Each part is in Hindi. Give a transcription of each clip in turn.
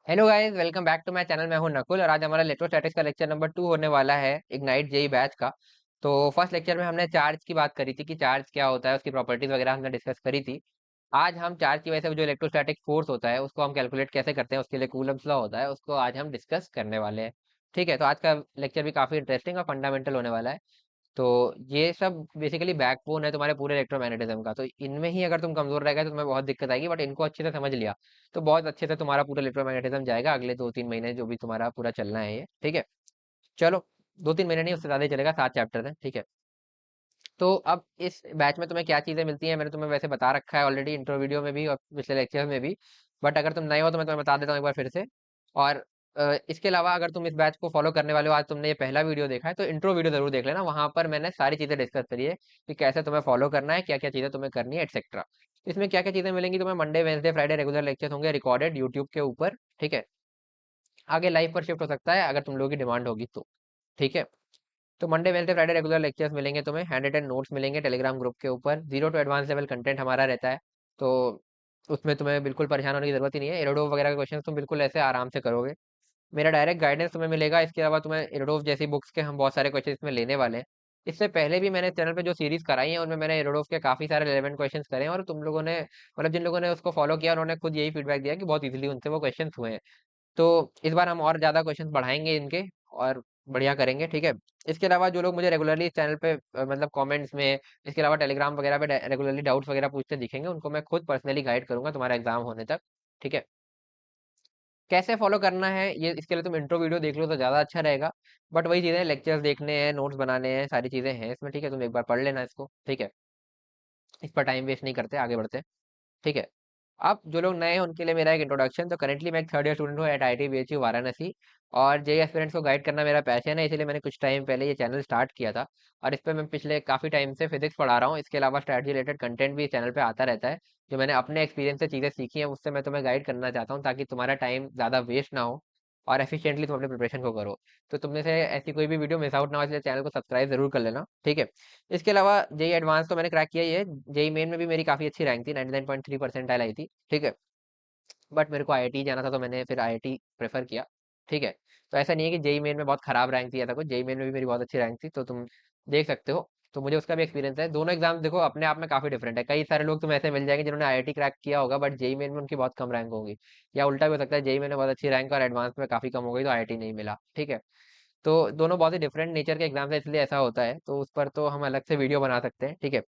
Hello guys, welcome back to my channel. मैं हूं नकुल और आज हमारा इलेक्ट्रोस्टैटिक्स का लेक्चर नंबर 2 होने वाला है, इग्नाइट जेई बैच का। तो फर्स्ट लेक्चर में हमने चार्ज की बात करी थी कि चार्ज क्या होता है, उसकी प्रॉपर्टीज वगैरह हमने डिस्कस करी थी। आज हम चार्ज की वजह से जो इलेक्ट्रोस्टैटिक फोर्स होता है उसको हम कैलकुलेट कैसे करते हैं, उसके लिए कूलम्ब्स लॉ होता है, उसको आज हम डिस्कस करने वाले हैं। ठीक है, तो आज का लेक्चर भी काफी इंटरेस्टिंग और फंडामेंटल होने वाला है। तो ये सब बेसिकली बैकबोन है तुम्हारे पूरे इलेक्ट्रोमैग्नेटिज्म का। तो इनमें ही अगर तुम कमजोर रह गए तो तुम्हें बहुत दिक्कत आएगी, बट इनको अच्छे से समझ लिया तो बहुत अच्छे से तुम्हारा पूरा इलेक्ट्रोमैग्नेटिज्म जाएगा अगले 2-3 महीने जो भी तुम्हारा पूरा चलना है ये। ठीक है, चलो 2-3 महीने नहीं, उससे ज्यादा ही चलेगा, 7 चैप्टर है। ठीक है, तो अब इस बैच में तुम्हें क्या चीजें मिलती हैं मैंने तुम्हें वैसे बता रखा है ऑलरेडी, इंट्रो वीडियो में भी और पिछले लेक्चर में भी। बट अगर तुम नए हो तो मैं तुम्हें बता देता हूँ एक बार फिर से। और इसके अलावा अगर तुम इस बैच को फॉलो करने वाले हो, आज तुमने ये पहला वीडियो देखा है तो इंट्रो वीडियो जरूर देख लेना, वहां पर मैंने सारी चीजें डिस्कस करी है कि कैसे तुम्हें फॉलो करना है, क्या क्या चीजें तुम्हें करनी है, एक्सेट्रा। इसमें क्या क्या चीजें मिलेंगी तुम्हें, Monday Wednesday Friday regular lecture होंगे रिकॉर्डेड यूट्यूब के ऊपर। ठीक है, आगे लाइव पर शिफ्ट हो सकता है अगर तुम लोगों की डिमांड होगी तो। ठीक है, तो Monday Wednesday Friday regular lectures मिलेंगे तुम्हें, हैंड रिटन नोट्स मिलेंगे टेलीग्राम ग्रुप के ऊपर, 0 to एडवांस लेवल कंटेंट हमारा रहता है। तो उसमें तुम्हें बिल्कुल परेशान होने की जरूरत ही नहीं है, एरोडोव वगैरह के क्वेश्चन तुम बिल्कुल ऐसे आराम से करोगे। मेरा डायरेक्ट गाइडेंस तुम्हें मिलेगा। इसके अलावा तुम्हें एरोडोव जैसी बुक्स के हम बहुत सारे क्वेश्चन इसमें लेने वाले हैं। इससे पहले भी मैंने चैनल पे जो सीरीज कराई है उनमें मैंने एरोडोव के काफी सारे रेलेवेंट क्वेश्चन करे हैं, और तुम लोगों ने मतलब जिन लोगों ने उसको फॉलो किया उन्होंने खुद यही फीडबैक दिया कि बहुत इजीली उनसे वो क्वेश्चन हुए हैं। तो इस बार हम और ज़्यादा क्वेश्चंस बढ़ाएंगे इनके और बढ़िया करेंगे। ठीक है, इसके अलावा जो लोग मुझे रेगुलरली इस चैनल पे मतलब कमेंट्स में, इसके अलावा टेलीग्राम वगैरह पे रेगुलरली डाउट्स वगैरह पूछते दिखेंगे, उनको मैं खुद पर्सनली गाइड करूंगा तुम्हारा एग्जाम होने तक। ठीक है, कैसे फॉलो करना है ये इसके लिए तुम इंट्रो वीडियो देख लो तो ज़्यादा अच्छा रहेगा। बट वही चीज़ें, लेक्चर्स देखने हैं, नोट्स बनाने हैं, सारी चीज़ें हैं इसमें। ठीक है, तुम एक बार पढ़ लेना इसको। ठीक है, इस पर टाइम वेस्ट नहीं करते, आगे बढ़ते हैं। ठीक है, अब जो लोग नए हैं उनके लिए मेरा एक इंट्रोडक्शन। तो करेंटली मैं एक थर्ड ईयर स्टूडेंट हूँ एट IIT BHU वाराणसी, और जेई एस्पिरेंट्स को गाइड करना मेरा पैशन है, इसलिए मैंने कुछ टाइम पहले ये चैनल स्टार्ट किया था। और इस पे मैं पिछले काफ़ी टाइम से फिजिक्स पढ़ा रहा हूँ। इसके अलावा स्ट्रैटेजी रिलेटेड कंटेंट भी इस चैनल पे आता रहता है, जो मैंने अपने एक्सपीरियंस से चीज़ें सीखी हैं उससे मैं तुम्हें गाइड करना चाहता हूँ, ताकि तुम्हारा टाइम ज़्यादा वेस्ट ना हो और एफिशिएंटली तुम अपने प्रिपरेशन को करो। तो तुमने से ऐसी कोई भी वीडियो मिस आउट ना हो, इसलिए चैनल को सब्सक्राइब जरूर कर लेना। ठीक है, इसके अलावा जेई एडवांस तो मैंने क्रैक किया ही है, जेई मेन में भी मेरी काफ़ी अच्छी रैंक थी, 99.3% आई थी। ठीक है, बट मेरे को IIT जाना था तो मैंने फिर IIT प्रेफर किया। ठीक है, तो ऐसा नहीं है कि जेई मेन में बहुत खराब रैंक थी, ऐसा कुछ, जेई मेन में भी मेरी बहुत अच्छी रैंक थी, तो तुम देख सकते हो। तो मुझे उसका भी एक्सपीरियंस है। दोनों एग्जाम देखो अपने आप में काफी डिफरेंट है। कई सारे लोग तुम ऐसे मिल जाएंगे जिन्होंने IIT क्रैक किया होगा बट जेई मेन में उनकी बहुत कम रैंक होगी, या उल्टा भी हो सकता है, जेई मेन में बहुत अच्छी रैंक और एडवांस में काफी कम हो गई तो IIT नहीं मिला। ठीक है, तो दोनों बहुत ही डिफरेंट नेचर के एग्जाम है, इसलिए ऐसा होता है, तो उस पर तो हम अलग से वीडियो बना सकते हैं। ठीक है,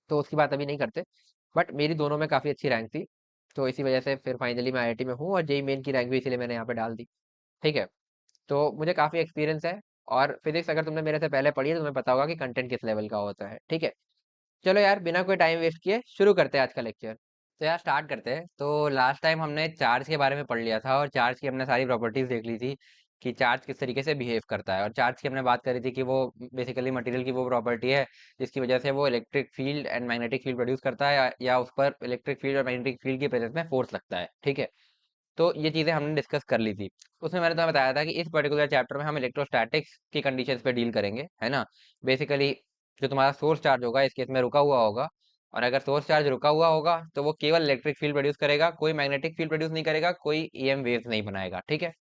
तो उसकी बात अभी नहीं करते। बट मेरी दोनों में काफ़ी अच्छी रैंक थी, तो इसी वजह से फिर फाइनली मैं IIT में हूँ, और जेई मेन की रैंक भी इसीलिए मैंने यहाँ पे डाल दी। ठीक है, तो मुझे काफ़ी एक्सपीरियंस है, और फिजिक्स अगर तुमने मेरे से पहले पढ़ी है तो तुम्हें पता होगा कि कंटेंट किस लेवल का होता है। ठीक है, चलो यार बिना कोई टाइम वेस्ट किए शुरू करते हैं आज का लेक्चर। तो यार स्टार्ट करते हैं। तो लास्ट टाइम हमने चार्ज के बारे में पढ़ लिया था, और चार्ज की हमने सारी प्रॉपर्टीज देख ली थी कि चार्ज किस तरीके से बिहेव करता है। और चार्ज की हमने बात करी थी कि वो बेसिकली मटेरियल की वो प्रॉपर्टी है जिसकी वजह से वो electric field and magnetic field produce करता है, या उस पर इलेक्ट्रिक फील्ड और मैग्नेटिक फील्ड की प्रेजेंस में फोर्स लगता है। ठीक है, तो ये चीजें हमने डिस्कस कर ली थी। उसमें मैंने तुम्हें बताया था कि इस पर्टिकुलर चैप्टर में हम इलेक्ट्रोस्टैटिक्स की कंडीशंस पे डील करेंगे, है ना। बेसिकली जो तुम्हारा सोर्स चार्ज होगा इस केस में रुका हुआ होगा, और अगर सोर्स चार्ज रुका हुआ होगा तो वो केवल इलेक्ट्रिक फील्ड प्रोड्यूस करेगा, कोई मैग्नेटिक फील्ड प्रोड्यूस नहीं करेगा, कोई EM वेव्स नहीं बनाएगा। ठीक है,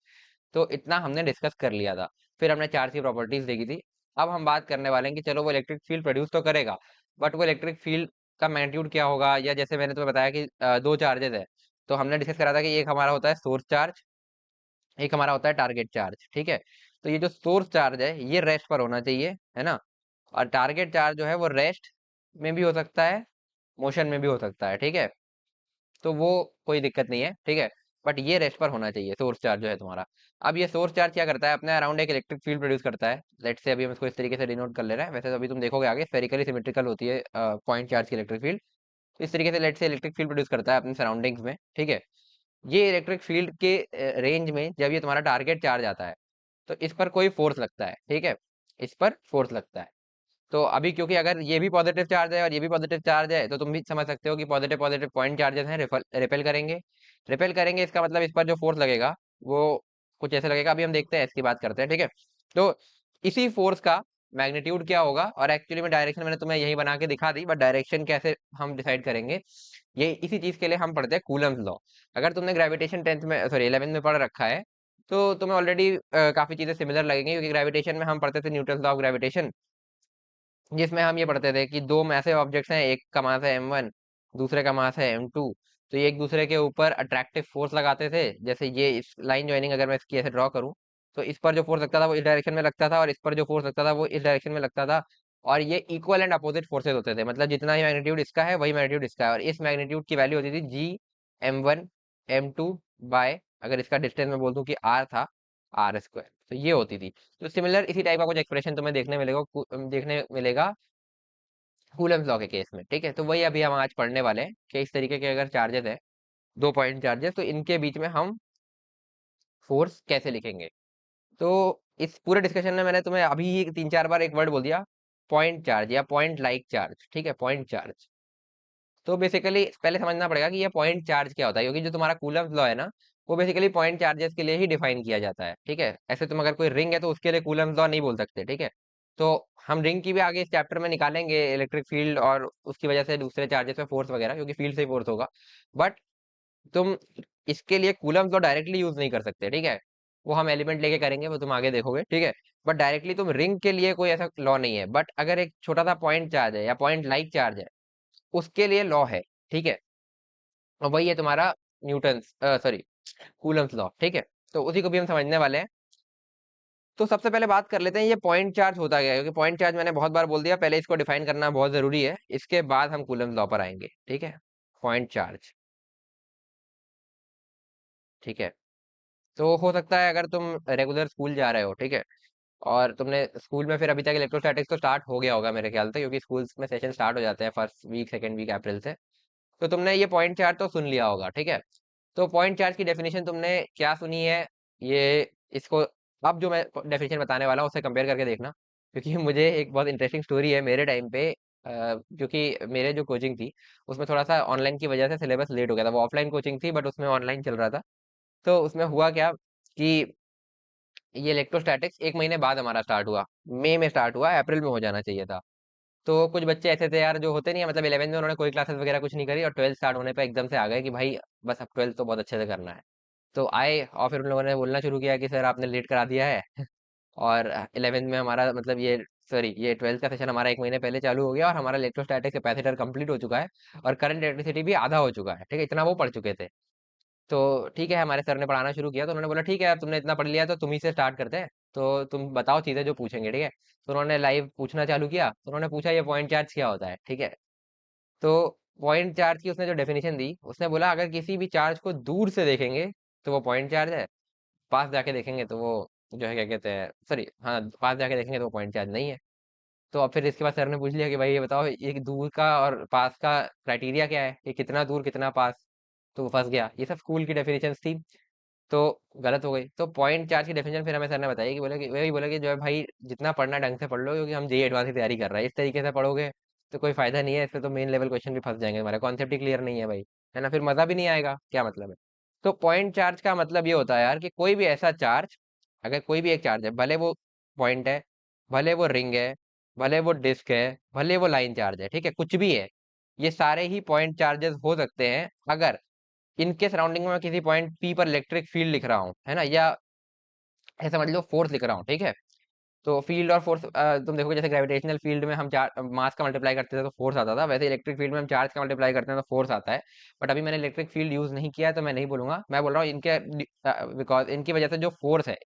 तो इतना हमने डिस्कस कर लिया था। फिर हमने चार्ज की प्रॉपर्टीज देखी थी। अब हम बात करने वाले हैं कि चलो वो इलेक्ट्रिक फील्ड प्रोड्यूस तो करेगा, बट वो इलेक्ट्रिक फील्ड का मैग्नीट्यूड क्या होगा, या जैसे मैंने तुम्हें बताया कि दो चार्जेस है। तो हमने डिस्कस करा था कि एक हमारा होता है सोर्स चार्ज, एक हमारा होता है टारगेट चार्ज। ठीक है, तो ये जो सोर्स चार्ज है ये रेस्ट पर होना चाहिए, है ना। और टारगेट चार्ज जो है वो रेस्ट में भी हो सकता है, मोशन में भी हो सकता है। ठीक है, तो वो कोई दिक्कत नहीं है। ठीक है, बट ये रेस्ट पर होना चाहिए सोर्स चार्ज जो है तुम्हारा। अब ये सोर्स चार्ज क्या करता है, अपने अराउंड एक इलेक्ट्रिक फील्ड प्रोड्यूस करता है। लेट्स से अभी हम इसको इस तरीके से डिनोट कर ले रहे हैं, वैसे तो अभी तुम देखोगे आगे स्फेरिकली सिमेट्रिकल होती है पॉइंट चार्ज की इलेक्ट्रिक फील्ड। इस तरीके से let's say electric field produce करता है अपने सराउंडिंग्स में। ठीक है, ये इलेक्ट्रिक फील्ड के रेंज में जब ये तुम्हारा टारगेट चार्ज आता है तो इस पर कोई फोर्स लगता है। ठीक है, इस पर फोर्स लगता है। तो अभी क्योंकि अगर ये भी पॉजिटिव चार्ज है और ये भी पॉजिटिव चार्ज है, तो तुम भी समझ सकते हो कि पॉजिटिव पॉजिटिव पॉइंट चार्जेस हैं, रिपेल करेंगे। रिपेल करेंगे इसका मतलब इस पर जो फोर्स लगेगा वो कुछ ऐसे लगेगा। अभी हम देखते हैं, इसकी बात करते हैं। ठीक है, तो इसी फोर्स का मैग्नीट्यूड क्या होगा, और एक्चुअली में डायरेक्शन मैंने तुम्हें यही बना के दिखा दी, बट डायरेक्शन कैसे हम डिसाइड करेंगे ये इसी चीज के लिए हम पढ़ते हैं कूलम्स लॉ। अगर तुमने ग्रेविटेशन 10th में, सॉरी 11th में पढ़ रखा है, तो तुम्हें ऑलरेडी काफी चीजें सिमिलर लगेंगी, क्योंकि ग्रेविटेशन में हम पढ़ते थे न्यूटन लॉ ऑफ ग्रेविटेशन, जिसमें हम ये पढ़ते थे कि दो मैसिव ऑब्जेक्ट्स हैं, एक का मास है m1, दूसरे का मास है m2, तो ये एक दूसरे के ऊपर अट्रैक्टिव फोर्स लगाते थे। जैसे ये इस लाइन ज्वाइनिंग अगर मैं इसकी ऐसे ड्रॉ करूं, तो इस पर जो फोर्स लगता था वो इस डायरेक्शन में लगता था, और इस पर जो फोर्स लगता था वो इस डायरेक्शन में लगता था। और ये इक्वल एंड अपोजिट फोर्सेज होते थे, मतलब जितना ही मैग्नीट्यूड इसका है वही मैग्नीट्यूड इसका है, और इस मैग्नीट्यूड की वैल्यू होती थी g m1 m2 बाय, अगर इसका डिस्टेंस मैं बोल दूं कि r था, r², तो ये होती थी। तो सिमिलर इसी टाइप का कुछ एक्सप्रेशन तुम्हें देखने मिलेगा कूलम्स लॉ के केस में, ठीक है। तो वही अभी हम आज पढ़ने वाले हैं कि इस तरीके के अगर चार्जेस है, दो पॉइंट चार्जेस, तो इनके बीच में हम फोर्स कैसे लिखेंगे। तो इस पूरे डिस्कशन में मैंने तुम्हें अभी ही 3-4 बार एक वर्ड बोल दिया, पॉइंट चार्ज या पॉइंट लाइक चार्ज, ठीक है, पॉइंट चार्ज। तो बेसिकली पहले समझना पड़ेगा कि ये पॉइंट चार्ज क्या होता है, क्योंकि जो तुम्हारा कूलम्स लॉ है ना, वो बेसिकली पॉइंट चार्जेस के लिए ही डिफाइन किया जाता है, ठीक है। ऐसे तुम अगर कोई रिंग है तो उसके लिए कूलम्स लॉ नहीं बोल सकते, ठीक है। तो हम रिंग की भी आगे इस चैप्टर में निकालेंगे, इलेक्ट्रिक फील्ड और उसकी वजह से दूसरे चार्जेस में फोर्स वगैरह, क्योंकि फील्ड से ही फोर्स होगा। बट तुम इसके लिए कूलम्स लॉ डायरेक्टली यूज नहीं कर सकते, ठीक है। वो हम एलिमेंट लेके करेंगे, वो तुम आगे देखोगे, ठीक है। बट डायरेक्टली तुम रिंग के लिए कोई ऐसा लॉ नहीं है, बट अगर एक छोटा सा पॉइंट चार्ज है या पॉइंट लाइक चार्ज है, उसके लिए लॉ है, ठीक है। और वही है तुम्हारा न्यूटन्स, सॉरी, कूलम्स लॉ, ठीक है। तो उसी को भी हम समझने वाले हैं। तो सबसे पहले बात कर लेते हैं ये पॉइंट चार्ज होता क्या है, क्योंकि पॉइंट चार्ज मैंने बहुत बार बोल दिया, पहले इसको डिफाइन करना बहुत जरूरी है, इसके बाद हम कूलम्स लॉ पर आएंगे, ठीक है। पॉइंट चार्ज, ठीक है। तो हो सकता है अगर तुम रेगुलर स्कूल जा रहे हो, ठीक है, और तुमने स्कूल में फिर अभी तक इलेक्ट्रोस्टैटिक्स तो स्टार्ट हो गया होगा मेरे ख्याल से, क्योंकि स्कूल्स में सेशन स्टार्ट हो जाते हैं फर्स्ट वीक सेकंड वीक अप्रैल से। तो तुमने ये पॉइंट चार्ज तो सुन लिया होगा, ठीक है। तो पॉइंट चार्ज की डेफिनेशन तुमने क्या सुनी है, ये इसको अब जो मैं डेफिनेशन बताने वाला हूँ उससे कंपेयर करके देखना, क्योंकि मुझे एक बहुत इंटरेस्टिंग स्टोरी है मेरे टाइम पे। क्योंकि मेरे जो कोचिंग थी उसमें थोड़ा सा ऑनलाइन की वजह से सिलेबस लेट हो गया था, वो ऑफलाइन कोचिंग थी बट उसमें ऑनलाइन चल रहा था। तो उसमें हुआ क्या कि ये इलेक्ट्रोस्टैटिक्स एक महीने बाद हमारा स्टार्ट हुआ, मई में स्टार्ट हुआ, अप्रैल में हो जाना चाहिए था। तो कुछ बच्चे ऐसे थे यार जो होते नहीं है, मतलब 11th में उन्होंने कोई क्लासेस वगैरह कुछ नहीं करी, और 12th स्टार्ट होने पे एकदम से आ गए कि भाई बस अब 12th तो बहुत अच्छे से करना है। तो आए और फिर उन लोगों ने बोलना शुरू किया कि सर आपने लेट करा दिया है और 11th में हमारा मतलब ये, सॉरी, ये 12th का सेशन हमारा एक महीने पहले चालू हो गया, और हमारा इलेक्ट्रोस्टैटिक कैपेसिटर कंप्लीट हो चुका है, और करंट इलेक्ट्रिसिटी भी आधा हो चुका है, ठीक है, इतना वो पढ़ चुके थे। तो ठीक है, हमारे सर ने पढ़ाना शुरू किया, तो उन्होंने बोला ठीक है अब तुमने इतना पढ़ लिया है, तो तुम ही से स्टार्ट करते हैं, तो तुम बताओ चीजें जो पूछेंगे, ठीक है। तो उन्होंने लाइव पूछना चालू किया, तो उन्होंने पूछा ये पॉइंट चार्ज क्या होता है, ठीक है। तो पॉइंट चार्ज की उसने जो डेफिनेशन दी, उसने बोला अगर किसी भी चार्ज को दूर से देखेंगे तो वो पॉइंट चार्ज है, पास जाके देखेंगे तो वो जो है क्या कहते हैं, सॉरी हाँ, पास जाके देखेंगे तो वो पॉइंट चार्ज नहीं है। तो अब फिर इसके बाद सर ने पूछ लिया कि भाई ये बताओ ये दूर का और पास का क्राइटेरिया क्या है, कि कितना दूर कितना पास। तो वो फंस गया, ये सब स्कूल की डेफिनेशन थी, तो गलत हो गई। तो पॉइंट चार्ज की डेफिनेशन फिर हमें सर ने बताई कि बोले कि वही बोले कि जो है भाई जितना पढ़ना ढंग से पढ़ लो, क्योंकि हम जेई एडवांस की तैयारी कर रहे हैं, इस तरीके से पढ़ोगे तो कोई फायदा नहीं है, इससे तो मेन लेवल क्वेश्चन भी फंस जाएंगे, हमारा कॉन्सेप्ट ही क्लियर नहीं है भाई, है ना, फिर मजा भी नहीं आएगा, क्या मतलब है। तो पॉइंट चार्ज का मतलब ये होता है यार कि कोई भी ऐसा चार्ज, अगर कोई भी एक चार्ज है, भले वो पॉइंट है, भले वो रिंग है, भले वो डिस्क है, भले वो लाइन चार्ज है, ठीक है, कुछ भी है, ये सारे ही पॉइंट चार्जेस हो सकते हैं अगर इनके सराउंडिंग में मैं किसी पॉइंट पी पर इलेक्ट्रिक फील्ड लिख रहा हूँ, है ना, या ऐसा समझ लो फोर्स लिख रहा हूँ, ठीक है। तो फील्ड और फोर्स, तुम देखोगे जैसे ग्रेविटेशनल फील्ड में हम चार मास का मल्टीप्लाई करते थे तो फोर्स आता था, वैसे इलेक्ट्रिक फील्ड में हम चार्ज का मल्टीप्लाई करते हैं तो फोर्स आता है। बट अभी मैंने इलेक्ट्रिक फील्ड यूज नहीं किया है, तो मैं नहीं बोलूंगा, मैं बोल रहा हूँ इनके बिकॉज इनकी वजह से जो फोर्स है,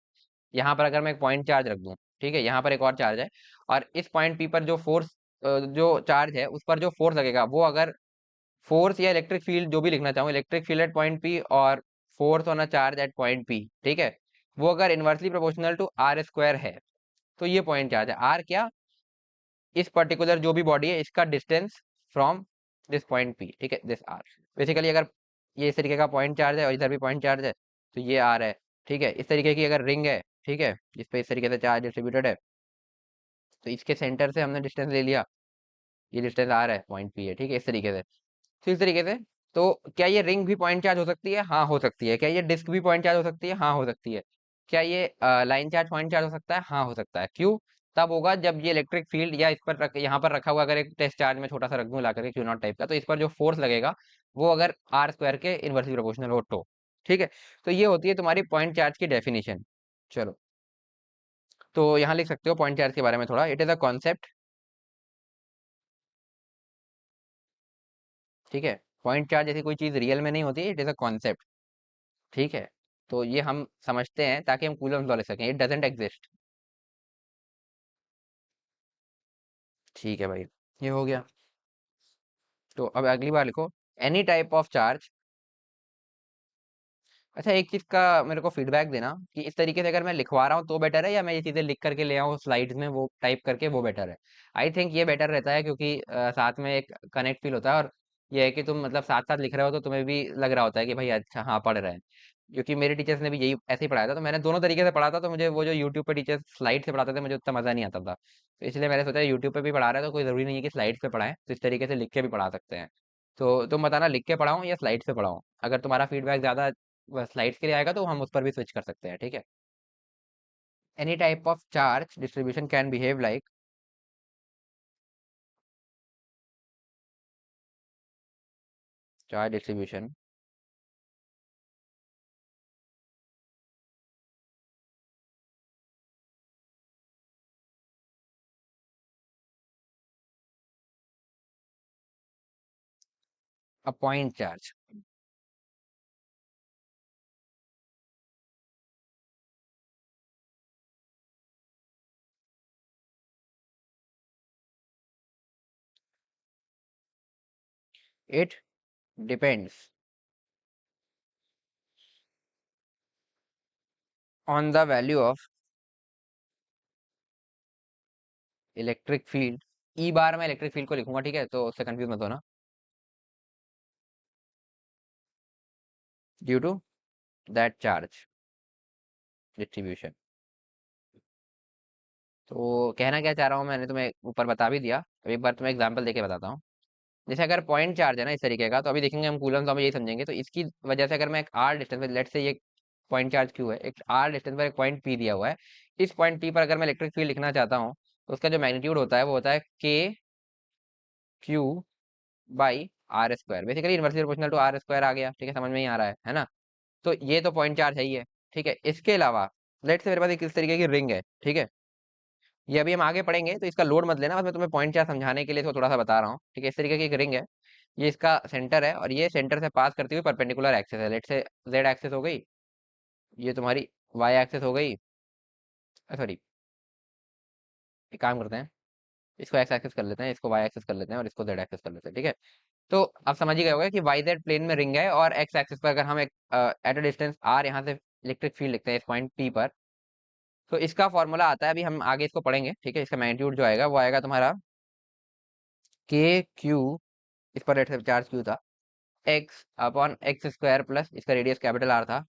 यहाँ पर अगर मैं एक पॉइंट चार्ज रख दूं, ठीक है, यहाँ पर एक और चार्ज है, और इस पॉइंट पी पर जो फोर्स, जो चार्ज है उस पर जो फोर्स लगेगा, वो अगर फोर्स या इलेक्ट्रिक फील्ड जो भी लिखना चाहूँ, electric field at point P और force on a charge at point P, ठीक है, वो अगर इनवर्सली प्रोपोर्शनल टू r² है, तो ये पॉइंट चार्ज है। आर क्या, इस पर्टिकुलर जो भी बॉडी है इसका distance from this point P, ठीक है, दिस आर। बेसिकली अगर ये इस तरीके का पॉइंट चार्ज है और इधर भी पॉइंट चार्ज है, तो ये आर है, ठीक है। इस तरीके की अगर रिंग है, ठीक है, जिस पे इस तरीके से चार्ज डिस्ट्रीब्यूटेड है, तो इसके सेंटर से हमने डिस्टेंस ले लिया, ये डिस्टेंस आर है, पॉइंट पी है, ठीक है, इस तरीके से। तो इस तरीके से, तो क्या ये रिंग भी पॉइंट चार्ज हो सकती है? हाँ हो सकती है। क्या ये डिस्क भी पॉइंट चार्ज हो सकती है? हाँ हो सकती है। क्या ये लाइन चार्ज पॉइंट चार्ज हो सकता है? हाँ हो सकता है। क्यों? तब होगा जब ये इलेक्ट्रिक फील्ड या इस पर यहाँ पर रखा हुआ, अगर एक टेस्ट चार्ज में छोटा सा रख दूं ला करके क्यू नॉट टाइप का, तो इस पर जो फोर्स लगेगा वो अगर आर स्क्वायर के इनवर्सली प्रोपोर्शनल हो तो। ठीक है, तो ये होती है तुम्हारी पॉइंट चार्ज की डेफिनेशन। चलो, तो यहाँ लिख सकते हो पॉइंट चार्ज के बारे में थोड़ा, इट इज अ कॉन्सेप्ट। ठीक है, पॉइंट चार्ज जैसी कोई चीज रियल में नहीं होती, इट इज अ कॉन्सेप्ट। ठीक है, तो ये हम समझते हैं ताकि हम कूलम्स लॉ लिख सकें, इट डजेंट एग्जिस्ट। ठीक है भाई, ये हो गया। तो अब अगली बार लिखो, एनी टाइप ऑफ चार्ज। अच्छा, एक चीज का मेरे को फीडबैक देना कि इस तरीके से अगर मैं लिखवा रहा हूँ तो बेटर है, या मैं ये चीजें लिख करके ले आऊँ स्लाइड्स में वो टाइप करके वो बेटर है। आई थिंक ये बेटर रहता है, क्योंकि साथ में एक कनेक्ट फील होता है, और ये है कि तुम मतलब साथ साथ लिख रहे हो तो तुम्हें भी लग रहा होता है कि भाई अच्छा हाँ पढ़ रहे हैं। क्योंकि मेरे टीचर्स ने भी यही ऐसे ही पढ़ाया था, तो मैंने दोनों तरीके से पढ़ा था, तो मुझे वो जो यूट्यूब पे टीचर्स स्लाइड से पढ़ाते थे मुझे उतना मजा नहीं आता था, तो इसलिए मैंने सोचा यूट्यूब पे भी पढ़ा रहा है तो कोई जरूरी नहीं है कि स्लाइड्स पे पढ़ाएं, तो इस तरीके से लिख के भी पढ़ा सकते हैं। तो तुम बताना लिख के पढ़ाऊं या स्लाइड्स पे पढ़ाऊं, अगर तुम्हारा फीडबैक ज्यादा स्लाइड्स के लिए आएगा तो हम उस पर भी स्विच कर सकते हैं। ठीक है, any type of charge distribution can behave like. Charge distribution a point charge. It depends on the value of electric field. E bar में इलेक्ट्रिक फील्ड को लिखूंगा, ठीक है, तो उससे कंफ्यूज मत होना। Due to that charge distribution. तो कहना क्या चाह रहा हूँ, मैंने तुम्हें ऊपर बता भी दिया, अब एक बार तुम्हें एग्जांपल देके बताता हूँ। जैसे अगर पॉइंट चार्ज है ना इस तरीके का, तो अभी देखेंगे हम कूलम्स, तो हम यही समझेंगे, तो इसकी वजह से अगर मैं एक आर डिस्टेंस पे, लेट से ये पॉइंट चार्ज क्यू है, एक आर डिस्टेंस पर एक पॉइंट पी दिया हुआ है, इस पॉइंट पी पर अगर मैं इलेक्ट्रिक फील्ड लिखना चाहता हूँ, तो उसका जो मैग्नीट्यूड होता है वो होता है k q by are square, basically inversely proportional to are square आ गया। ठीक है, समझ में ही आ रहा है ना। तो ये तो पॉइंट चार्ज है ही है। ठीक है, इसके अलावा लेट से मेरे पास एक इस तरीके की रिंग है, ठीक है, ये अभी हम आगे पढ़ेंगे तो इसका लोड मत लेना, बस मैं तुम्हें पॉइंट चार्ज समझाने के लिए इसको थोड़ा सा बता रहा हूँ। ठीक है, इस तरीके की एक रिंग है, ये इसका सेंटर है, और ये सेंटर से पास करती हुई परपेंडिकुलर एक्सिस है, लेट से जेड एक्सिस हो गई, ये तुम्हारी वाई एक्सिस हो गई, सॉरी, एक काम करते हैं, इसको एक्स एक्सिस कर लेते हैं, इसको वाई एक्सिस कर लेते हैं, और इसको जेड एक्सिस कर लेते हैं। ठीक है, तो आप समझ ही गए होंगे कि वाई जेड प्लेन में रिंग है, और एक्स एक्सिस पर अगर हम एक एट अ डिस्टेंस आर यहाँ से इलेक्ट्रिक फील्ड लिखते हैं इस पॉइंट पी पर, तो इसका फॉर्मूला आता है, अभी हम आगे इसको पढ़ेंगे। ठीक है, इसका मैग्नीट्यूड जो आएगा वो आएगा तुम्हारा के क्यू, इस पर रेट से चार्ज क्यू था, X upon X square plus इसका रेडियस कैपिटल आर था,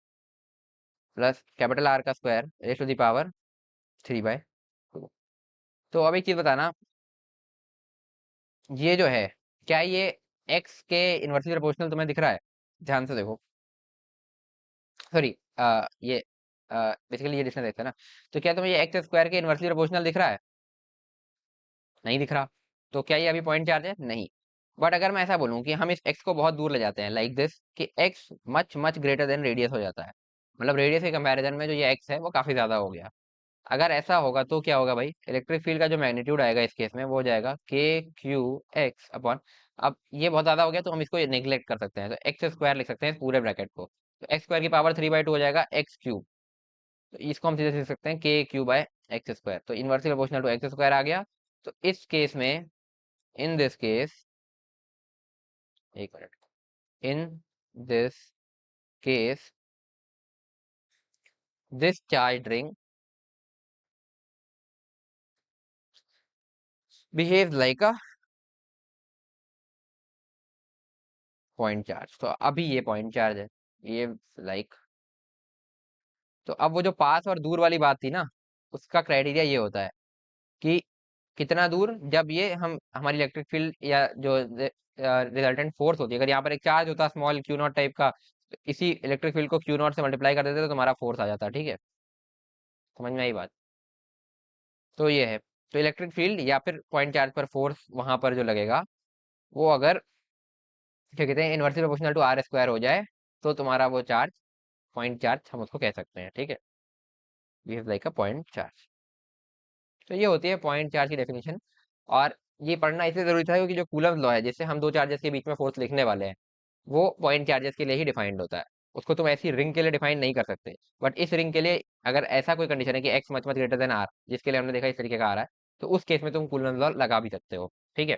प्लस कैपिटल आर का square raise to the power 3/2। तो अब एक चीज बताना, ये जो है, क्या ये एक्स के इनवर्सली प्रोपोर्शनल तुम्हें दिख रहा है? ध्यान से देखो, सॉरी, ये बेसिकली ये डिस्टेंस है ना, तो क्या तुम्हें ये एक्स स्क्वायर के इनवर्सली प्रोपोर्शनल दिख रहा है? नहीं दिख रहा। तो क्या ये अभी पॉइंट चार्ज है? नहीं। बट अगर मैं ऐसा बोलूं कि हम इस एक्स को बहुत दूर ले जाते हैं, लाइक दिस, कि X much much greater then radius हो जाता है, मतलब रेडियस के कंपैरिजन में जो ये एक्स है वो काफी ज्यादा हो गया, अगर ऐसा होगा तो क्या होगा भाई, इलेक्ट्रिक फील्ड का जो मैग्नीट्यूड आएगा इस केस में वो हो जाएगा के क्यू एक्स अपॉन, अब ये बहुत ज्यादा हो गया तो हम इसको नेग्लेक्ट कर सकते हैं, तो एक्स स्क्वायर लिख सकते हैं इस पूरे ब्रैकेट को, तो एक्स स्क्वायर की पावर 3/2 हो जाएगा एक्स क्यूब, तो इसको हम सीधे सीधे लिख सकते हैं k q by x square, तो inversely proportional to x square आ गया। तो इस केस में, इन दिस केस, एक minute, in this case this charge ring behave like a point charge, तो अभी ये पॉइंट चार्ज है, ये लाइक, तो अब वो जो पास और दूर वाली बात थी ना, उसका क्राइटेरिया ये होता है कि कितना दूर, जब ये हम हमारी इलेक्ट्रिक फील्ड या जो रिजल्टेंट फोर्स होती है, अगर यहाँ पर एक चार्ज होता स्मॉल क्यू नॉट टाइप का, तो इसी इलेक्ट्रिक फील्ड को क्यू नॉट से मल्टीप्लाई कर देते तो तुम्हारा फोर्स आ जाता। ठीक है, समझ में आई बात? तो ये है। तो इलेक्ट्रिक फील्ड या फिर पॉइंट चार्ज पर फोर्स वहां पर जो लगेगा, वो अगर क्या कहते हैं inversely proportional to are square हो जाए, तो तुम्हारा वो चार्ज पॉइंट चार्ज हम उसको कह सकते हैं। ठीक है, behave like a point charge. तो ये होती है पॉइंट चार्ज की डेफिनेशन। और ये पढ़ना इसलिए जरूरी था क्योंकि जो कूलम्ब लॉ है, जिससे हम दो चार्जेस के बीच में फोर्स लिखने वाले हैं, वो पॉइंट चार्जेस के लिए ही डिफाइंड होता है। उसको तुम ऐसी रिंग के लिए डिफाइन नहीं कर सकते। बट इस रिंग के लिए अगर ऐसा कोई कंडीशन है कि X much much greater than R, जिसके लिए हमने देखा इस तरीके का आ रहा है, तो उस केस में तुम कूलम्ब लॉ लगा भी सकते हो। ठीक है,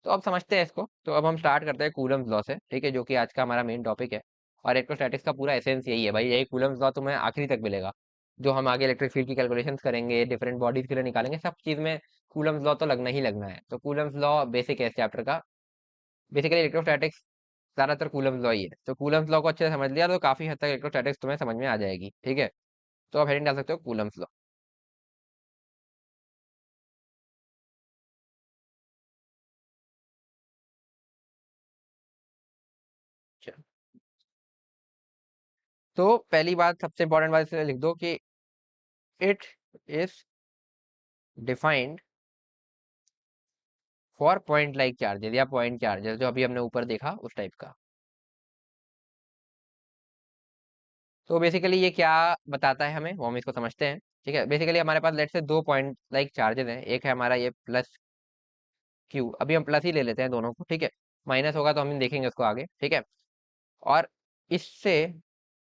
तो अब समझते हैं इसको। तो अब हम स्टार्ट करते हैं कूलम्ब लॉ से, ठीक है, जो कि आज का हमारा मेन टॉपिक है। और इलेक्ट्रोस्टैटिक्स का पूरा एसेंस यही है भाई, यही कूलम्ब लॉ तुम्हें आखिरी तक मिलेगा। जो हम आगे इलेक्ट्रिक फील्ड की कैलकुलेशंस करेंगे, डिफरेंट बॉडीज के लिए निकालेंगे, सब चीज में कूलम्ब लॉ तो लगना ही लगना है। तो कूलम्ब लॉ बेसिक है इस चैप्टर का। बेसिकली इलेक्ट्रोस्टैटिक्स ज्यादातर कूलम्ब लॉ ही है। तो कूलम्ब लॉ को अच्छे से समझ लिया तो काफी हद तक इलेक्ट्रोस्टैटिक्स तुम्हें समझ में आ जाएगी। ठीक है, तो आप हेडिंग डाल सकते हो कूलम्ब लॉ। तो पहली बात, सबसे इंपॉर्टेंट बात इसे लिख दो कि it is defined for point like charges या पॉइंट चार्जेस, जो अभी हमने ऊपर देखा उस टाइप का। तो बेसिकली ये क्या बताता है हमें, वो हम इसको समझते हैं। ठीक है, बेसिकली हमारे पास लेट से दो पॉइंट लाइक चार्जेस हैं। एक है हमारा ये प्लस क्यू, अभी हम प्लस ही ले लेते हैं दोनों को। ठीक है, माइनस होगा तो हम देखेंगे उसको आगे। ठीक है, और इससे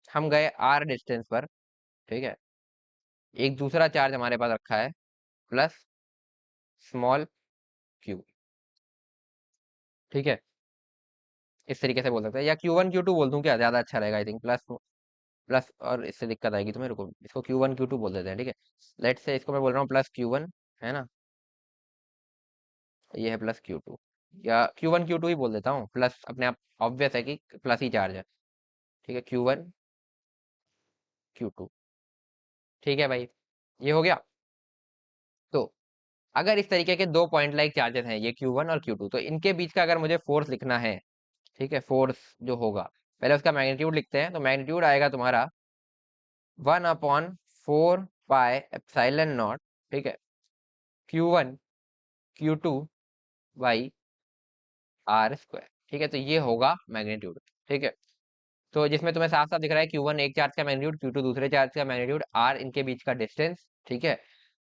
हम गए आर डिस्टेंस पर। ठीक है, एक दूसरा चार्ज हमारे पास रखा है प्लस स्मॉल क्यू। ठीक है, इस तरीके से बोल सकते हैं, या Q1 Q2 बोल दूं क्या, ज्यादा अच्छा रहेगा आई थिंक। प्लस प्लस, और इससे दिक्कत आएगी तो मेरे को इसको Q1 Q2 बोल देते हैं। ठीक है, लेट से इसको मैं बोल रहा हूँ प्लस Q1, है ना, ये है प्लस Q2, या Q1 Q2 ही बोल देता हूँ। प्लस अपने आप ऑब्वियस है कि प्लस ही चार्ज है। ठीक है, Q1 Q2। ठीक है भाई, ये हो गया। तो अगर इस तरीके के दो पॉइंट लाइक चार्जेस हैं, ये Q1 और Q2, तो इनके बीच का अगर मुझे फोर्स लिखना है, ठीक है, फोर्स जो होगा, पहले उसका मैग्नीट्यूड लिखते हैं। तो मैग्नीट्यूड आएगा तुम्हारा 1/4 पाई एप्सिलॉन नॉट। ठीक है, Q1 Q2 बाई R²। ठीक है, तो ये होगा मैग्नीट्यूड। ठीक है, तो जिसमें तुम्हें साफ साफ दिख रहा है Q1 एक चार्ज का मैग्नीट्यूड, Q2 दूसरे चार्ज का मैग्नीट्यूड, R इनके बीच का डिस्टेंस। ठीक है,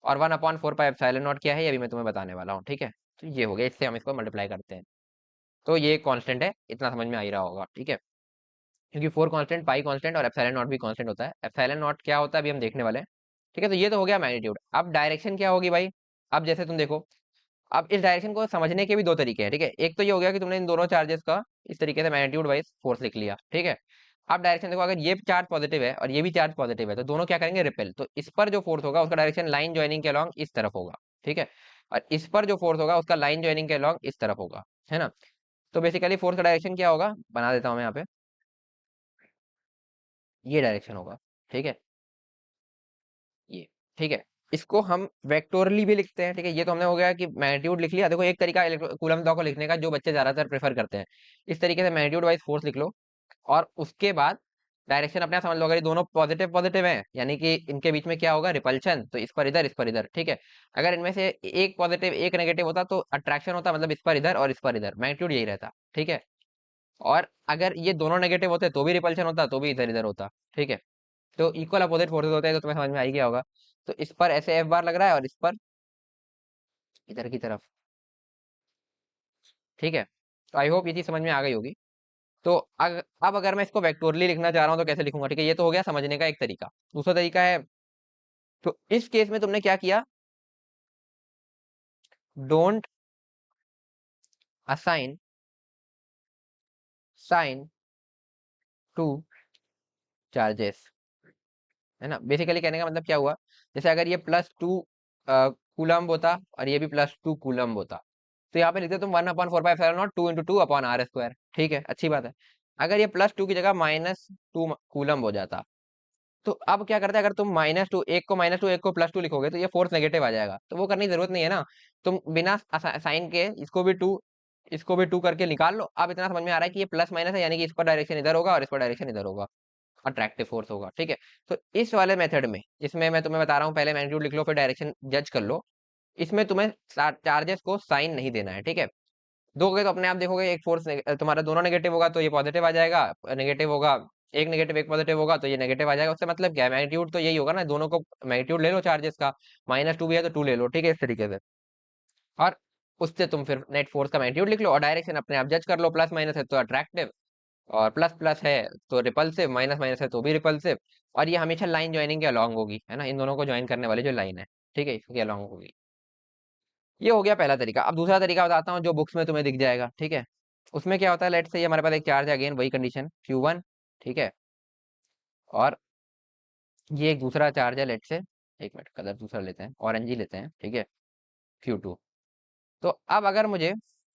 और 1/4 पाई एप्सिलॉन नॉट क्या है, ये अभी मैं तुम्हें बताने वाला हूँ। ठीक है, तो ये हो गया, इससे हम इसको मल्टीप्लाई करते हैं। तो ये कांस्टेंट है, इतना समझ में आ ही रहा होगा। ठीक है, क्योंकि 4 कांस्टेंट, पाई कांस्टेंट और एप्सिलॉन नॉट भी कांस्टेंट होता है। एप्सिलॉन नॉट क्या होता है अभी हम देखने वाले हैं। ठीक है, तो ये तो हो गया मैग्नीट्यूड। अब डायरेक्शन क्या होगी भाई। अब जैसे तुम देखो, अब इस डायरेक्शन को समझने के भी दो तरीके हैं। ठीक है, एक तो ये हो गया कि तुमने इन दोनों चार्जेस का इस तरीके से मैग्नीट्यूड वाइज फोर्स लिख लिया। ठीक है, अब डायरेक्शन देखो, अगर ये चार्ज पॉजिटिव है और ये भी चार्ज पॉजिटिव है, तो दोनों क्या करेंगे, रिपेल। तो इस पर जो फोर्स होगा उसका डायरेक्शन लाइन ज्वाइनिंग के अलॉन्ग इस तरफ होगा। ठीक है, और इस पर जो फोर्स होगा उसका लाइन ज्वाइनिंग के अलॉन्ग इस तरफ होगा, है ना। तो बेसिकली फोर्स का डायरेक्शन क्या होगा, बना देता हूँ मैं यहाँ पे, ये डायरेक्शन होगा। ठीक है, ये, ठीक है, इसको हम वेक्टोरली भी लिखते हैं। ठीक है, ये तो हमने हो गया कि मैग्नीट्यूड लिख लिया। देखो एक तरीका कूलम्ब लॉ को लिखने का जो बच्चे ज्यादातर प्रेफर करते हैं, इस तरीके से मैग्नीट्यूड वाइज फोर्स लिख लो, और उसके बाद डायरेक्शन अपने आप समझ लो। अगर ये दोनों पॉजिटिव पॉजिटिव हैं, यानी कि इनके बीच में क्या होगा, रिपल्शन, तो इस पर इधर, इस पर इधर। ठीक है, अगर इनमें से एक पॉजिटिव एक नेगेटिव होता तो अट्रैक्शन होता, मतलब इस पर इधर और इस पर इधर, मैग्नीट्यूड यही रहता। ठीक है, और अगर ये दोनों नेगेटिव होते तो भी रिपल्शन होता, तो भी इधर इधर होता। ठीक है, तो इक्वल अपोजिट फोर्सेस होते हैं, तो तुम्हें समझ में आ ही गया होगा। तो इस पर ऐसे F बार लग रहा है और इस पर इधर की तरफ। ठीक है, तो आई होप ये चीज समझ में आ गई होगी। तो अब अगर मैं इसको वेक्टोरली लिखना चाह रहा हूँ तो कैसे लिखूंगा। ठीक है, ये तो हो गया समझने का एक तरीका। दूसरा तरीका है, तो इस केस में तुमने क्या किया, don't assign sign to charges, है ना। बेसिकली कहने का मतलब क्या हुआ, जैसे अगर ये +2 कूलम्ब होता और ये भी +2 कूलम्ब होता, तो यहाँ पे लिखते तुम 1/4 pi epsilon not 2 × 2 upon R²। ठीक है, अच्छी बात है। अगर ये +2 की जगह -2 कूलम्ब हो जाता, तो अब क्या करते हैं, अगर तुम -2 एक को -2 एक को +2 लिखोगे तो ये फोर्स नेगेटिव आ जाएगा, तो वो करने की जरूरत नहीं है ना। तुम बिना साइन के इसको भी 2 करके निकाल लो। अब इतना समझ में आ रहा है कि ये प्लस माइनस है, यानी कि इस पर डायरेक्शन इधर होगा और इस पर डायरेक्शन इधर होगा, अट्रैक्टिव फोर्स होगा। ठीक है, तो इस वाले मेथड में, जिसमें मैं तुम्हें बता रहा हूँ, पहले मैग्नीट्यूड लिख लो फिर डायरेक्शन जज कर लो, इसमें तुम्हें चार्जेस को साइन नहीं देना है, ठीक है। दोगे तो अपने आप देखोगे एक फोर्स तुम्हारा दोनों नेगेटिव होगा तो ये पॉजिटिव आ जाएगा, नेगेटिव होगा, एक नेगेटिव एक पॉजिटिव होगा तो ये नेगेटिव आ जाएगा। उससे मतलब क्या है, मैग्नीट्यूड तो यही होगा ना, दोनों को मैग्नीट्यूड ले लो चार्जेस का, -2 भी है तो 2 ले लो, ठीक है, इस तरीके से। और उससे तुम फिर नेट फोर्स का मैग्नीट्यूड लिख लो और डायरेक्शन अपने आप जज कर लो, प्लस माइनस है तो अट्रैक्टिव, और प्लस प्लस है तो रिपल्सिव, माइनस माइनस है तो भी रिपल्सिव। और ये हमेशा लाइन ज्वाइनिंग के अलॉन्ग होगी, है ना, इन दोनों को ज्वाइन करने वाली जो लाइन है, ठीक है, इसके अलॉन्ग होगी। ये हो गया पहला तरीका। अब दूसरा तरीका बताता हूँ जो बुक्स में तुम्हें दिख जाएगा, ठीक है। उसमें क्या होता है, लेट से ये हमारे पास एक चार्ज है, अगेन वही कंडीशन Q1, ठीक है, और ये एक दूसरा चार्ज है, लेट से, एक मिनट कलर दूसरा लेते हैं, ऑरेंज ही लेते हैं, ठीक है, Q2। तो अब अगर मुझे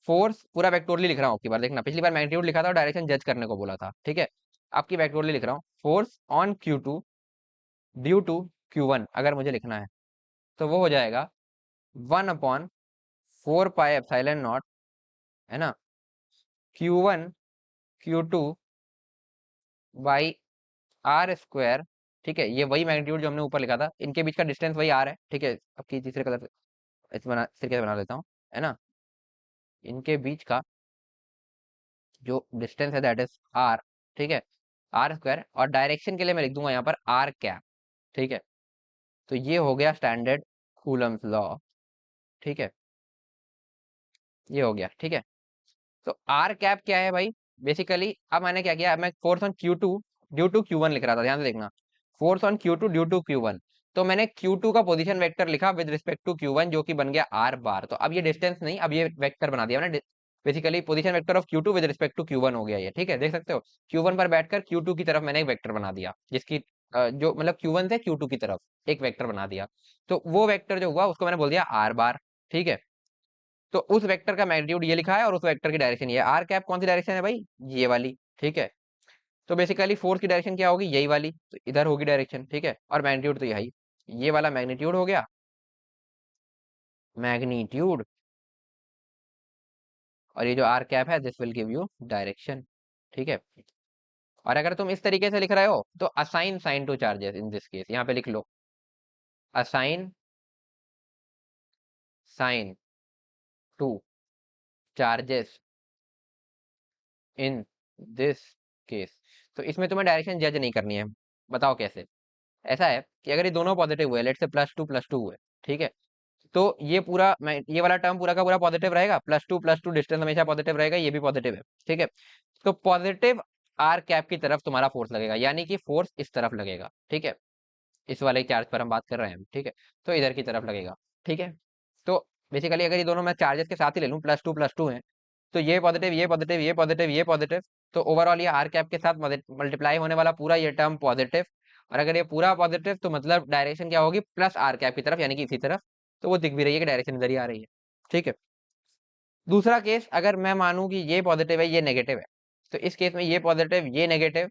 फोर्स पूरा वेक्टोरली लिख रहा हूँ, की बार देखना, पिछली बार मैग्नीट्यूड लिखा था और डायरेक्शन जज करने को बोला था, ठीक है। आपकी वेक्टोरली लिख रहा हूँ, force on Q2 due to Q1 अगर मुझे लिखना है, तो वो हो जाएगा 1/4 पाई एप्सिलॉन नॉट, है ना, Q1 Q2 बाई R², ठीक है। ये वही मैग्नीट्यूड जो हमने ऊपर लिखा था, इनके बीच का डिस्टेंस वही R है, ठीक है। अब की तीसरे कलर इस बना तरीके से बना लेता हूँ, है ना, इनके बीच का जो डिस्टेंस है दैट इज R, ठीक है, R²। और डायरेक्शन के लिए मैं लिख दूंगा यहाँ पर R कैप, ठीक है। तो ये हो गया स्टैंडर्ड कूलम्स लॉ, ठीक है, ये हो गया, ठीक है। तो आर कैप क्या है भाई, बेसिकली अब मैंने क्या किया, मैं force on Q2 due to Q1 लिख रहा था, ध्यान से देखना, force on Q2 due to Q1, तो मैंने Q2 का पोजीशन वेक्टर लिखा विद रिस्पेक्ट टू Q1 जो कि बन गया R बार। तो अब ये डिस्टेंस नहीं, अब ये वेक्टर बना दिया मैंने, basically position vector of Q2 with respect to Q1 हो गया ये, ठीक है, देख सकते हो। Q1 पर बैठकर Q2 की तरफ मैंने एक वेक्टर बना दिया, जिसकी जो मतलब Q1 से Q2 की तरफ एक वेक्टर बना दिया। तो वो वेक्टर जो हुआ उसको मैंने बोल दिया R बार, ठीक है। तो उस वेक्टर का मैग्नीट्यूड ये लिखा है और उस वेक्टर की डायरेक्शन ये है। आर कैप कौन सी डायरेक्शन है भाई, ये वाली, ठीक है। तो बेसिकली फोर्स की डायरेक्शन क्या होगी, यही वाली, तो इधर होगी डायरेक्शन, ठीक है, और मैग्नीट्यूड तो यही, ये वाला मैग्नीट्यूड हो गया, मैग्नीट्यूड, और ये जो आर कैप है this will give you direction, ठीक है। और अगर तुम इस तरीके से लिख रहे हो तो assign sign to charges in this case, यहाँ पे लिख लो, assign sign to charges in this case. तो इसमें तुम्हें डायरेक्शन जज नहीं करनी है, बताओ कैसे। ऐसा है कि अगर ये दोनों पॉजिटिव हुए, लेट से +2 +2 हुए, ठीक है, तो ये पूरा मैं ये वाला टर्म पूरा का पूरा पॉजिटिव रहेगा, +2 +2 डिस्टेंस हमेशा पॉजिटिव रहेगा, ये भी पॉजिटिव है, ठीक है। तो पॉजिटिव आर कैप की तरफ तुम्हारा फोर्स लगेगा, यानी कि फोर्स इस तरफ लगेगा, ठीक है, इस वाले चार्ज पर हम बात कर रहे हैं, ठीक है, तो इधर की तरफ लगेगा, ठीक है। तो बेसिकली अगर ये दोनों मैं चार्जेस के साथ ही ले लूँ, +2 +2 है, तो ये पॉजिटिव ये पॉजिटिव ये पॉजिटिव ये पॉजिटिव, तो ओवरऑल ये आर कैप के साथ मल्टीप्लाई होने वाला पूरा ये टर्म पॉजिटिव। और अगर ये पूरा पॉजिटिव तो मतलब डायरेक्शन क्या होगी, प्लस आर कैप की तरफ, यानी कि इसी तरफ। तो वो दिख भी रही है कि डायरेक्शन इधर ही आ रही है, ठीक है। दूसरा केस, अगर मैं मानूं कि ये पॉजिटिव है ये नेगेटिव है, तो इस केस में ये पॉजिटिव ये नेगेटिव,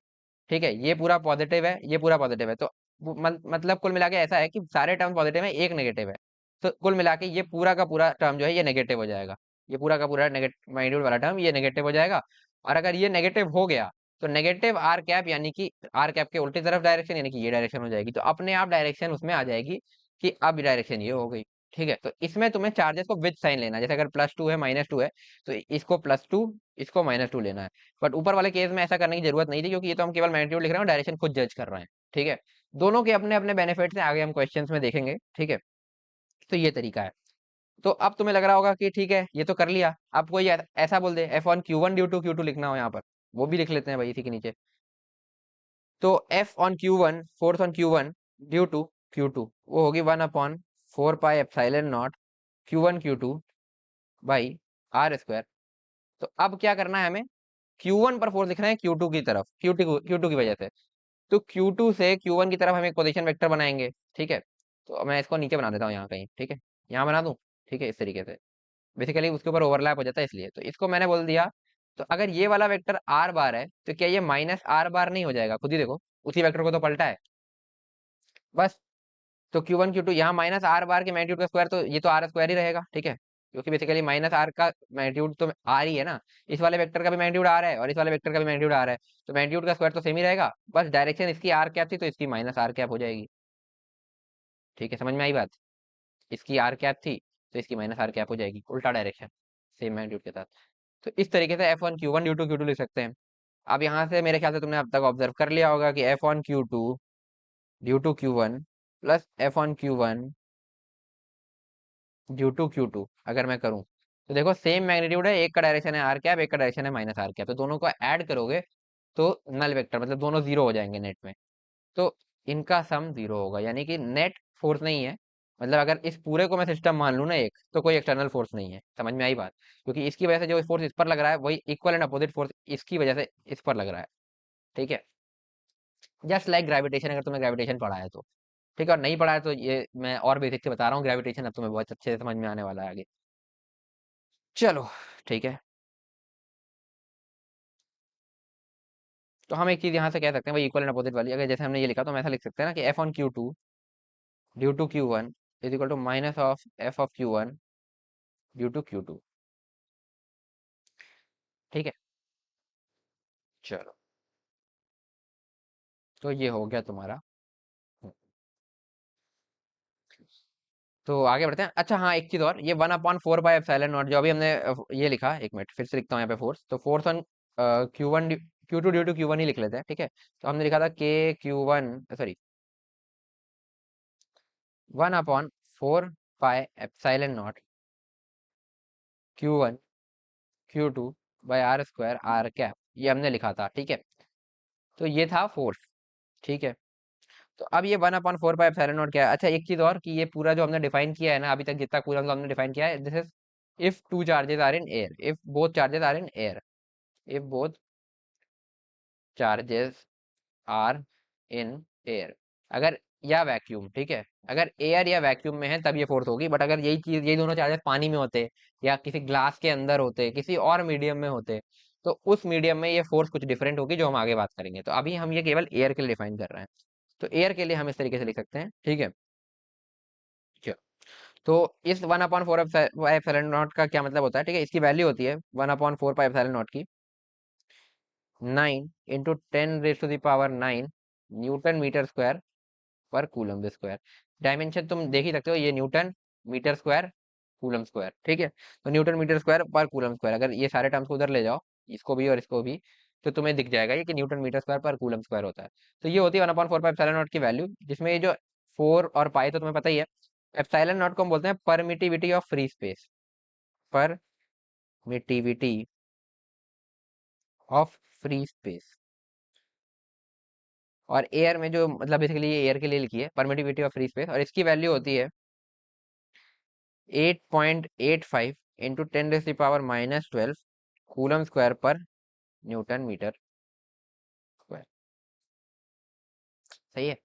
ठीक है, ये पूरा पॉजिटिव है ये पूरा पॉजिटिव है, तो मतलब कुल मिला के ऐसा है कि सारे टर्म पॉजिटिव है, एक नेगेटिव है। तो कुल मिला के ये पूरा का पूरा टर्म जो है ये नेगेटिव हो जाएगा, ये पूरा का पूरा नेगेटिव माइन्यूट वाला टर्म ये नेगेटिव हो जाएगा। और अगर ये नेगेटिव हो गया तो नेगेटिव आर कैप, यानी कि आर कैप के उल्टी तरफ डायरेक्शन, यानी कि ये डायरेक्शन हो जाएगी, तो अपने आप डायरेक्शन उसमें आ जाएगी कि अब डायरेक्शन ये हो गई, ठीक है। तो इसमें तुम्हें चार्जेस को विद साइन लेना है, जैसे अगर +2 है -2 है, तो इसको +2 इसको -2 लेना है। बट ऊपर वाले केस में ऐसा करने की जरूरत नहीं थी, क्योंकि ये तो हम केवल मैग्नीट्यूड लिख रहे हैं, डायरेक्शन खुद जज कर रहे हैं, ठीक है। दोनों के अपने अपने बेनिफिट्स हैं, आगे हम क्वेश्चंस में देखेंगे, ठीक है। तो ये तरीका है। तो अब तुम्हें लग रहा होगा कि ठीक है ये तो कर लिया, अब कोई ऐसा बोल दे F1 Q1 due to Q2 लिखना हो यहाँ पर, वो भी लिख लेते हैं भाई इसी के नीचे। तो F1 Q1 force on Q1 due to Q2 वो होगी 1/4 pi epsilon naught Q1 Q2 by R²। तो अब क्या करना है हमें, Q1 पर फोर्स लिखना है Q2 की तरफ, Q2 की वजह से। तो Q2 से Q1 की तरफ हम एक पोजीशन वेक्टर बनाएंगे, ठीक है। तो मैं इसको नीचे बना देता हूँ यहाँ कहीं, ठीक है, यहाँ बना दूँ, ठीक है, इस तरीके से। बेसिकली उसके ऊपर ओवरलैप हो जाता है इसलिए, तो इसको मैंने बोल दिया। तो अगर ये वाला वेक्टर आर बार है तो क्या ये -R बार नहीं हो जाएगा, खुद ही देखो, उसी वेक्टर को तो पलटा है बस। तो Q1 Q2 यहाँ -R बार के मैग्नीट्यूड का स्क्वायर, तो ये तो R² ही रहेगा, ठीक है, क्योंकि बेसिकली -R का मैग्नीट्यूड तो R ही है ना। इस वाले वेक्टर का भी मैग्नीट्यूड R है और इस वाले वेक्टर का भी मैग्नीट्यूड R है, तो मैग्नीट्यूड का स्क्वायर तो सेम ही रहेगा, बस डायरेक्शन इसकी आर कैप थी तो इसकी -R कैप हो जाएगी, ठीक है, समझ में आई बात। इसकी आर कैप थी तो इसकी माइनस आर कैप हो जाएगी, उल्टा डायरेक्शन सेम मैग्नीट्यूड के साथ। तो इस तरीके से F1 Q1 D2 Q2 लिख सकते हैं। अब यहाँ से मेरे ख्याल से तुमने अब तक ऑब्जर्व कर लिया होगा कि F1 Q2 D2 Q1 plus F1 Q1 D2 Q2 अगर मैं करूँ तो देखो सेम मैग्नीट्यूड है, एक का डायरेक्शन है आर कैप, एक का डायरेक्शन है माइनस आर कैप, तो दोनों को ऐड करोगे तो नल वेक्टर मतलब दोनों जीरो हो जाएंगे नेट में। तो इनका सम जीरो होगा, यानी कि नेट फोर्स नहीं है। मतलब अगर इस पूरे को मैं सिस्टम मान लूँ ना एक, तो कोई एक्सटर्नल फोर्स नहीं है। समझ में आई बात? क्योंकि इसकी वजह से जो फोर्स इस पर लग रहा है वही इक्वल एंड अपोजिट फोर्स इसकी वजह से इस पर लग रहा है। ठीक है, जस्ट लाइक ग्रेविटेशन, अगर तुम्हें ग्रेविटेशन पढ़ा है तो। ठीक है, और नहीं पढ़ा है तो ये मैं और बेसिक से बता रहा हूँ ग्रेविटेशन, अब तुम्हें बहुत अच्छे से समझ में आने वाला है आगे। चलो ठीक है, तो हम एक चीज यहाँ से कह सकते हैं भाई इक्वल एंड अपोजिट वाली, अगर जैसे हमने ये लिखा तो हम ऐसा लिख सकते हैं ना कि F1 Q2 D2 Q1 is equal to minus of F of Q1 D2 Q2। ठीक है, चलो तो ये हो गया तुम्हारा। तो आगे बढ़ते हैं। अच्छा हाँ, एक चीज और, ये 1/4 पाई एप्सिलॉन नॉट जो अभी हमने ये लिखा, एक मिनट फिर से लिखता हूँ यहाँ पे फोर्स, तो force on Q1 Q2 D2 Q1 ही लिख लेते हैं। ठीक है, तो हमने लिखा था one upon four pi epsilon naught Q1 Q2 by are square R cap, ये हमने लिखा था। ठीक है, तो ये था फोर्स। ठीक है, तो अब ये 1/4 पाई एप्सिलॉन नॉट क्या है? अच्छा एक चीज और, कि ये पूरा जो हमने डिफाइन किया है ना अभी तक, जितना कूलम्स हमने डिफाइन किया है, this is if two charges are in air, if both charges are in air, if both charges are in air, अगर या वैक्यूम। ठीक है, अगर एयर या वैक्यूम में है तब ये फोर्स होगी, बट अगर यही चीज, यही दोनों चार्जेस पानी में होते या किसी ग्लास के अंदर होते, किसी और मीडियम में होते, तो उस मीडियम में ये फोर्स कुछ डिफरेंट होगी, जो हम आगे बात करेंगे। तो अभी हम ये केवल एयर के लिए डिफाइन कर रहे हैं, तो एयर के लिए हम इस तरीके से लिख सकते हैं। ठीक है, चलो, तो इस 1/4 पाई एप्सिलॉन नॉट का क्या मतलब होता है? ठीक है, इसकी वैल्यू होती है 1/4 पाई एप्सिलॉन नॉट की 9 × 10⁻⁹ न्यूटन मीटर स्क्वायर पर कूलम स्क्वायर। डायमेंशन तुम देख ही सकते हो, ये newton metre square coulomb square. ठीक है, तो न्यूटन मीटर स्क्वायर पर कूलम स्क्वायर, अगर ये सारे टर्म्स को उधर ले जाओ, इसको भी और इसको भी, तो तुम्हें दिख जाएगा ये कि न्यूटन मीटर स्क्वायर पर कूलम स्क्वायर होता है। तो ये होती है 1/4 पाई एप्सिलॉन नॉट की वैल्यू, जिसमें ये जो फोर और पाई तो तुम्हें पता ही है। एप्सिलॉन नॉट को हम बोलते हैं permittivity of free space, permittivity of free space. और एयर में जो मतलब बेसिकली ये एयर के लिए लिखी है परमिटिविटी ऑफ फ्री स्पेस, और इसकी वैल्यू होती है 8.85 × 10⁻⁻12 कूलम स्क्वायर पर न्यूटन मीटर स्क्वायर। सही है,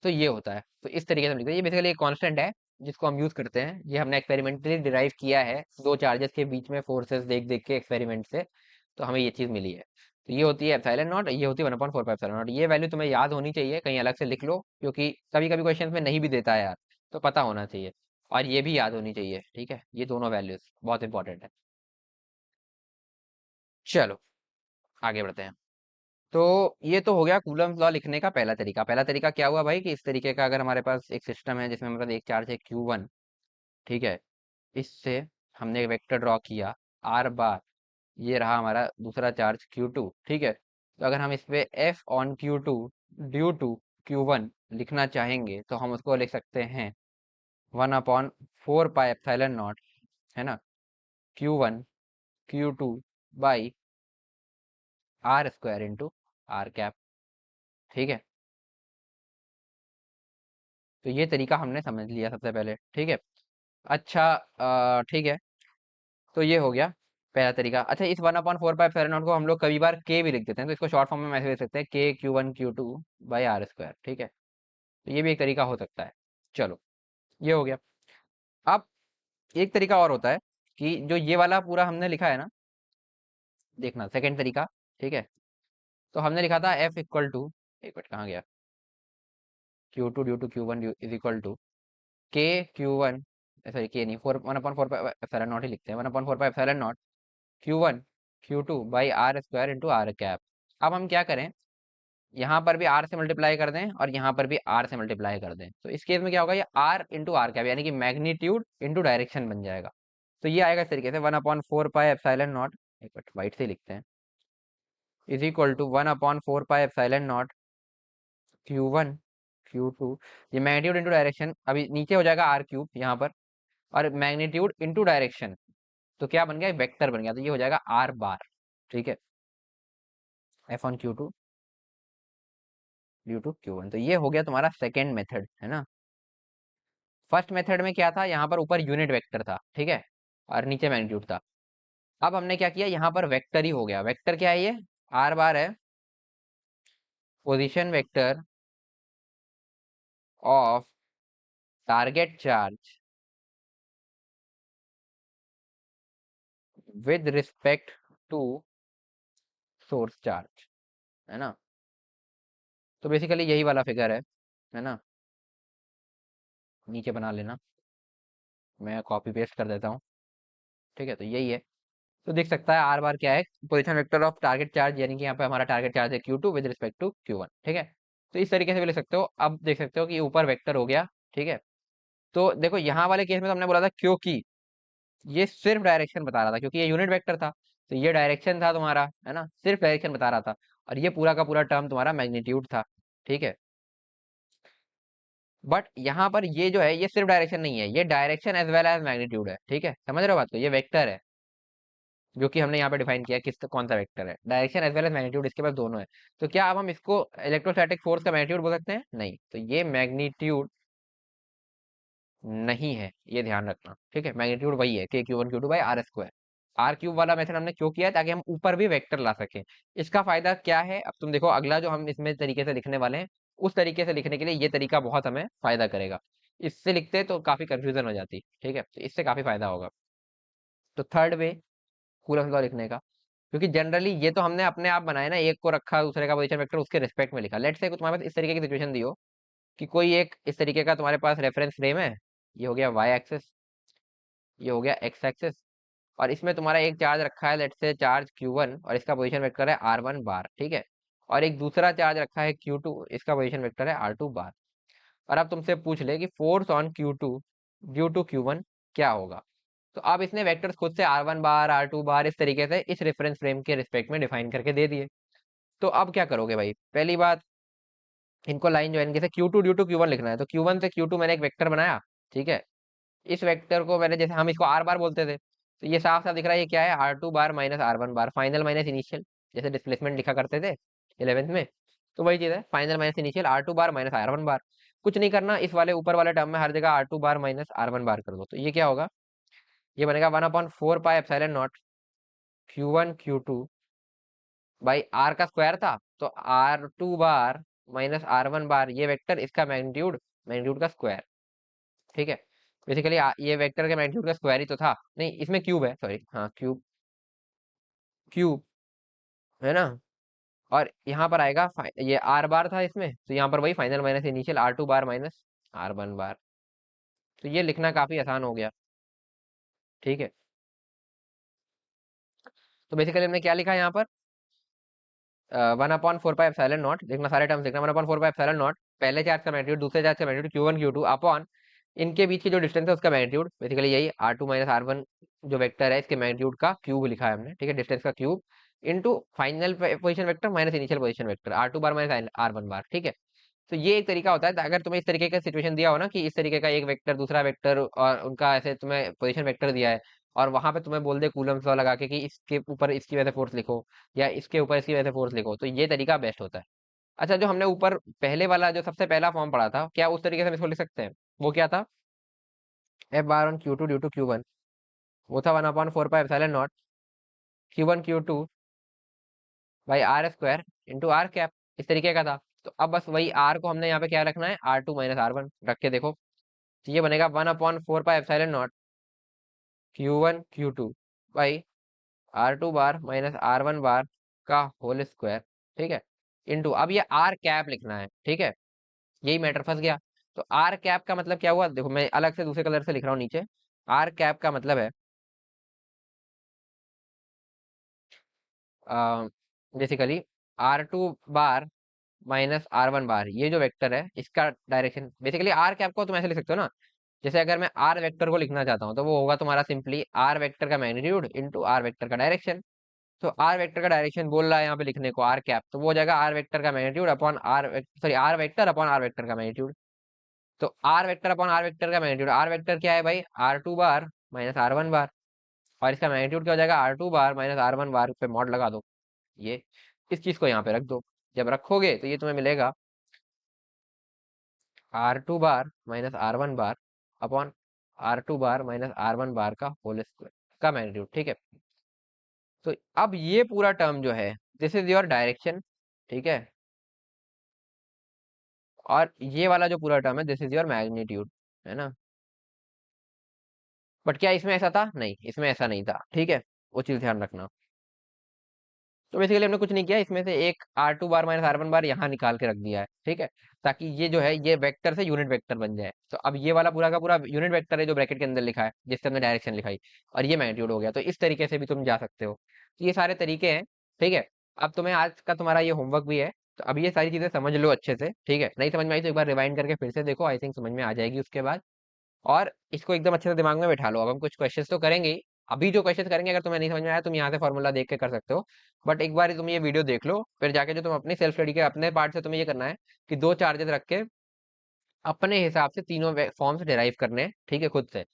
तो ये होता है। तो इस तरीके से हम लिखते हैं, ये बेसिकली एक कांस्टेंट है जिसको हम यूज करते हैं, ये हमने एक्सपेरिमेंटली डिराइव किया है दो चार्जेस के बीच में फोर्सेस देख देख के एक्सपेरिमेंट से, तो हमें ये चीज मिली है। तो ये होती है एप्सिलॉन नॉट, ये होती है 1/4 पाई एप्सिलॉन नॉट। ये वैल्यू तुम्हें याद होनी चाहिए, कहीं अलग से लिख लो, क्योंकि कभी कभी क्वेश्चन में नहीं भी देता है यार, तो पता होना चाहिए। और ये भी याद होनी चाहिए। ठीक है, ये दोनों वैल्यूज बहुत इंपॉर्टेंट है। चलो आगे बढ़ते हैं। तो ये तो हो गया कूलम्स लॉ लिखने का पहला तरीका। पहला तरीका क्या हुआ भाई, कि इस तरीके का अगर हमारे पास एक सिस्टम है जिसमें मतलब एक चार्ज है Q1, ठीक है, इससे हमने एक वेक्टर ड्रॉ किया आर बार, ये रहा हमारा दूसरा चार्ज Q2। ठीक है, तो अगर हम इस पे F/Q2 ड्यू टू Q1 लिखना चाहेंगे तो हम उसको लिख सकते हैं 1/4 पाई एप्सिलॉन नॉट, है ना, Q1 Q2 by R² into R cap. ठीक है, तो ये तरीका हमने समझ लिया सबसे पहले। ठीक है, अच्छा ठीक है, तो ये हो गया पहला तरीका। अच्छा, इस 1/4 पाई एप्सिलॉन नॉट को हम लोग कभी बार के भी लिख देते हैं, तो इसको शॉर्ट फॉर्म में ऐसे लिख सकते हैं K Q1 Q2 by R²। ठीक है, तो ये भी एक तरीका हो सकता है। चलो, ये हो गया। अब एक तरीका और होता है, कि जो ये वाला पूरा हमने लिखा है ना, देखना सेकंड तरीका। ठीक है, तो हमने लिखा था F=, एक मिनट कहाँ गया, Q2 due to Q1 is equal to K Q1, sorry K नहीं, 1/4 पाई एप्सिलॉन नॉट ही लिखते हैं, 1/4 pi epsilon naught Q1 Q2 by R² into R cap. अब हम क्या करें, यहाँ पर भी आर से मल्टीप्लाई कर दें और यहाँ पर भी आर से मल्टीप्लाई कर दें, तो इस केस में क्या होगा, ये आर इंटू आर कैप यानी कि मैग्नीट्यूड इंटू डायरेक्शन बन जाएगा। तो ये आएगा इस तरीके से 1/4 पाई एप्सिलॉन नॉट, एक मिनट वाइट से लिखते हैं, is equal to 1/4 pi epsilon naught Q1 Q2, ये मैग्नीट्यूड इंटू डायरेक्शन अभी नीचे हो जाएगा आर क्यूब यहाँ पर, और मैग्नीट्यूड इंटू डायरेक्शन, तो क्या बन गया, वेक्टर बन गया, तो ये हो जाएगा आर बार। ठीक है, F1 Q2 Q2 Q1, तो ये हो गया तुम्हारा सेकेंड मेथड, है ना। फर्स्ट मेथड में क्या था, यहाँ पर ऊपर यूनिट वेक्टर था, ठीक है, और नीचे मैग्नीट्यूड था। अब हमने क्या किया, यहाँ पर वेक्टर ही हो गया। वेक्टर क्या है, ये आर बार है, position vector of target charge with respect to source charge, है ना। तो बेसिकली यही वाला फिगर है ना, नीचे बना लेना, मैं कॉपी पेस्ट कर देता हूँ। ठीक है, तो यही है। तो देख सकता है आर बार क्या है, position vector of target charge, यानी कि यहाँ पे हमारा टारगेट चार्ज है Q2 with respect to Q1। ठीक है, तो इस तरीके से भी लिख सकते हो। अब देख सकते हो कि ऊपर वेक्टर हो गया। ठीक है, तो देखो यहाँ वाले केस में तो हमने बोला था क्योंकि ये सिर्फ डायरेक्शन बता रहा था, क्योंकि ये यूनिट वेक्टर था, तो ये डायरेक्शन था तुम्हारा, है ना, सिर्फ डायरेक्शन बता रहा था, और ये पूरा का पूरा टर्म तुम्हारा मैग्नीट्यूड था। ठीक है, बट यहाँ पर ये जो है, ये सिर्फ डायरेक्शन नहीं है, ये direction as well as magnitude है। ठीक है, समझ रहे हो बात को, ये वेक्टर है जो कि हमने यहाँ पे डिफाइन किया किस कौन सा वेक्टर है, direction as well as magnitude, इसके पास दोनों है। तो क्या अब हम इसको इलेक्ट्रोस्टैटिक फोर्स का मैग्नीट्यूड बोल सकते हैं? नहीं, तो ये मैग्नीट्यूड नहीं है, ये ध्यान रखना। ठीक है, मैग्नीट्यूड वही है K Q1 Q2/R²। R cube वाला मेथड हमने क्यों किया है, ताकि हम ऊपर भी वेक्टर ला सकें। इसका फायदा क्या है, अब तुम देखो अगला जो हम इसमें तरीके से लिखने वाले हैं, उस तरीके से लिखने के लिए ये तरीका बहुत हमें फायदा करेगा। इससे लिखते तो काफी कंफ्यूजन हो जाती। ठीक है, तो इससे काफी फायदा होगा। तो थर्ड वे कूलम्ब लॉ लिखने का, क्योंकि जनरली ये तो हमने अपने आप बनाया ना, एक को रखा दूसरे का पोजीशन वेक्टर उसके रिस्पेक्ट में लिखा। लेट्स से तुम्हारे पास इस तरीके की सिचुएशन दी हो कि कोई एक इस तरीके का तुम्हारे पास रेफरेंस फ्रेम है, ये हो गया वाई एक्सिस, ये हो गया एक्स एक्सिस, और इसमें तुम्हारा एक चार्ज रखा है, लेट्स से चार्ज Q1, और इसका पोजीशन वेक्टर है R1 बार। ठीक है, और एक दूसरा चार्ज रखा है Q2, इसका पोजीशन वेक्टर है R2 बार। और अब तुमसे पूछ ले कि force on Q2 due to Q1 क्या होगा, तो अब इसने वेक्टर्स खुद से R1 बार R2 बार इस तरीके से इस रेफरेंस फ्रेम के रिस्पेक्ट में डिफाइन करके दे दिए। तो अब क्या करोगे भाई, पहली बात, इनको लाइन ज्वाइन कैसे, Q2 ड्यू टू Q1 लिखना है, तो Q1 से Q2 मैंने एक वेक्टर बनाया। ठीक है, इस वेक्टर को मैंने, जैसे हम इसको आर बार बोलते थे, तो ये साफ साफ दिख रहा है, ये क्या है, R2 बार माइनस R1 बार, फाइनल माइनस इनिशियल, जैसे डिस्प्लेसमेंट लिखा करते थे 11th में, तो वही चीज है, final minus initial R2 bar minus R1 बार। कुछ नहीं करना, इस वाले ऊपर वाले टर्म में हर जगह R2 बार माइनस R1 बार कर दो, तो ये क्या होगा, ये बनेगा 1/4 pi epsilon naught Q1 Q2 by R का स्क्वायर था, तो R2 बार माइनस R1 बार, ये वेक्टर, इसका मैग्नीट्यूड, मैग्नीट्यूड का स्क्वायर। ठीक है, बेसिकली ये वेक्टर के मैग्नीट्यूड का स्क्वायर ही तो था, नहीं इसमें क्यूब है, सॉरी, हाँ क्यूब, क्यूब, है ना। और यहाँ पर आएगा ये आर बार था इसमें, तो यहाँ पर वही final minus initial R2 bar minus R1 बार। तो ये लिखना काफी आसान हो गया। ठीक है, तो बेसिकली हमने क्या लिखा है यहाँ पर, 1/4 पाई एप्सिलॉन नॉट, देखना सारे टर्म्स लिखना, 1/4 पाई एप्सिलॉन नॉट, पहले चार्ज का मैग्नीट्यूड, दूसरे चार्ज का मैग्नीट्यूड Q1 Q2 अपॉन इनके बीच की जो डिस्टेंस है उसका मैग्नीट्यूड, बेसिकली यही R2 माइनस R1 जो वेक्टर है इसके मैग्नीट्यूड का क्यूब लिखा है हमने। ठीक है, डिस्टेंस का cube into final position vector minus initial position vector R2 bar minus R1 bar. ठीक है, तो ये एक तरीका होता है, अगर तुम्हें इस तरीके का सिचुएशन दिया हो ना, कि इस तरीके का एक वेक्टर दूसरा वेक्टर और उनका ऐसे तुम्हें पोजीशन वेक्टर दिया है, और वहां पे तुम्हें बोल दे कूलम्ब लॉ लगा के कि इसके ऊपर इसकी वजह से फोर्स लिखो, या इसके ऊपर इसकी वजह से फोर्स लिखो, तो ये तरीका बेस्ट होता है। अच्छा, जो हमने ऊपर पहले वाला जो सबसे पहला फॉर्म पढ़ा था, क्या उस तरीके से हम इसको लिख सकते हैं? वो क्या था, F bar on Q2 due to Q1, वो था 1/4 pi epsilon naught Q1 Q2 by R² into R cap, इस तरीके का था। तो अब बस वही आर को हमने यहाँ पे क्या रखना है, R2 माइनस R1 रख के देखो, तो ये बनेगा 1/4 pi epsilon naught Q1 Q2 by R2 bar minus R1 bar का होल स्क्वायर। ठीक है, इंटू, अब ये आर कैप लिखना है। ठीक है, यही मैटर फंस गया। तो आर कैप का मतलब क्या हुआ, देखो मैं अलग से दूसरे कलर से लिख रहा हूँ नीचे। आर कैप का मतलब है basically R2 bar minus r one bar, ये जो वेक्टर है इसका डायरेक्शन बेसिकली आर कैप को तुम ऐसे लिख सकते हो ना, जैसे अगर मैं आर वेक्टर को लिखना चाहता हूँ तो वो होगा तुम्हारा सिंपली आर वेक्टर का मैग्नीट्यूड इंटू आर वेक्टर का डायरेक्शन। तो आर वेक्टर का डायरेक्शन बोल रहा है यहाँ पे लिखने को आर कैप, तो वो हो जाएगा आर वेक्टर का magnitude upon sorry r vector upon r vector का मैग्नीट्यूड। तो r vector upon r vector का मैग्नीट्यूड, आर वेक्टर क्या है भाई, r two bar minus r one bar, और इसका मैग्नीट्यूड क्या हो जाएगा, r two bar minus r one bar पे मॉड लगा दो। ये इस चीज को यहाँ पे रख दो, जब रखोगे तो ये तुम्हें मिलेगा r two bar minus r one bar upon r two bar minus r one bar का होल स्क्वायर का मैग्नीट्यूड, ठीक है। तो अब ये पूरा टर्म जो है दिस इज योर डायरेक्शन, ठीक है, और ये वाला जो पूरा टर्म है दिस इज योर मैग्नीट्यूड, है ना। बट क्या इसमें ऐसा था, नहीं इसमें ऐसा नहीं था, ठीक है, वो चीज ध्यान रखना। तो बेसिकली हमने कुछ नहीं किया, इसमें से एक r two bar minus r one bar यहाँ निकाल के रख दिया है, ठीक है, ताकि ये जो है ये वेक्टर से यूनिट वेक्टर बन जाए। तो अब ये वाला पूरा का पूरा यूनिट वेक्टर है जो ब्रैकेट के अंदर लिखा है जिससे हमने डायरेक्शन लिखाई, और ये मैग्नीट्यूड हो गया। तो इस तरीके से भी तुम जा सकते हो, तो ये सारे तरीके हैं, ठीक है। अब तुम्हें आज का तुम्हारा ये होमवर्क भी है, तो अब ये सारी चीजें समझ लो अच्छे से, ठीक है, नहीं समझ में आई तो एक बार रिवाइंड करके फिर से देखो, आई थिंक समझ में आ जाएगी उसके बाद। और इसको एकदम अच्छे से दिमाग में बैठा लो। अब हम कुछ क्वेश्चंस तो करेंगे ही, अभी जो क्वेश्चंस करेंगे अगर तुम्हें नहीं समझ में आया तुम यहाँ से फॉर्मूला देख के कर सकते हो, बट एक बार तुम ये वीडियो देख लो, फिर जाके जो तुम अपनी सेल्फ स्टडी के अपने पार्ट से तुम्हें ये करना है कि दो चार्जेस रख के अपने हिसाब से तीनों फॉर्म्स डिराइव करने हैं, ठीक है, खुद से।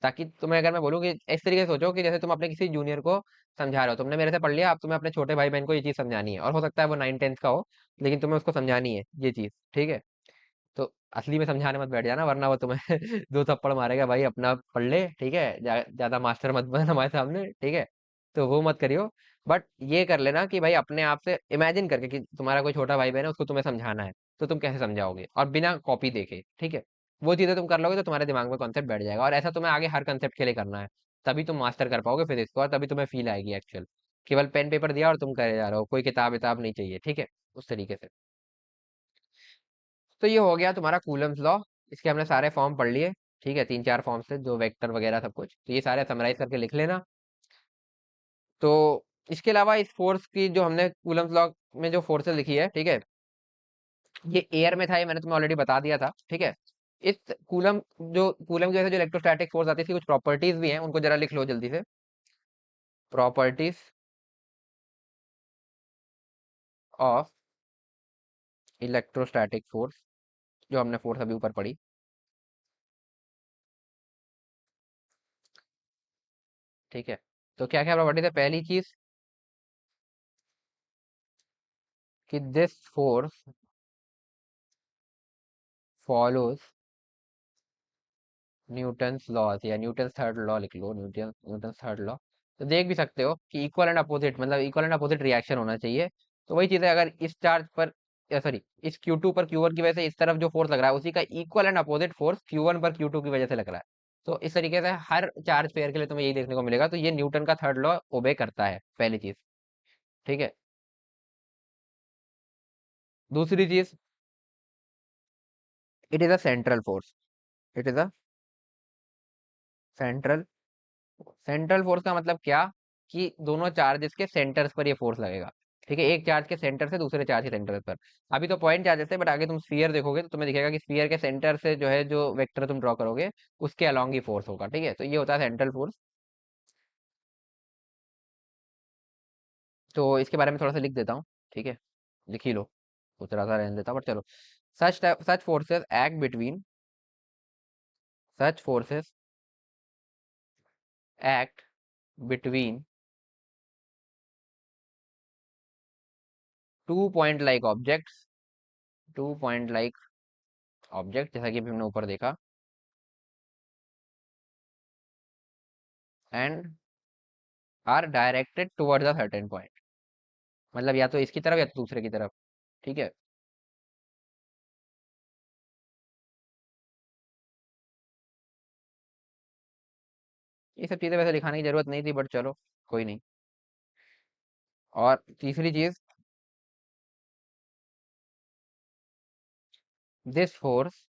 ताकि तुम्हें अगर मैं बोलूँ कि इस तरीके से सोचो कि जैसे तुम अपने किसी जूनियर को समझा रहे हो, तुमने मेरे से पढ़ लिया, अब तुम्हें अपने छोटे भाई बहन को ये चीज समझानी है, और हो सकता है वो 9 10th का हो, लेकिन तुम्हें उसको समझानी है ये चीज, ठीक है। तो असली में समझाने मत बैठ जाना, वरना वो तुम्हें दो थप्पड़ मारेगा, भाई अपना पढ़ ले, ठीक है, ज्यादा मास्टर मत बन हमारे सामने, ठीक है। तो वो मत करियो, बट ये कर लेना कि भाई अपने आप से इमेजिन करके कि तुम्हारा कोई छोटा भाई बहन है, उसको तुम्हें समझाना है, तो तुम कैसे समझाओगे, और बिना कॉपी देखे, ठीक है। वो चीजें तुम कर लोगे तो तुम्हारे दिमाग में कॉन्सेप्ट बैठ जाएगा, और ऐसा तुम्हें आगे हर कंसेप्ट के लिए करना है, तभी तुम मास्टर कर पाओगे फिजिक्स को, और तभी तुम्हें फील आएगी एक्चुअल। केवल पेन पेपर दिया और तुम करे जा रहे हो, कोई किताब विताब नहीं चाहिए, ठीक है, उस तरीके से। तो ये हो गया तुम्हारा कूलम्स लॉ, इसके हमने सारे फॉर्म पढ़ लिए, ठीक है, तीन चार फॉर्म से जो वेक्टर वगैरह सब कुछ, तो ये सारे समराइज करके लिख लेना। तो इसके अलावा इस फोर्स की जो हमने कूलम्स लॉ में जो फोर्सेस लिखी है, ठीक है, ये एयर में था, ये मैंने तुम्हें ऑलरेडी बता दिया था, ठीक है। इस कूलम की वजह से जो इलेक्ट्रोस्टैटिक फोर्स आती है इसकी कुछ प्रॉपर्टीज भी हैं, उनको जरा लिख लो जल्दी से। प्रॉपर्टीज ऑफ इलेक्ट्रोस्टैटिक फोर्स, जो हमने फोर्स अभी ऊपर पढ़ी, ठीक है। तो क्या क्या प्रॉपर्टीज है, पहली चीज कि this force follows Newton's laws, या न्यूटन्स थर्ड लॉ लिख लो, न्यूटन्स थर्ड लॉ। तो देख भी सकते हो कि इक्वल एंड अपोजिट, मतलब इक्वल एंड अपोजिट रिएक्शन होना चाहिए। तो वही चीज है, अगर इस चार्ज पर, या सॉरी इस Q2 पर Q1 की वजह से इस तरफ जो फोर्स लग रहा है उसी का equal and opposite force Q1 पर Q2 की वजह से लग रहा है। तो इस तरीके से हर चार्ज पेयर के लिए तुम्हें यही देखने को मिलेगा, तो ये न्यूटन का थर्ड लॉ ओबे करता है, पहली चीज, ठीक है। दूसरी चीज, it is a central force, it is a central, central force का मतलब क्या, कि दोनों चार्जेस के सेंटर्स पर ये फोर्स लगेगा, ठीक है, एक चार्ज के सेंटर से दूसरे चार्ज के सेंटर पर। अभी तो पॉइंट चार्जेस है, बट आगे तुम स्फीयर देखोगे तो तुम्हें दिखेगा कि स्फीयर के सेंटर से जो है जो वेक्टर तुम ड्रॉ करोगे उसके अलॉन्ग ही फोर्स होगा, ठीक है। तो ये होता है सेंट्रल फोर्स। तो इसके बारे में थोड़ा सा लिख देता हूँ, ठीक है, लिख ही लो, सोच रहा था रहने देता बट चलो। Such forces act between, such forces act between two point like objects, two point like object, जैसा कि अभी हमने ऊपर देखा, and are directed towards a certain point, मतलब या तो इसकी तरफ या तो दूसरे की तरफ, ठीक है। ये सब चीजें वैसे दिखाने की जरूरत नहीं थी, बट चलो कोई नहीं। और तीसरी चीज, this force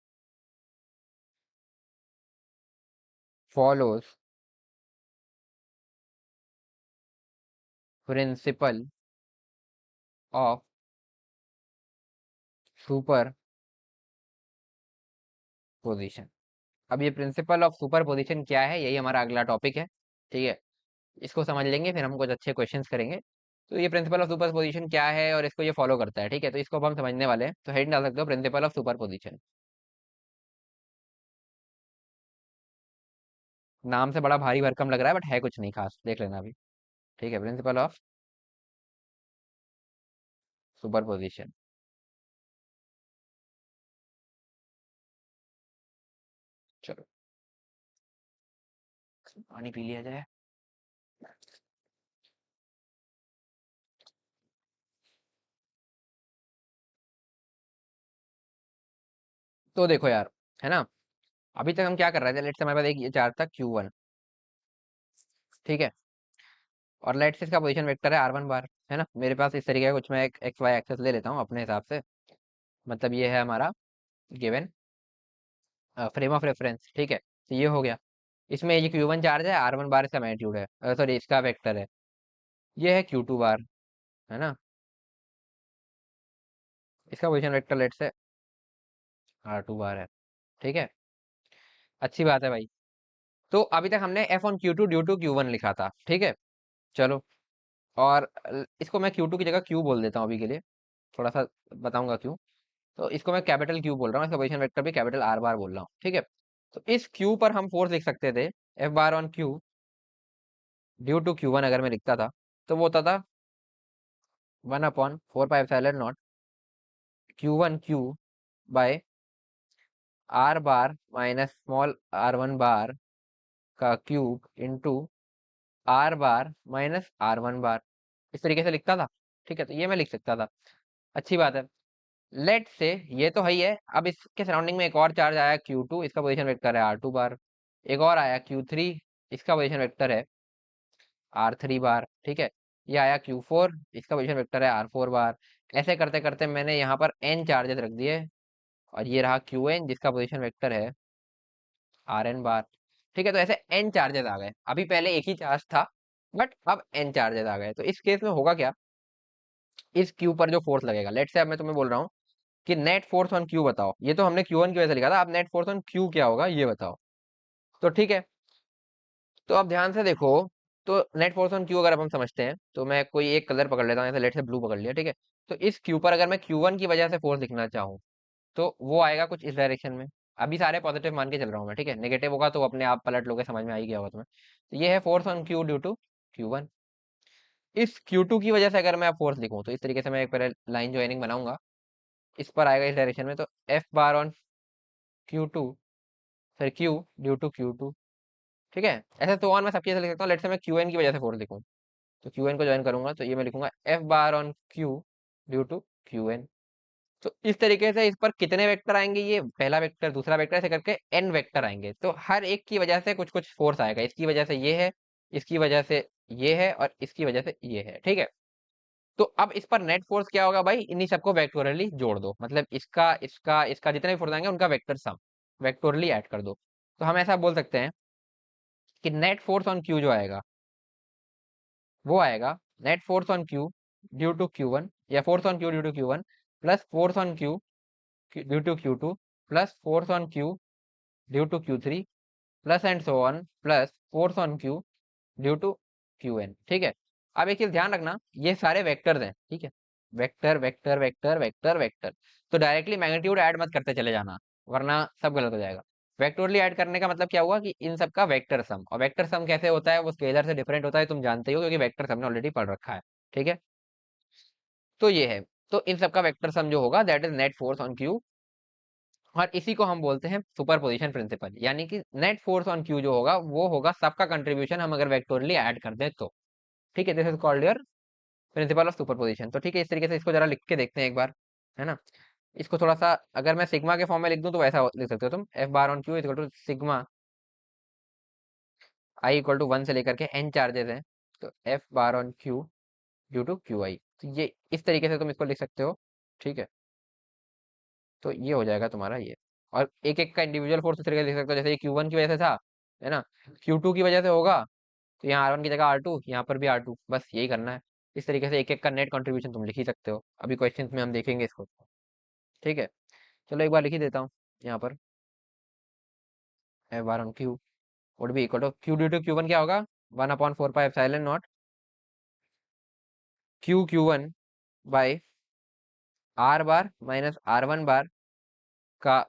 follows principle of super position. अब ये प्रिंसिपल ऑफ सुपर पोजिशन क्या है, यही हमारा अगला टॉपिक है। ठीक है, इसको समझ लेंगे फिर हम कुछ अच्छे क्वेश्चंस करेंगे। तो ये प्रिंसिपल ऑफ सुपर पोजिशन क्या है और इसको ये फॉलो करता है। ठीक है, तो इसको अब हम समझने वाले हैं। तो हेड डाल सकते हो प्रिंसिपल ऑफ सुपर पोजिशन। नाम से बड़ा भारी भरकम लग रहा है बट है कुछ नहीं खास, देख लेना अभी। ठीक है, प्रिंसिपल ऑफ सुपर पोजिशन। चलो पानी पी लिया जाए। तो देखो यार, है ना, अभी तक हम क्या कर रहे थे, लेट्स से हमारे पास एक ये चार्ज था Q1। ठीक है, और लेट्स से इसका पोजीशन वेक्टर है R1 बार। है ना, मेरे पास इस तरीके का कुछ, मैं एक एक्स वाई एक्सेस ले लेता हूँ अपने हिसाब से। मतलब ये है हमारा गिवन फ्रेम ऑफ रेफरेंस। ठीक है, तो ये हो गया। इसमें ये Q1 चार्ज है, R1 बार इसका मैग्नीट्यूड है, सॉरी इसका वेक्टर है। ये है Q2 बार, है ना, इसका position vector let's say R2 बार है। ठीक है, अच्छी बात है भाई। तो अभी तक हमने F on Q2 due to Q1 लिखा था। ठीक है, चलो, और इसको मैं Q2 की जगह Q बोल देता हूँ अभी के लिए, थोड़ा सा बताऊंगा क्यों। तो इसको मैं कैपिटल Q बोल रहा हूँ, इसका पोजीशन वेक्टर भी कैपिटल R बार बोल रहा हूँ। ठीक है, तो इस Q पर हम फोर्स लिख सकते थे, F bar on Q due to Q1 अगर मैं लिखता था तो वो होता था 1/4 pi epsilon naught Q1 Q by R bar minus small R1 bar का cube into R bar minus R1 bar, इस तरीके से लिखता था। ठीक है, तो ये मैं लिख सकता था। अच्छी बात है। लेट से ये तो है ही है, अब इसके सराउंडिंग में एक और चार्ज आया Q2, इसका पोजीशन वेक्टर है R2 बार। एक और आया Q3, इसका पोजीशन वेक्टर है R3 बार। ठीक है, ये आया Q4, इसका पोजीशन वेक्टर है R4 बार। ऐसे करते करते मैंने यहाँ पर n चार्जेस रख दिए, और ये रहा Qn जिसका पोजीशन वेक्टर है Rn बार। ठीक है, तो ऐसे n चार्जेस आ गए। अभी पहले एक ही चार्ज था बट अब n चार्जेस आ गए। तो इस केस में होगा क्या, इस Q पर जो फोर्स लगेगा, लेट से अब मैं तुम्हें बोल रहा हूँ कि नेट फोर्स ऑन Q बताओ। ये तो हमने Q1 की वजह से लिखा था, अब नेट फोर्स ऑन Q क्या होगा ये बताओ। तो ठीक है, तो अब ध्यान से देखो। तो नेट फोर्स ऑन Q अगर अब हम समझते हैं, तो मैं कोई एक कलर पकड़ लेता हूँ, जैसे लेट से ब्लू पकड़ लिया। ठीक है, तो इस Q पर अगर मैं Q1 की वजह से फोर्स लिखना चाहूँ तो वो आएगा कुछ इस डायरेक्शन में। अभी सारे पॉजिटिव मान के चल रहा हूँ मैं। ठीक है, नेगेटिव होगा तो अपने आप पलट लोगे, समझ में आ ही गया होगा तुम्हें। तो ये है force on Q due to Q1। इस Q2 की वजह से अगर मैं फोर्स लिखूं तो इस तरीके से मैं एक पहले लाइन ज्वाइनिंग बनाऊंगा, इस पर आएगा इस डायरेक्शन में, तो F बार ऑन Q2, फिर Q ड्यू टू Q2। ठीक है, ऐसे तो ऑन मैं सबकी ऐसे लिख सकता हूँ। लेट से मैं Qn की वजह से फोर्स लिखूं, तो Qn को ज्वाइन करूंगा तो ये मैं लिखूंगा F bar on Q due to Qn। तो इस तरीके से इस पर कितने वेक्टर आएंगे, ये पहला वेक्टर दूसरा वेक्टर ऐसे करके n वेक्टर आएंगे। तो हर एक की वजह से कुछ कुछ फोर्स आएगा, इसकी वजह से ये है, इसकी वजह से ये है, और इसकी वजह से ये है। ठीक है, तो अब इस पर नेट फोर्स क्या होगा भाई, इन्हीं सबको वेक्टोरली जोड़ दो, मतलब इसका इसका इसका जितने भी फोर्स आएंगे उनका वेक्टर सम वेक्टोरली ऐड कर दो। तो हम ऐसा बोल सकते हैं कि नेट फोर्स ऑन Q जो आएगा वो आएगा net force on Q due to Q1, या force on Q due to Q1 plus force on Q due to Q2 plus force on Q due to Q3 plus and so on plus force on Q due to Qn। ठीक है, अब एक चीज ध्यान रखना, ये सारे वेक्टर्स हैं। ठीक है, vector vector vector vector vector, तो डायरेक्टली मैग्नीट्यूड ऐड मत करते चले जाना, वरना सब गलत हो जाएगा। वेक्टोरली ऐड करने का मतलब क्या हुआ कि इन सब का वेक्टर सम, और वेक्टर सम कैसे होता है, वो स्केलर से डिफरेंट होता है, तुम जानते हो क्योंकि वेक्टर सम ने ऑलरेडी पढ़ रखा है। ठीक है, तो ये है, तो इन सब का वेक्टर सम जो होगा that is net force on Q, और इसी को हम बोलते हैं सुपरपोजिशन प्रिंसिपल। यानी कि नेट फोर्स ऑन Q जो होगा वो होगा सबका कंट्रीब्यूशन, हम अगर वेक्टोरली ऐड कर दें तो। ठीक है, this is called your principal of superposition. तो ठीक है, इस तरीके से इसको जरा लिख के देखते हैं एक बार, है ना। इसको थोड़ा सा अगर मैं सिग्मा के फॉर्म में लिख दूं तो वैसा लिख सकते हो तुम, F bar on Q equal to sigma I equal to 1 से लेकर के n चार्जेस हैं, तो F bar on Q due to QI। तो ये इस तरीके से तुम इसको लिख सकते हो। ठीक है, तो ये हो जाएगा तुम्हारा ये। और एक एक का इंडिविजुअल फोर्स इस तरीके से लिख सकते हो, जैसे ये Q1 की वजह से था, है ना, Q2 की वजह से होगा, तो यहाँ R1 की जगह R2, यहाँ पर भी R2, बस यही करना है। इस तरीके से एक एक का नेट कंट्रीब्यूशन तुम लिख ही सकते हो। अभी क्वेश्चंस में हम देखेंगे इसको। ठीक है, चलो एक बार लिख ही देता हूँ यहाँ पर। F bar on Q would be equal to Q due to Q one क्या होगा, 1/4 pi epsilon naught Q one by R bar minus R1 bar का,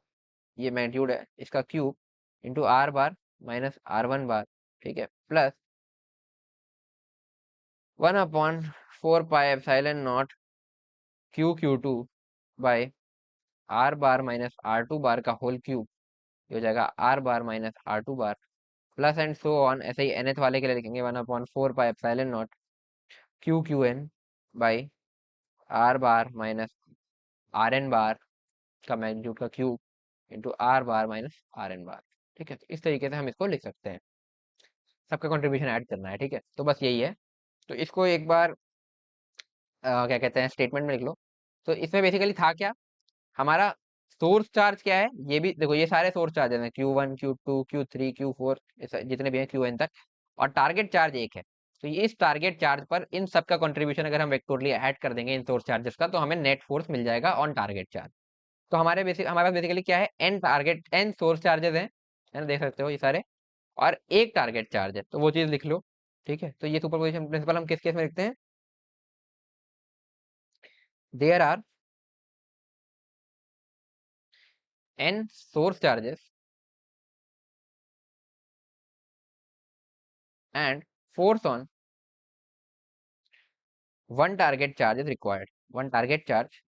ये मैग्नीट्यूड है इसका cube, into R bar minus R1 bar, ठीक है, plus 1/4 pi epsilon naught Q two by R bar minus R2 bar का होल क्यूब, ये हो जाएगा R bar minus R2 bar, plus and so on, ऐसे ही nth वाले के लिए लिखेंगे 1/4 pi epsilon naught Q N by R bar minus R n bar का मैग्नीट्यूड का cube, into R bar minus R n bar. ठीक है, तो इस तरीके से हम इसको लिख सकते हैं, सबका कंट्रीब्यूशन ऐड करना है। ठीक है, तो बस यही है। तो इसको एक बार क्या कहते हैं, स्टेटमेंट में लिख लो। तो इसमें बेसिकली था क्या, हमारा सोर्स चार्ज क्या है, ये भी देखो, ये सारे सोर्स चार्जेस हैं Q1 Q2 Q3 Q4, जितने भी हैं Qn तक, और टारगेट चार्ज एक है। तो ये इस टारगेट चार्ज पर इन सब का कंट्रीब्यूशन अगर हम वेक्टोरली ऐड कर देंगे इन सोर्स चार्जेस का, तो हमें नेट फोर्स मिल जाएगा ऑन टारगेट चार्ज। तो हमारे पास बेसिकली क्या है, एन सोर्स चार्जेस हैं, है ना, देख सकते हो ये सारे, और एक टारगेट चार्ज है, तो वो चीज लिख लो। ठीक है, तो ये सुपरपोजिशन प्रिंसिपल हम किस केस में लिखते हैं, there are N source charges and force on one target charge is required. One target charge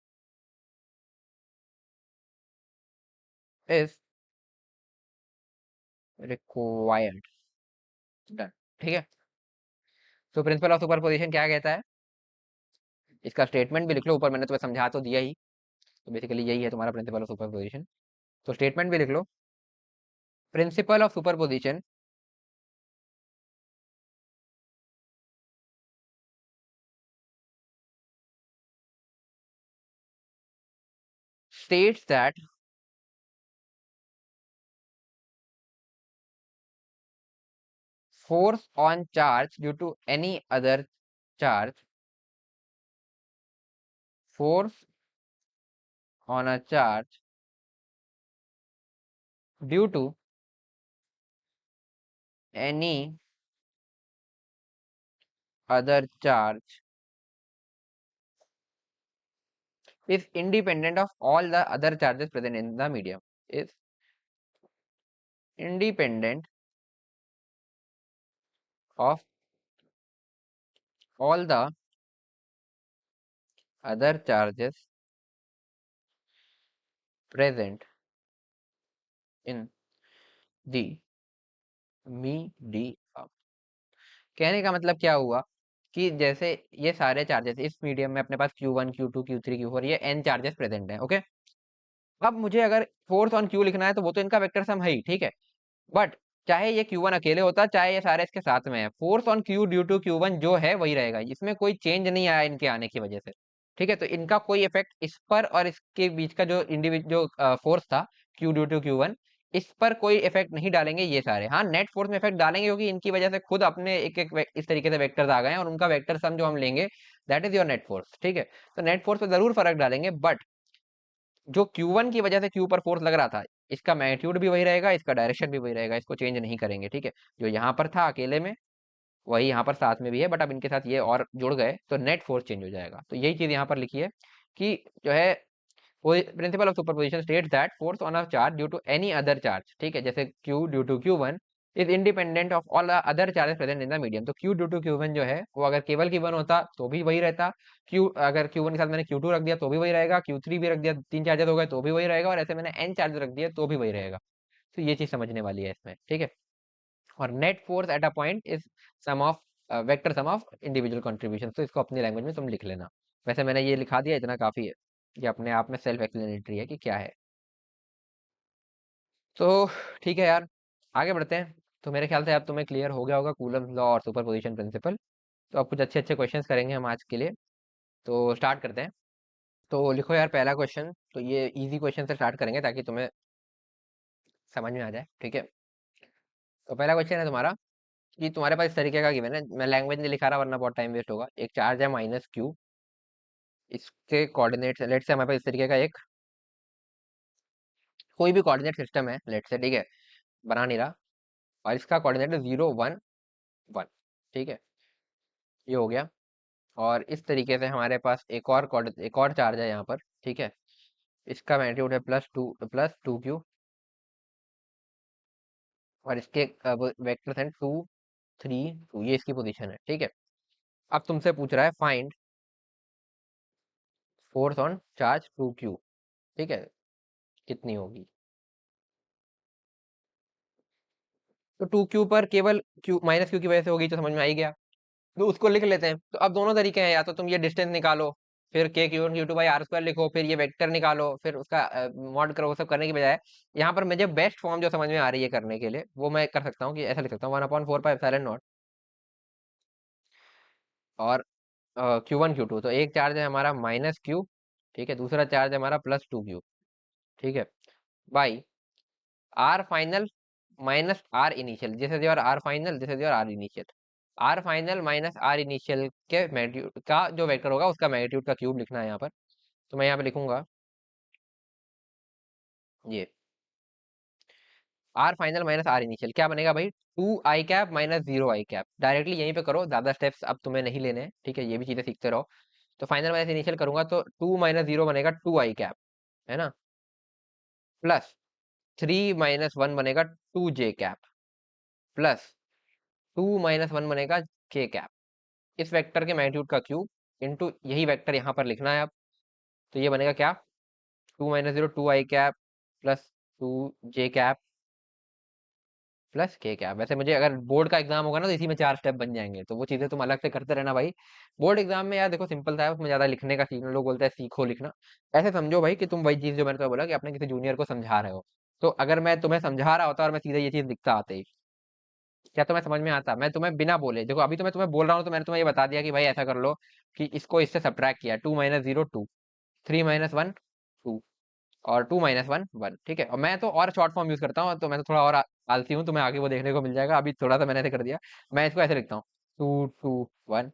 is required. Done. ठीक है, तो प्रिंसिपल ऑफ सुपरपोजिशन क्या कहता है, इसका स्टेटमेंट भी लिख लो, ऊपर मैंने तुम्हें समझा तो दिया ही। तो बेसिकली यही है तुम्हारा प्रिंसिपल ऑफ सुपरपोजिशन। तो स्टेटमेंट भी लिख लो, principle of superposition states that force on charge due to any other charge, force on a charge due to any other charge is independent of all the other charges present in the medium, is independent of all the other charges present in the medium। कहने का मतलब क्या हुआ, कि जैसे ये सारे चार्जेस इस मीडियम में अपने पास Q1 Q2 Q3 Q4, ये n चार्जेस प्रेजेंट हैं, ओके। अब मुझे अगर फोर्स ऑन Q लिखना है, तो वो तो इनका वेक्टर सम है ही, ठीक है, बट चाहे ये Q1 अकेले होता, चाहे ये सारे इसके साथ में है, force on Q due to Q1 जो है वही रहेगा, इसमें कोई चेंज नहीं आया इनके आने की वजह से। ठीक है, तो इनका कोई इफेक्ट इस पर और इसके बीच का जो इंडिविजुअल जो फोर्स था Q ड्यू टू Q1, इस पर कोई इफेक्ट नहीं डालेंगे ये सारे। हाँ, नेट फोर्स में इफेक्ट डालेंगे, क्योंकि इनकी वजह से खुद अपने एक एक इस तरीके से वेक्टर्स आ गए हैं, और उनका वेक्टर सम जो हम लेंगे, that is your net force. ठीक है, तो नेट फोर्स पे जरूर फर्क डालेंगे, बट जो Q1 की वजह से Q पर फोर्स लग रहा था, इसका मैग्नीट्यूड भी वही रहेगा, इसका डायरेक्शन भी वही रहेगा, इसको चेंज नहीं करेंगे। ठीक है, जो यहाँ पर था अकेले में, वही यहाँ पर साथ में भी है, बट अब इनके साथ ये और जुड़ गए, तो नेट फोर्स चेंज हो जाएगा। तो यही चीज यहाँ पर लिखी है, कि जो है, principle of superposition states that force on a charge due to any other charge, ठीक है, जैसे Q due to Q1 is independent of all other charges present in the medium. तो Q ड्यू टू Q1 जो है, वो अगर केवल Q1 होता तो भी वही रहता, Q अगर Q1 के साथ मैंने Q2 रख दिया तो भी वही रहेगा, Q3 भी रख दिया, 3 चार्जेस हो गए तो भी वही रहेगा, और ऐसे मैंने n चार्जेस रख दिए तो भी वही रहेगा। तो ये चीज समझने वाली है इसमें। ठीक है, और net force at a point is sum of vector sum of individual contribution. तो इसको अपनी लैंग्वेज में तुम लिख लेना। वैसे मैंने ये लिखा दिया, इतना काफी है, ये अपने आप में सेल्फ एक्सप्लेनेटरी है कि क्या है। तो ठीक है यार, आगे बढ़ते हैं। तो मेरे ख्याल से अब तुम्हें क्लियर हो गया होगा कूलम्स लॉ और सुपरपोजिशन प्रिंसिपल। तो अब कुछ अच्छे अच्छे क्वेश्चंस करेंगे हम आज के लिए। तो स्टार्ट करते हैं। तो लिखो यार पहला क्वेश्चन, तो ये इजी क्वेश्चन से स्टार्ट करेंगे ताकि तुम्हें समझ में आ जाए। ठीक है, तो पहला क्वेश्चन है तुम्हारा, कि तुम्हारे पास इस तरीके का गिवन है, मैं लैंग्वेज नहीं लिखा रहा वरना बहुत टाइम वेस्ट होगा। एक चार्ज है -Q, इसके कोऑर्डिनेट्स लेट से हमारे पास इस तरीके का एक कोई भी कोऑर्डिनेट सिस्टम है लेट से, ठीक है, बना नहीं रहा, और इसका कोऑर्डिनेट है 0 1 1, ठीक है, ये हो गया। और इस तरीके से हमारे पास एक और चार्ज है यहाँ पर, ठीक है, इसका मैग्नीट्यूड है +2 और इसके वेक्टर्स हैं 2 3 2, ये इसकी पोजीशन है, ठीक है। अब तुमसे पूछ रहा है find force on charge 2q, ठीक है, कितनी होगी। तो 2q पर केवल q -q की वजह से होगी, तो समझ में आ ही गया। तो उसको लिख लेते हैं। तो अब दोनों तरीके हैं, या तो तुम ये डिस्टेंस निकालो, फिर k q1 q2/r² लिखो, फिर ये वेक्टर निकालो, फिर उसका मॉड करो, वो सब करने की बजाय यहाँ पर मुझे बेस्ट फॉर्म जो समझ में आ रही है करने के लिए, वो मैं कर सकता हूँ कि ऐसा लिख सकता हूँ 1/4πε0। और q1 q2, तो एक चार्ज है हमारा -q, ठीक है, दूसरा चार्ज है हमारा +2q, ठीक है, by R final minus R initial, this is your R final, this is your R initial. R final minus R initial के मैग्नीट्यूड का जो वेक्टर होगा उसका मैग्नीट्यूड का क्यूब लिखना है यहाँ पर। तो मैं यहाँ पे लिखूंगा ये R final minus R initial क्या बनेगा भाई, 2i cap -0i cap. Directly यहीं पे करो, ज्यादा स्टेप्स अब तुम्हें नहीं लेने, ठीक है, ये भी चीजें सीखते रहो। तो फाइनल माइनस इनिशियल करूंगा तो 2 - 0 बनेगा 2i कैप, है ना, +3 - 1 बनेगा 2j कैप, +2 - 1 बनेगा k कैप। इस वेक्टर के मैग्नीट्यूड का क्यूब इंटू यही वेक्टर यहाँ पर लिखना है अब। तो ये बनेगा क्या, 2 - 0 2i cap +2j cap +k cap. वैसे मुझे अगर बोर्ड का एग्जाम होगा ना तो इसी में 4 स्टेप बन जाएंगे, तो वो चीजें तुम अलग से करते रहना भाई। बोर्ड एग्जाम में यार देखो सिंपल था, उसमें ज्यादा लिखने का सीखना, लोग बोलते हैं सीखो लिखना। ऐसे समझो भाई कि तुम वही चीज जो मैंने तो बोला कि अपने किसी जूनियर को समझा रहे हो। तो अगर मैं तुम्हें समझा रहा होता और मैं सीधे ये चीज लिखता आते ही, क्या तुम्हें समझ में आता, मैं तुम्हें बिना बोले, देखो अभी तो मैं तुम्हें बोल रहा हूँ, तो मैंने तुम्हें ये बता दिया कि भाई ऐसा कर लो कि इसको इससे सब्ट्रैक्ट किया, 2 - 0 2, 3 - 1 2, और 2 - 1 1, ठीक है। और मैं तो और शॉर्ट फॉर्म यूज करता हूँ, तो मैं तो थोड़ा और आलसी हूँ, तुम्हें आगे वो देखने को मिल जाएगा, अभी थोड़ा सा मैंने ऐसे कर दिया। मैं इसको ऐसे लिखता हूँ 2 2 1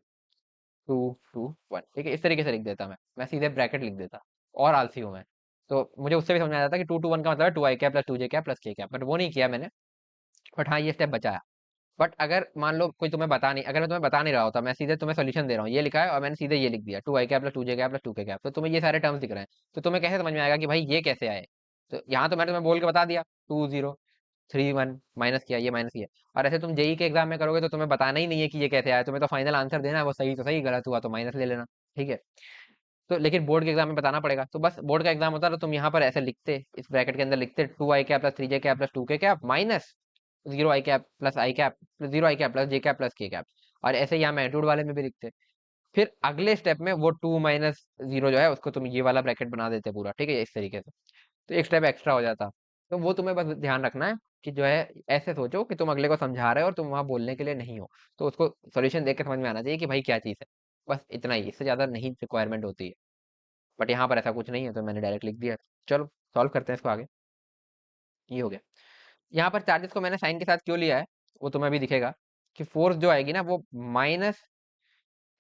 2 2 1, ठीक है, इस तरीके से लिख देता मैं सीधे ब्रैकेट लिख देता, और आलसी हूँ मैं। तो मुझे उससे भी समझ में आ जाता कि 2 2 1 का मतलब है 2i cap +2j cap +k cap, but वो नहीं किया मैंने। बट हाँ, ये स्टेप बचाया। बट अगर मान लो कोई तुम्हें बता नहीं, अगर मैं तुम्हें बता नहीं रहा होता, मैं सीधे तुम्हें सोल्यूशन दे रहा हूँ, ये लिखा है और मैंने सीधे ये लिख दिया 2i cap +2j cap +2k cap, तो तुम्हें ये सारे टर्म्स दिख रहे हैं, तो तुम्हें कैसे समझ में आएगा कि भाई ये कैसे आए। तो यहाँ तो मैंने तुम्हें बोल के बता दिया 2 0 3 1 माइनस किया, ये माइनस किया। और ऐसे तुम जेई के एग्जाम में करोगे तो तुम्हें बताना ही नहीं है कि ये कैसे आया, तुम्हें तो फाइनल आंसर देना है, वो सही तो सही, गलत हुआ तो माइनस ले लेना, ठीक है। तो लेकिन बोर्ड के एग्जाम में बताना पड़ेगा, तो बस बोर्ड का एग्जाम होता तो तुम यहाँ पर ऐसे लिखते, इस ब्रैकेट के अंदर लिखते 2i cap +3j cap +2k cap -0i cap +0i cap +j cap +k cap, और ऐसे यहाँ मैग्नीट्यूड वाले में भी लिखते। फिर अगले स्टेप में वो 2 - 0 जो है उसको तुम ये वाला ब्रैकेट बना देते पूरा, ठीक है, इस तरीके से। तो एक स्टेप एक्स्ट्रा हो जाता। तो वो तुम्हें बस ध्यान रखना है कि जो है, ऐसे सोचो कि तुम अगले को समझा रहे हो और तुम वहां बोलने के लिए नहीं हो, तो उसको सोल्यूशन देख के समझ में आना चाहिए कि भाई क्या चीज़ है। बस इतना ही, इससे ज्यादा नहीं रिक्वायरमेंट होती है। बट यहाँ पर ऐसा कुछ नहीं है, तो मैंने डायरेक्ट लिख दिया। चलो सॉल्व करते हैं इसको आगे। ये हो गया। यहाँ पर चार्जेस को मैंने साइन के साथ क्यों लिया है, वो तुम्हें भी दिखेगा कि फोर्स जो आएगी ना वो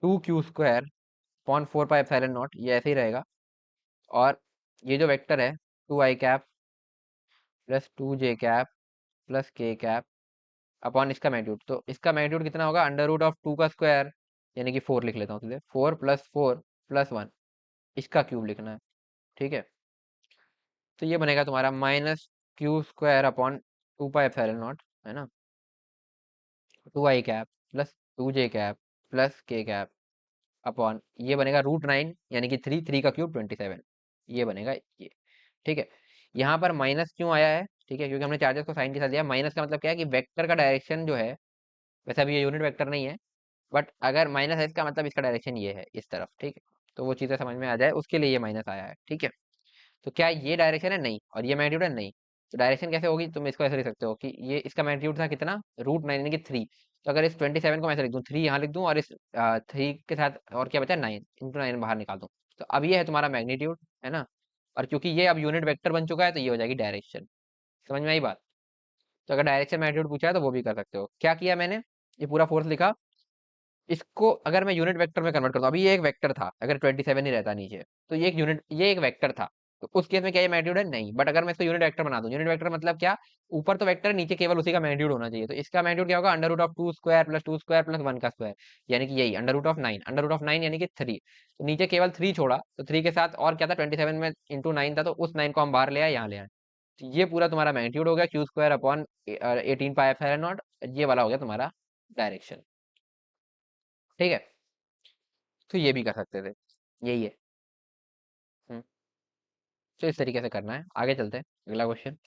-2q² अपॉन 4πε0, ये ऐसे ही रहेगा। और ये जो वेक्टर है 2i cap +2j cap +k cap upon इसका मैग्नीट्यूड, तो इसका मैग्नीट्यूड कितना होगा, √2 का स्क्वायर, यानी कि 4 लिख लेता हूँ सीधे, 4 + 4 + 1, इसका क्यूब लिखना है, ठीक है। तो ये बनेगा तुम्हारा -q² अपॉन 2πε0, है ना, 2i cap +2j cap +k cap upon ये बनेगा √9, यानी कि 3 का क्यूब 27, ये बनेगा ये, ठीक है। यहाँ पर माइनस क्यों आया है, ठीक है, क्योंकि हमने चार्जेस को साइन के साथ दिया। माइनस का मतलब क्या है कि वेक्टर का डायरेक्शन जो है, वैसे अभी ये यूनिट वेक्टर नहीं है, बट अगर माइनस है इसका मतलब इसका डायरेक्शन ये है इस तरफ, ठीक है। तो वो चीज़ें समझ में आ जाए उसके लिए ये माइनस आया है, ठीक है। तो क्या ये डायरेक्शन है, नहीं, और ये मैग्नीट्यूड है, नहीं। तो डायरेक्शन कैसे होगी, तुम इसको ऐसे लिख सकते हो कि ये इसका मैग्नीट्यूड था कितना, √9, यानी कि 3। तो अगर इस 27 को मैं ऐसे लिख दूँ, 3 यहाँ लिख दूँ, और इस 3 के साथ और क्या बचा, 9 × 9 बाहर निकाल दूँ, तो अब ये है तुम्हारा मैग्नीट्यूड, है ना। और क्योंकि ये अब यूनिट वेक्टर बन चुका है, तो ये हो जाएगी डायरेक्शन। समझ में आई बात। तो अगर डायरेक्शन मैग्नीट्यूड पूछा है तो वो भी कर सकते हो। क्या किया मैंने, ये पूरा फोर्स लिखा, इसको अगर मैं यूनिट वेक्टर में कन्वर्ट करता हूँ, अभी ये एक वेक्टर था, अगर 27 ही रहता नीचे, तो ये एक यूनिट, ये एक वेक्टर था, तो उस केस में क्या ये मैग्नीट्यूड है? नहीं। बट अगर मैं इसको यूनिट वेक्टर बना दूं, यूनिट वेक्टर मतलब क्या, ऊपर तो वेक्टर है, नीचे केवल उसी का मैग्नीट्यूड होना चाहिए, तो इसका मैग्नीट्यूड क्या होगा? Under root of 2 square plus 2 square plus 1 का स्क्वायर, यानी कि यही under root of 9, under root of 9 यानी कि 3। तो नीचे केवल 3 छोड़ा, तो 3 के साथ और क्या था, 27 में इंटू 9 था, तो उस 9 को हम बाहर ले आए, यहाँ ले आए। तो ये पूरा तुम्हारा मैग्नीट्यूड हो गया Q square upon 18 pi epsilon not, ये वाला हो गया तुम्हारा डायरेक्शन। ठीक है, तो ये भी कर सकते थे, यही है। हम्म, तो इस तरीके से करना है। आगे चलते हैं, अगला क्वेश्चन।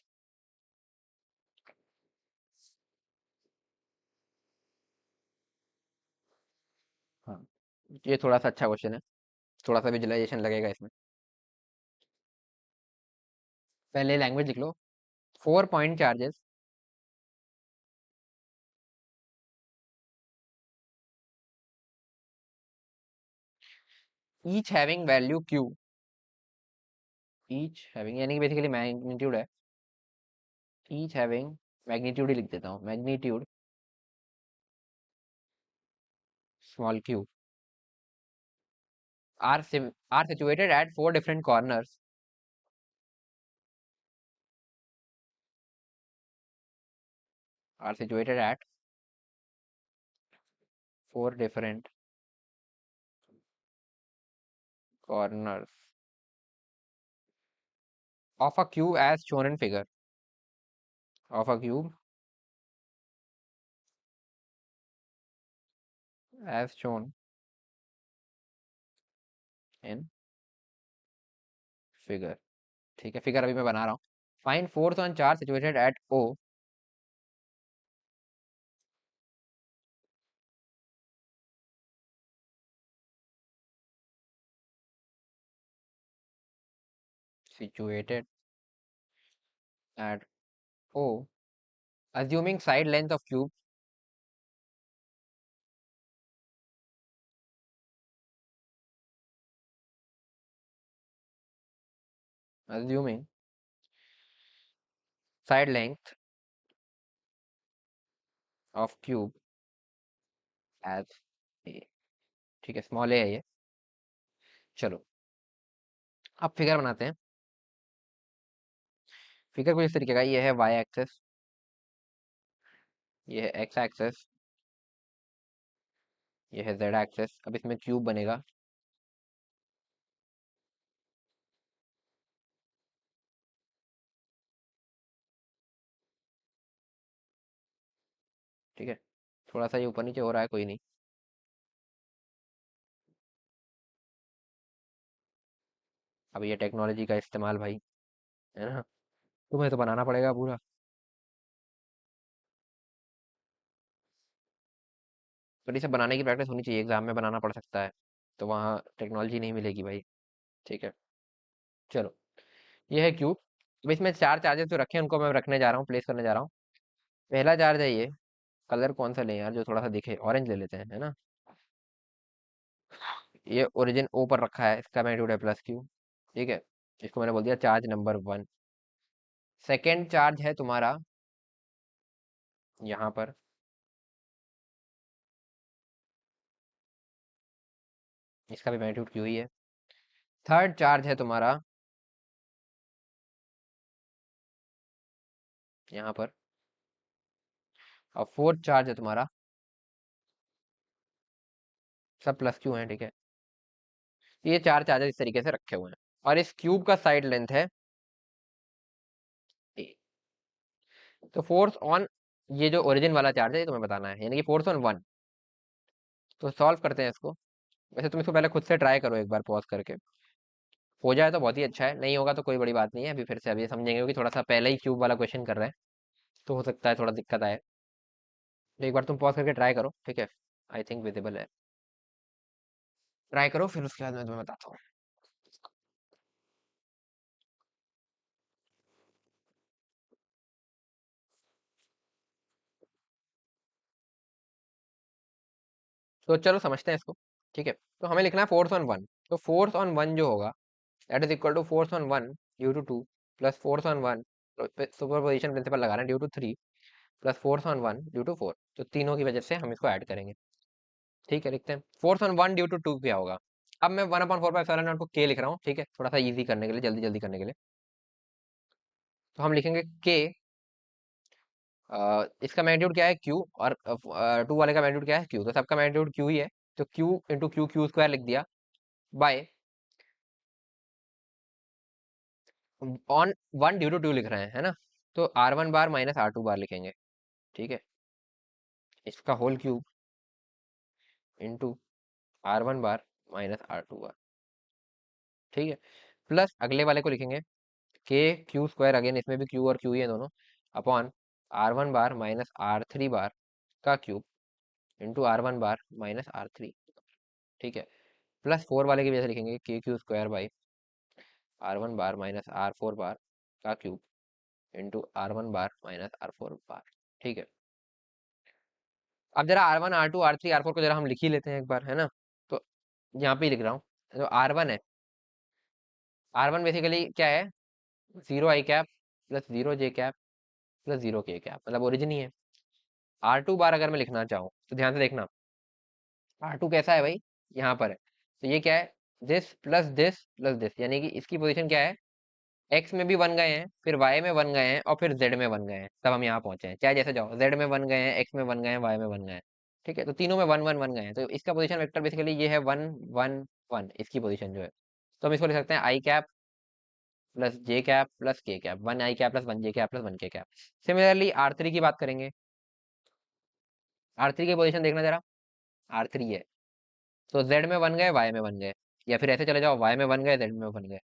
हाँ, ये थोड़ा सा अच्छा क्वेश्चन है, थोड़ा सा विजुअलाइजेशन लगेगा इसमें। पहले लैंग्वेज लिख लो। 4 point charges each having value Q, each having यानी कि बेसिकली मैग्नीट्यूड है, ईच हैविंग, मैग्नीट्यूड ही लिख देता हूँ, magnitude small Q, are are situated at 4 different corners, are situated at 4 different corners of a cube as shown in figure, of a cube as shown in figure. ठीक है, फिगर अभी मैं बना रहा हूँ। Find force on charge situated eight O, situated at O, assuming side length of cube, assuming side length of cube as A। ठीक है, स्मॉल ए है ये। चलो, अब फिगर बनाते हैं। फिगर कुछ इस तरीके का, ये है वाई एक्सेस, ये है एक्स एक्सेस, ये है जेड एक्सेस। अब इसमें क्यूब बनेगा। ठीक है, थोड़ा सा ये ऊपर नीचे हो रहा है, कोई नहीं। अब ये टेक्नोलॉजी का इस्तेमाल भाई, है ना, तुम्हें तो बनाना पड़ेगा पूरा। पर इसे बनाने की प्रैक्टिस होनी चाहिए, एग्जाम में बनाना पड़ सकता है, तो वहाँ टेक्नोलॉजी नहीं मिलेगी भाई। ठीक है, चलो, ये है क्यूब। अब इसमें 4 चार्जेस जो रखे हैं उनको मैं रखने जा रहा हूँ, प्लेस करने जा रहा हूँ। पहला चार्ज है ये, कलर कौन सा लें यार जो थोड़ा सा दिखे, ऑरेंज ले लेते हैं, है ना। ये ओरिजिन ओ पर रखा है, इसका मैग्नीट्यूड है प्लस क्यू। ठीक है, इसको मैंने बोल दिया चार्ज नंबर 1। सेकेंड चार्ज है तुम्हारा यहाँ पर, इसका भी मैग्नीट्यूड क्यू ही है। थर्ड चार्ज है तुम्हारा यहाँ पर, और फोर्थ चार्ज है तुम्हारा, सब प्लस क्यू है। ठीक है, ये 4 चार्जेस इस तरीके से रखे हुए हैं, और इस क्यूब का साइड लेंथ है a। तो फोर्स ऑन ये जो ओरिजिन वाला चार्ज है ये तुम्हें बताना है, यानी कि फोर्स ऑन 1। तो सॉल्व करते हैं इसको। वैसे तुम इसको पहले खुद से ट्राई करो एक बार पॉज करके, हो जाए तो बहुत ही अच्छा है, नहीं होगा तो कोई बड़ी बात नहीं है, अभी फिर से अभी समझेंगे, क्योंकि थोड़ा सा पहले ही क्यूब वाला क्वेश्चन कर रहे हैं, तो हो सकता है थोड़ा दिक्कत आए। तो एक बार तुम पॉज करके ट्राई करो, ठीक है। आई थिंक विजिबल है, ट्राई करो, फिर उसके बाद मैं तुम्हें बताता हूँ। तो चलो समझते हैं इसको। ठीक है, तो हमें लिखना है फोर्स ऑन 1। तो फोर्स ऑन 1 जो होगा, that is equal to force on 1 due to 2 plus force on 1, superposition principle लगा रहे हैं, due to 3 plus force on 1 due to 4। तो तीनों की वजह से हम इसको ऐड करेंगे। ठीक है, लिखते हैं फोर्स ऑन 1 ड्यू टू 2 क्या होगा, अब मैं 1/4 को के लिख रहा हूँ, ठीक है, थोड़ा सा इजी करने के लिए, जल्दी जल्दी करने के लिए। तो हम लिखेंगे के, इसका मैग्नीट्यूड क्या है क्यू, और टू वाले का मैग्नीट्यूड क्या है क्यू, तो सबका मैग्नीट्यूड क्यू ही है, तो Q into Q, Q square लिख दिया, बाय ऑन 1/2 लिख रहे हैं, है ना, तो R1 बार माइनस R2 बार लिखेंगे, ठीक है, इसका होल क्यूब इंटू R1 बार माइनस R2 बार, ठीक है, प्लस अगले वाले को लिखेंगे के क्यू स्क्वायर, अगेन इसमें भी क्यू और क्यू ही है दोनों, अपॉन R1 बार माइनस R3 बार का क्यूब इंटू R1 बार माइनस R3, ठीक है, प्लस 4 वाले की वजह से लिखेंगे के Q square by R1 bar minus R4 बार का क्यूब इंटू R1 बार माइनस R4 बार, ठीक है। अब जरा R1 R2 R3 R4 को जरा हम लिख ही लेते हैं एक बार, है ना, तो यहाँ पे ही लिख रहा हूँ, जो R1 है, R1 बेसिकली क्या है, 0 i cap plus 0 j cap plus 0 k cap, मतलब ओरिजिन ही है। R2 बार अगर मैं लिखना चाहूँ तो ध्यान से देखना, R2 कैसा है भाई, यहाँ पर है, तो ये क्या है, this plus this plus this, यानी कि इसकी पोजीशन क्या है, एक्स में भी बन गए हैं, फिर वाई में बन गए हैं, और फिर जेड में बन गए हैं, तब हम यहाँ पहुंचे हैं, चाहे जैसे जाओ, जेड में बन गए हैं, एक्स में बन गए हैं, वाई में बन गए हैं, ठीक है, तो तीनों में वन वन बन गए हैं, तो इसका पोजीशन वेक्टर बेसिकली ये है 1 1 1, इसकी पोजीशन जो है, तो हम इसको लिख सकते हैं i cap plus j cap plus k cap, 1 i cap plus 1 j cap plus 1 k cap. Similarly R3 की बात करेंगे, R3 की पोजीशन देखना जरा, R3 है, तो जेड में बन गए, वाई में बन गए, या फिर ऐसे चले जाओ, वाई में बन गए, जेड में बन गए,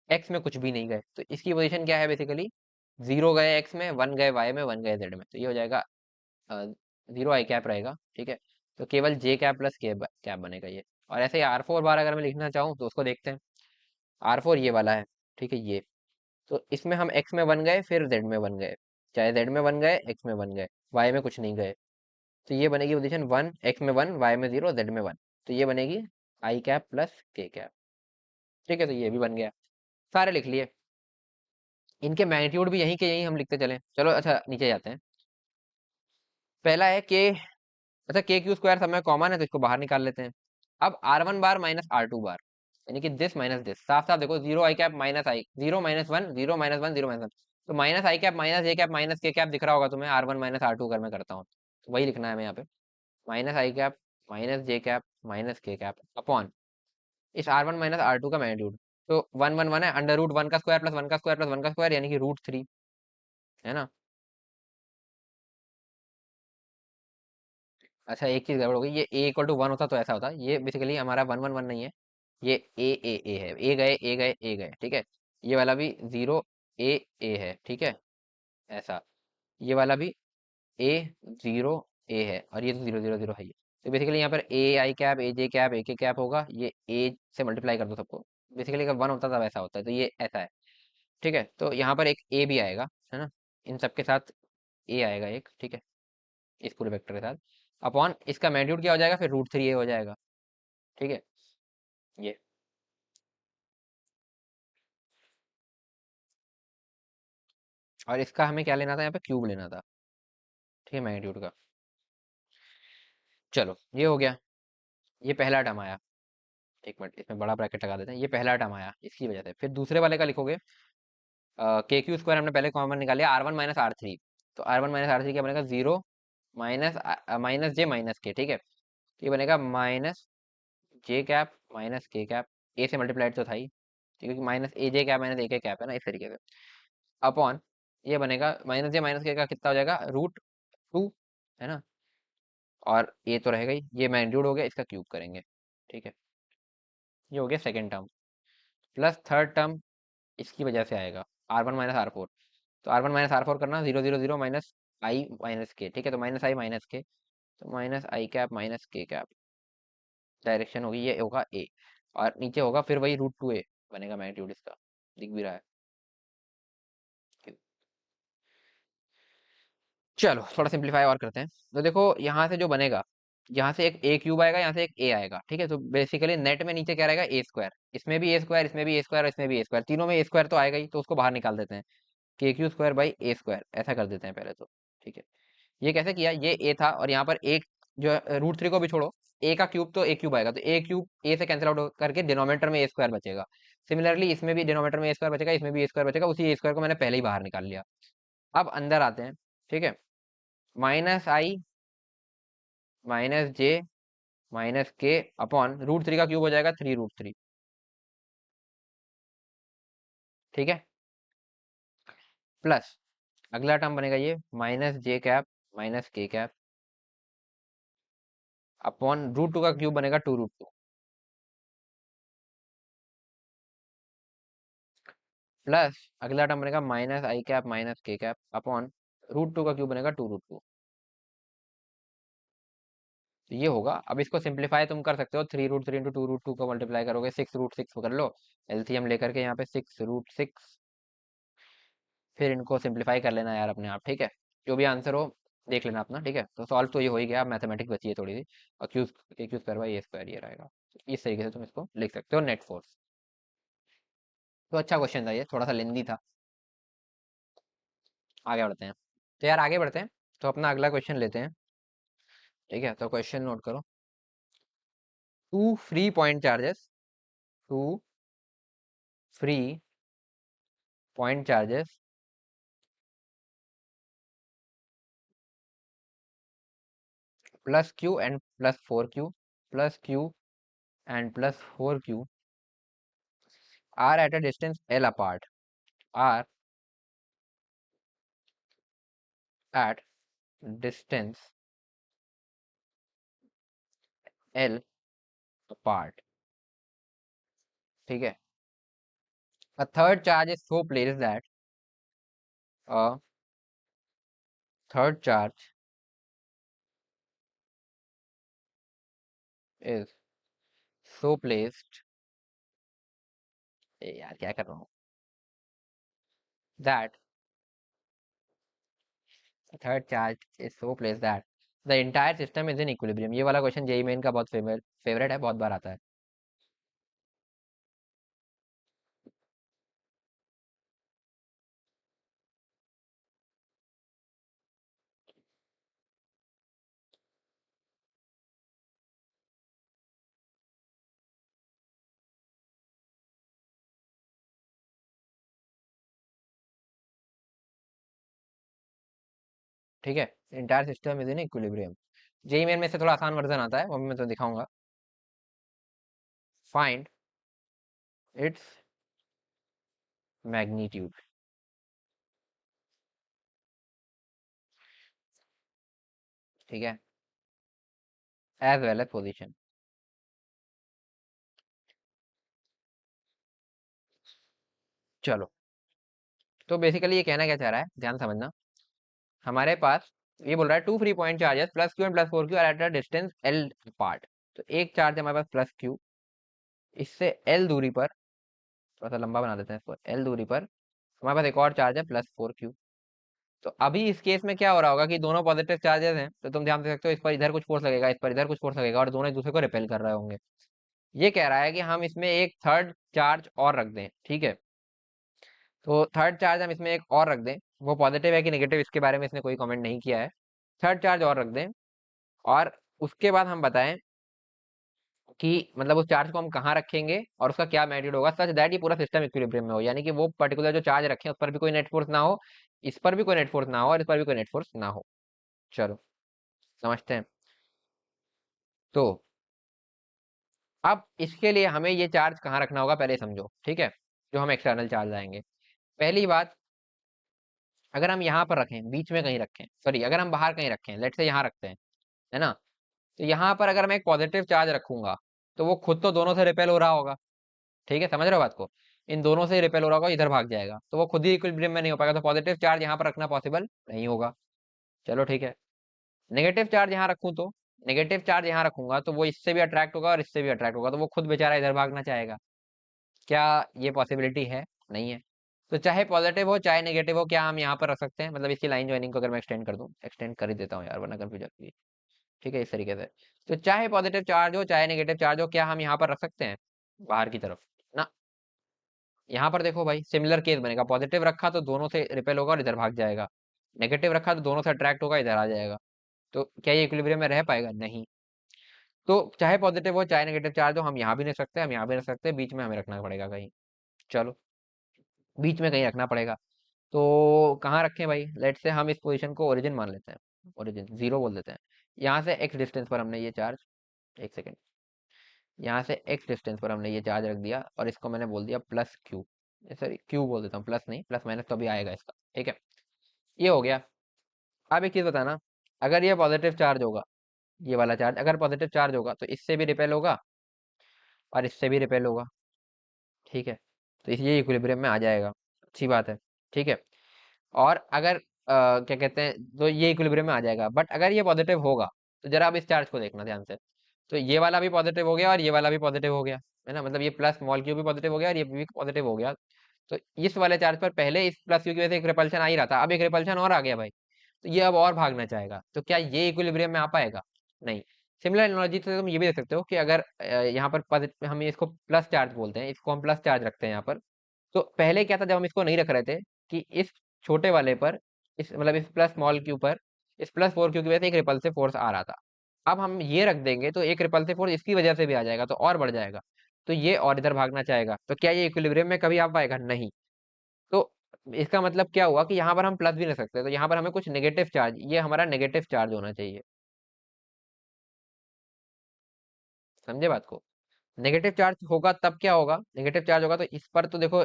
एक्स में कुछ भी नहीं गए, तो इसकी पोजीशन क्या है बेसिकली, 0 गए एक्स में, 1 गए वाई में, 1 गए जेड में, तो ये हो जाएगा 0 i कैप रहेगा, ठीक है, तो केवल j कैप प्लस के कैप बनेगा ये। और ऐसे ही R4 बार अगर मैं लिखना चाहूँ तो उसको देखते हैं, R4 ये वाला है, ठीक है, ये, तो इसमें हम एक्स में बन गए, फिर जेड में बन गए, चाहे जेड में बन गए, एक्स में बन गए, वाई में कुछ नहीं गए, तो ये बनेगी पोजीशन 1, एक्स में 1, वाई में 0, जेड में 1, तो ये बनेगी i cap plus k cap, ठीक है, तो ये भी बन गया, सारे लिख लिए, इनके मैग्नीट्यूड भी यहीं के यहीं हम लिखते चले, चलो अच्छा नीचे जाते हैं। पहला है के, अच्छा के क्यू स्क्वायर सब में कॉमन है, तो इसको बाहर निकाल लेते हैं। अब R1 बार माइनस R2 बार, यानी कि दिस माइनस दिस, साफ साफ देखो, 0 i कैप माइनस आई, 0 - 1 0 - 1 0 - 1, तो minus i cap minus j cap minus k cap दिख रहा होगा तुम्हें, R1 माइनस R2 अगर मैं करता हूँ, तो वही लिखना है हमें यहाँ पे, minus i cap minus j cap minus k cap upon इस R1 माइनस R2 का मैग्नीट्यूड, तो 1 1 1 है, अंडर रूट 1 का स्क्वायर प्लस 1 का स्क्वायर प्लस 1 का स्क्वायर, यानी कि √3, है ना। अच्छा एक चीज गड़बड़ हो गई, ये a = 1 होता तो ऐसा होता, ये बेसिकली हमारा 1 1 1 नहीं है, ये ए है, ए गए ए गए ए गए, ठीक है, ये वाला भी 0 a a है, ठीक है, ऐसा, ये वाला भी a 0 a है, और ये तो 0 0 0 है, ये तो बेसिकली यहाँ पर ai cap aj cap ak cap होगा, ये a से मल्टीप्लाई कर दो सबको, बेसिकली अगर 1 होता तब ऐसा होता है, तो ये ऐसा है, ठीक है, तो यहाँ पर एक a भी आएगा, है ना, इन सबके साथ a आएगा एक, ठीक है, इस पूरे वेक्टर के साथ, अपॉन इसका मैग्नीट्यूड क्या हो जाएगा, फिर √3a हो जाएगा, ठीक है, ये, और इसका हमें क्या लेना था, यहाँ पे क्यूब लेना था, ठीक है, मैग्नीट्यूड का, चलो ये हो गया, ये पहला टर्म आया, एक मिनट इसमें बड़ा ब्रैकेट लगा देते हैं, ये पहला टर्म आया इसकी वजह से, फिर दूसरे वाले का लिखोगे, के क्यू स्क्वायर हमने पहले कॉमन निकाल लिया, R1 माइनस R3, तो R1 माइनस R3 क्या बनेगा, 0 माइनस माइनस जे माइनस के, ठीक है, तो ये बनेगा minus j cap minus k cap, A से मल्टीप्लाइड तो था ही, क्योंकि minus aj cap minus ak cap है ना, इस तरीके से, अपॉन ये बनेगा माइनस जे माइनस के का कितना हो जाएगा, √2, है ना, और ये तो रहेगा ही, ये मैग्नीट्यूड हो गया, इसका क्यूब करेंगे, ठीक है, ये हो गया second term, plus third term इसकी वजह से आएगा, R1 - R4, तो R1 - R4 करना, 0 0 0 माइनस आई माइनस के, ठीक है, तो माइनस आई माइनस के, तो minus i cap minus k cap, direction होगी ये होगा ए, और नीचे होगा फिर वही √2a बनेगा मैग्नीट्यूड इसका, दिख भी रहा है, चलो थोड़ा सिंप्लीफाई और करते हैं, तो देखो यहाँ से जो बनेगा, यहाँ से एक ए क्यूब आएगा, यहाँ से एक ए आएगा, ठीक है, तो बेसिकली नेट में नीचे क्या रहेगा, ए स्क्वायर, इसमें भी ए स्क्वायर, इसमें भी ए स्क्वायर, इसमें भी ए स्क्वायर, तीनों में ए स्क्वायर तो आएगा ही, तो उसको बाहर निकाल देते हैं, k Q square by A square, ऐसा कर देते हैं पहले तो, ठीक है, ये कैसे किया, ये ए था, और यहाँ पर एक जो √3 को भी छोड़ो, ए का क्यूब तो ए क्यूब आएगा, तो ए क्यूब ए से कैंसिल आउट करके डिनोमिनेटर में ए स्क्वायर बचेगा। सिमिलरली इसमें भी डिनोमिनेटर में ए स्क्वायर बचेगा, इसमें भी ए स्क्वायर बचेगा, उसी ए स्क्वायर को मैंने पहले ही बाहर निकाल लिया। अब अंदर आते हैं, ठीक है। माइनस आई माइनस जे माइनस के अपॉन √3 का क्यूब हो जाएगा 3√3, ठीक है। प्लस अगला टर्म बनेगा ये -j cap -k cap upon √2 का क्यूब बनेगा 2√2, प्लस अगला टर्म बनेगा -i cap -k cap upon √2 का क्यूब बनेगा 2√2। तो ये होगा। अब इसको सिंप्लीफाई तुम कर सकते हो, 3√3 इंटू 2√2 को मल्टीप्लाई करोगे 6√6 कर लो, एलसीएम लेकर के यहाँ पे 6√6, फिर इनको सिंप्लीफाई कर लेना यार अपने आप, ठीक है। जो भी आंसर हो देख लेना अपना, ठीक है। तो सॉल्व तो ये हो ही गया, अब मैथमेटिक्स बची है थोड़ी सी, और क्यू स्क्वायर ये रहेगा। इस तरीके से तुम इसको लिख सकते हो, नेट फोर्स। तो अच्छा क्वेश्चन था ये, थोड़ा सा लेंदी था। आगे बढ़ते हैं। तो यार आगे बढ़ते हैं, तो अपना अगला क्वेश्चन लेते हैं, ठीक है। तो क्वेश्चन नोट करो। Two free point charges two free point charges +q and +4q +q and +4q are at a distance L apart, are at distance L apart, ठीक है। A third charge is so placed that a third charge is so placed, यार क्या कर रहा हूँ, that a third charge is so placed that the entire system is in equilibrium। ये वाला क्वेश्चन जेई मेन का बहुत फेवरेट है, बहुत बार आता है। ठीक है, entire system is in equilibrium. JEE Main में से थोड़ा आसान वर्जन आता है, वो भी मैं तो दिखाऊंगा। फाइंड इट्स मैग्नीट्यूड, ठीक है, एज वेल एज पोजीशन। चलो, तो बेसिकली ये कहना क्या चाह रहा है, ध्यान समझना। हमारे पास ये बोल रहा है two free point charges +q and +4q are at a distance L part. तो एक चार्ज है हमारे पास +q, इससे L दूरी पर, थोड़ा सा लंबा बना देते हैं इसको, L दूरी पर हमारे पास एक और चार्ज है +4q। तो अभी इस केस में क्या हो रहा होगा कि दोनों पॉजिटिव चार्जेस हैं, तो तुम ध्यान दे सकते हो, इस पर इधर कुछ फोर्स लगेगा, इस पर इधर कुछ फोर्स लगेगा, और दोनों एक दूसरे को रिपेल कर रहे होंगे। ये कह रहा है कि हम इसमें एक थर्ड चार्ज और रख दें, ठीक है। तो थर्ड चार्ज हम इसमें एक और रख दें, वो पॉजिटिव है कि नेगेटिव इसके बारे में इसने कोई कमेंट नहीं किया है। थर्ड चार्ज और रख दें, और उसके बाद हम बताएं कि मतलब उस चार्ज को हम कहाँ रखेंगे और उसका क्या मैग्नीट्यूड होगा, सच दैट ये पूरा सिस्टम इक्विलिब्रियम में हो, यानी कि वो पर्टिकुलर जो चार्ज रखें उस पर भी कोई नेट फोर्स ना हो, इस पर भी कोई नेट फोर्स ना हो, और इस पर भी कोई नेट फोर्स ना हो। चलो समझते हैं। तो अब इसके लिए हमें ये चार्ज कहाँ रखना होगा पहले समझो, ठीक है। जो हम एक्सटर्नल चार्ज आएंगे, पहली बात, अगर हम यहाँ पर रखें, बीच में कहीं रखें, सॉरी अगर हम बाहर कहीं रखें, लेट से यहाँ रखते हैं, है ना। तो यहाँ पर अगर मैं एक पॉजिटिव चार्ज रखूंगा, तो वो खुद तो दोनों से रिपेल हो रहा होगा, ठीक है, समझ रहे हो बात को। इन दोनों से रिपेल हो रहा होगा, इधर भाग जाएगा, तो वो खुद ही इक्विलिब्रियम में नहीं हो पाएगा, तो पॉजिटिव चार्ज यहाँ पर रखना पॉसिबल नहीं होगा। चलो ठीक है। नेगेटिव चार्ज यहाँ रखूँ तो, नेगेटिव चार्ज यहाँ रखूंगा तो वो इससे भी अट्रैक्ट होगा और इससे भी अट्रैक्ट होगा, तो वो खुद बेचारा इधर भागना चाहेगा। क्या ये पॉसिबिलिटी है? नहीं है। तो चाहे पॉजिटिव हो चाहे नेगेटिव हो, क्या हम यहाँ पर रख सकते हैं, मतलब इसकी लाइन ज्वाइनिंग को अगर मैं एक्सटेंड कर दूं, एक्सटेंड कर ही देता हूँ यार वरना कंफ्यूजन होगी, ठीक है, इस तरीके से। तो चाहे पॉजिटिव चार्ज हो चाहे नेगेटिव चार्ज हो, क्या हम यहाँ पर रख सकते हैं बाहर की तरफ ना। यहाँ पर देखो भाई, सिमिलर केस बनेगा, पॉजिटिव रखा तो दोनों से रिपेल होगा और इधर भाग जाएगा, नेगेटिव रखा तो दोनों से अट्रैक्ट होगा, इधर आ जाएगा। तो क्या ये इक्विलिब्रियम में रह पाएगा? नहीं। तो चाहे पॉजिटिव हो चाहे नेगेटिव चार्ज हो, हम यहाँ भी नहीं रख सकते, हम यहाँ भी नहीं रख सकते, बीच में हमें रखना पड़ेगा कहीं। चलो, बीच में कहीं रखना पड़ेगा। तो कहाँ रखें भाई? लेट से हम इस पोजीशन को ओरिजिन मान लेते हैं, ओरिजिन जीरो बोल देते हैं। यहाँ से एक्स डिस्टेंस पर हमने ये चार्ज, एक सेकेंड, यहाँ से एक्स डिस्टेंस पर हमने ये चार्ज रख दिया और इसको मैंने बोल दिया प्लस क्यू। सॉरी, क्यू बोल देता हूँ, प्लस नहीं, प्लस माइनस तो अभी आएगा इसका, ठीक है। ये हो गया। अब एक चीज बताना, अगर ये पॉजिटिव चार्ज होगा, ये वाला चार्ज अगर पॉजिटिव चार्ज होगा तो इससे भी रिपेल होगा और इससे भी रिपेल होगा, ठीक है। तो इसलिए इक्विलिब्रियम में आ जाएगा, अच्छी बात है, ठीक है। और अगर क्या कहते हैं, तो ये इक्विलिब्रियम में आ जाएगा। बट अगर ये पॉजिटिव होगा तो जरा आप इस चार्ज को देखना ध्यान से। तो ये वाला भी पॉजिटिव हो गया और ये वाला भी पॉजिटिव हो गया, है ना, मतलब ये प्लस स्मॉल क्यू भी पॉजिटिव हो गया और ये भी पॉजिटिव हो गया। तो इस वाले चार्ज पर पहले इस प्लस क्यू की वजह से एक रिपल्शन आ ही रहा था, अब एक रिपल्शन और आ गया भाई। तो ये अब और भागना चाहेगा, तो क्या ये इक्विलिब्रियम में आ पाएगा? नहीं। सिमिलर एनालॉजी से तुम ये भी देख सकते हो कि अगर यहाँ पर हम इसको प्लस चार्ज बोलते हैं, इसको हम प्लस चार्ज रखते हैं यहाँ पर। तो पहले क्या था जब हम इसको नहीं रख रहे थे, कि इस छोटे वाले पर, इस मतलब इस प्लस स्मॉल क्यू पर, इस प्लस फोर क्यू की वजह से एक रिपल्सिव फोर्स आ रहा था। अब हम ये रख देंगे तो एक रिपल्सिव फोर्स इसकी वजह से भी आ जाएगा, तो और बढ़ जाएगा। तो ये और इधर भागना चाहेगा, तो क्या ये इक्विलिब्रियम में कभी आ पाएगा? नहीं। तो इसका मतलब क्या हुआ कि यहाँ पर हम प्लस भी नहीं सकते, तो यहाँ पर हमें कुछ नेगेटिव चार्ज, ये हमारा नेगेटिव चार्ज होना चाहिए। समझे बात को? नेगेटिव चार्ज होगा तब क्या होगा, नेगेटिव चार्ज होगा तो इस पर तो देखो,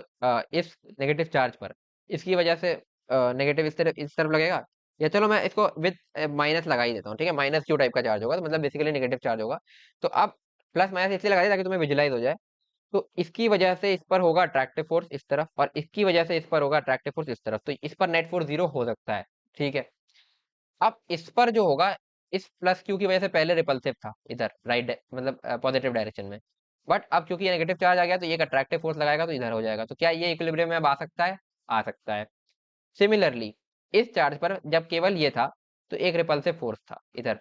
इस नेगेटिव चार्ज पर इसकी वजह से नेगेटिव इस तरफ लगेगा। या चलो मैं इसको विद माइनस लगा ही देता हूँ, ठीक है, माइनस क्यू टाइप का चार्ज होगा, तो मतलब बेसिकली नेगेटिव चार्ज होगा। तो अब प्लस माइनस इसलिए लगा दिया ताकि तुम्हें विजुलाइज हो जाए। तो इसकी वजह से इस पर होगा अट्रैक्टिव फोर्स इस तरफ, और इसकी वजह से इस पर होगा अट्रैक्टिव फोर्स इस तरफ, तो इस पर नेट फोर्स जीरो हो सकता है, ठीक है। अब इस पर जो होगा, इस प्लस क्यू की वजह से पहले रिपल्सिव था इधर राइट, मतलब पॉजिटिव डायरेक्शन में। बट अब क्योंकि ये नेगेटिव चार्ज आ गया तो ये एक अट्रैक्टिव फोर्स लगाएगा तो इधर हो जाएगा, तो क्या ये इक्विलिब्रियम में अब आ सकता है? आ सकता है। सिमिलरली इस चार्ज पर जब केवल ये था तो एक रिपल्सिव फोर्स था इधर,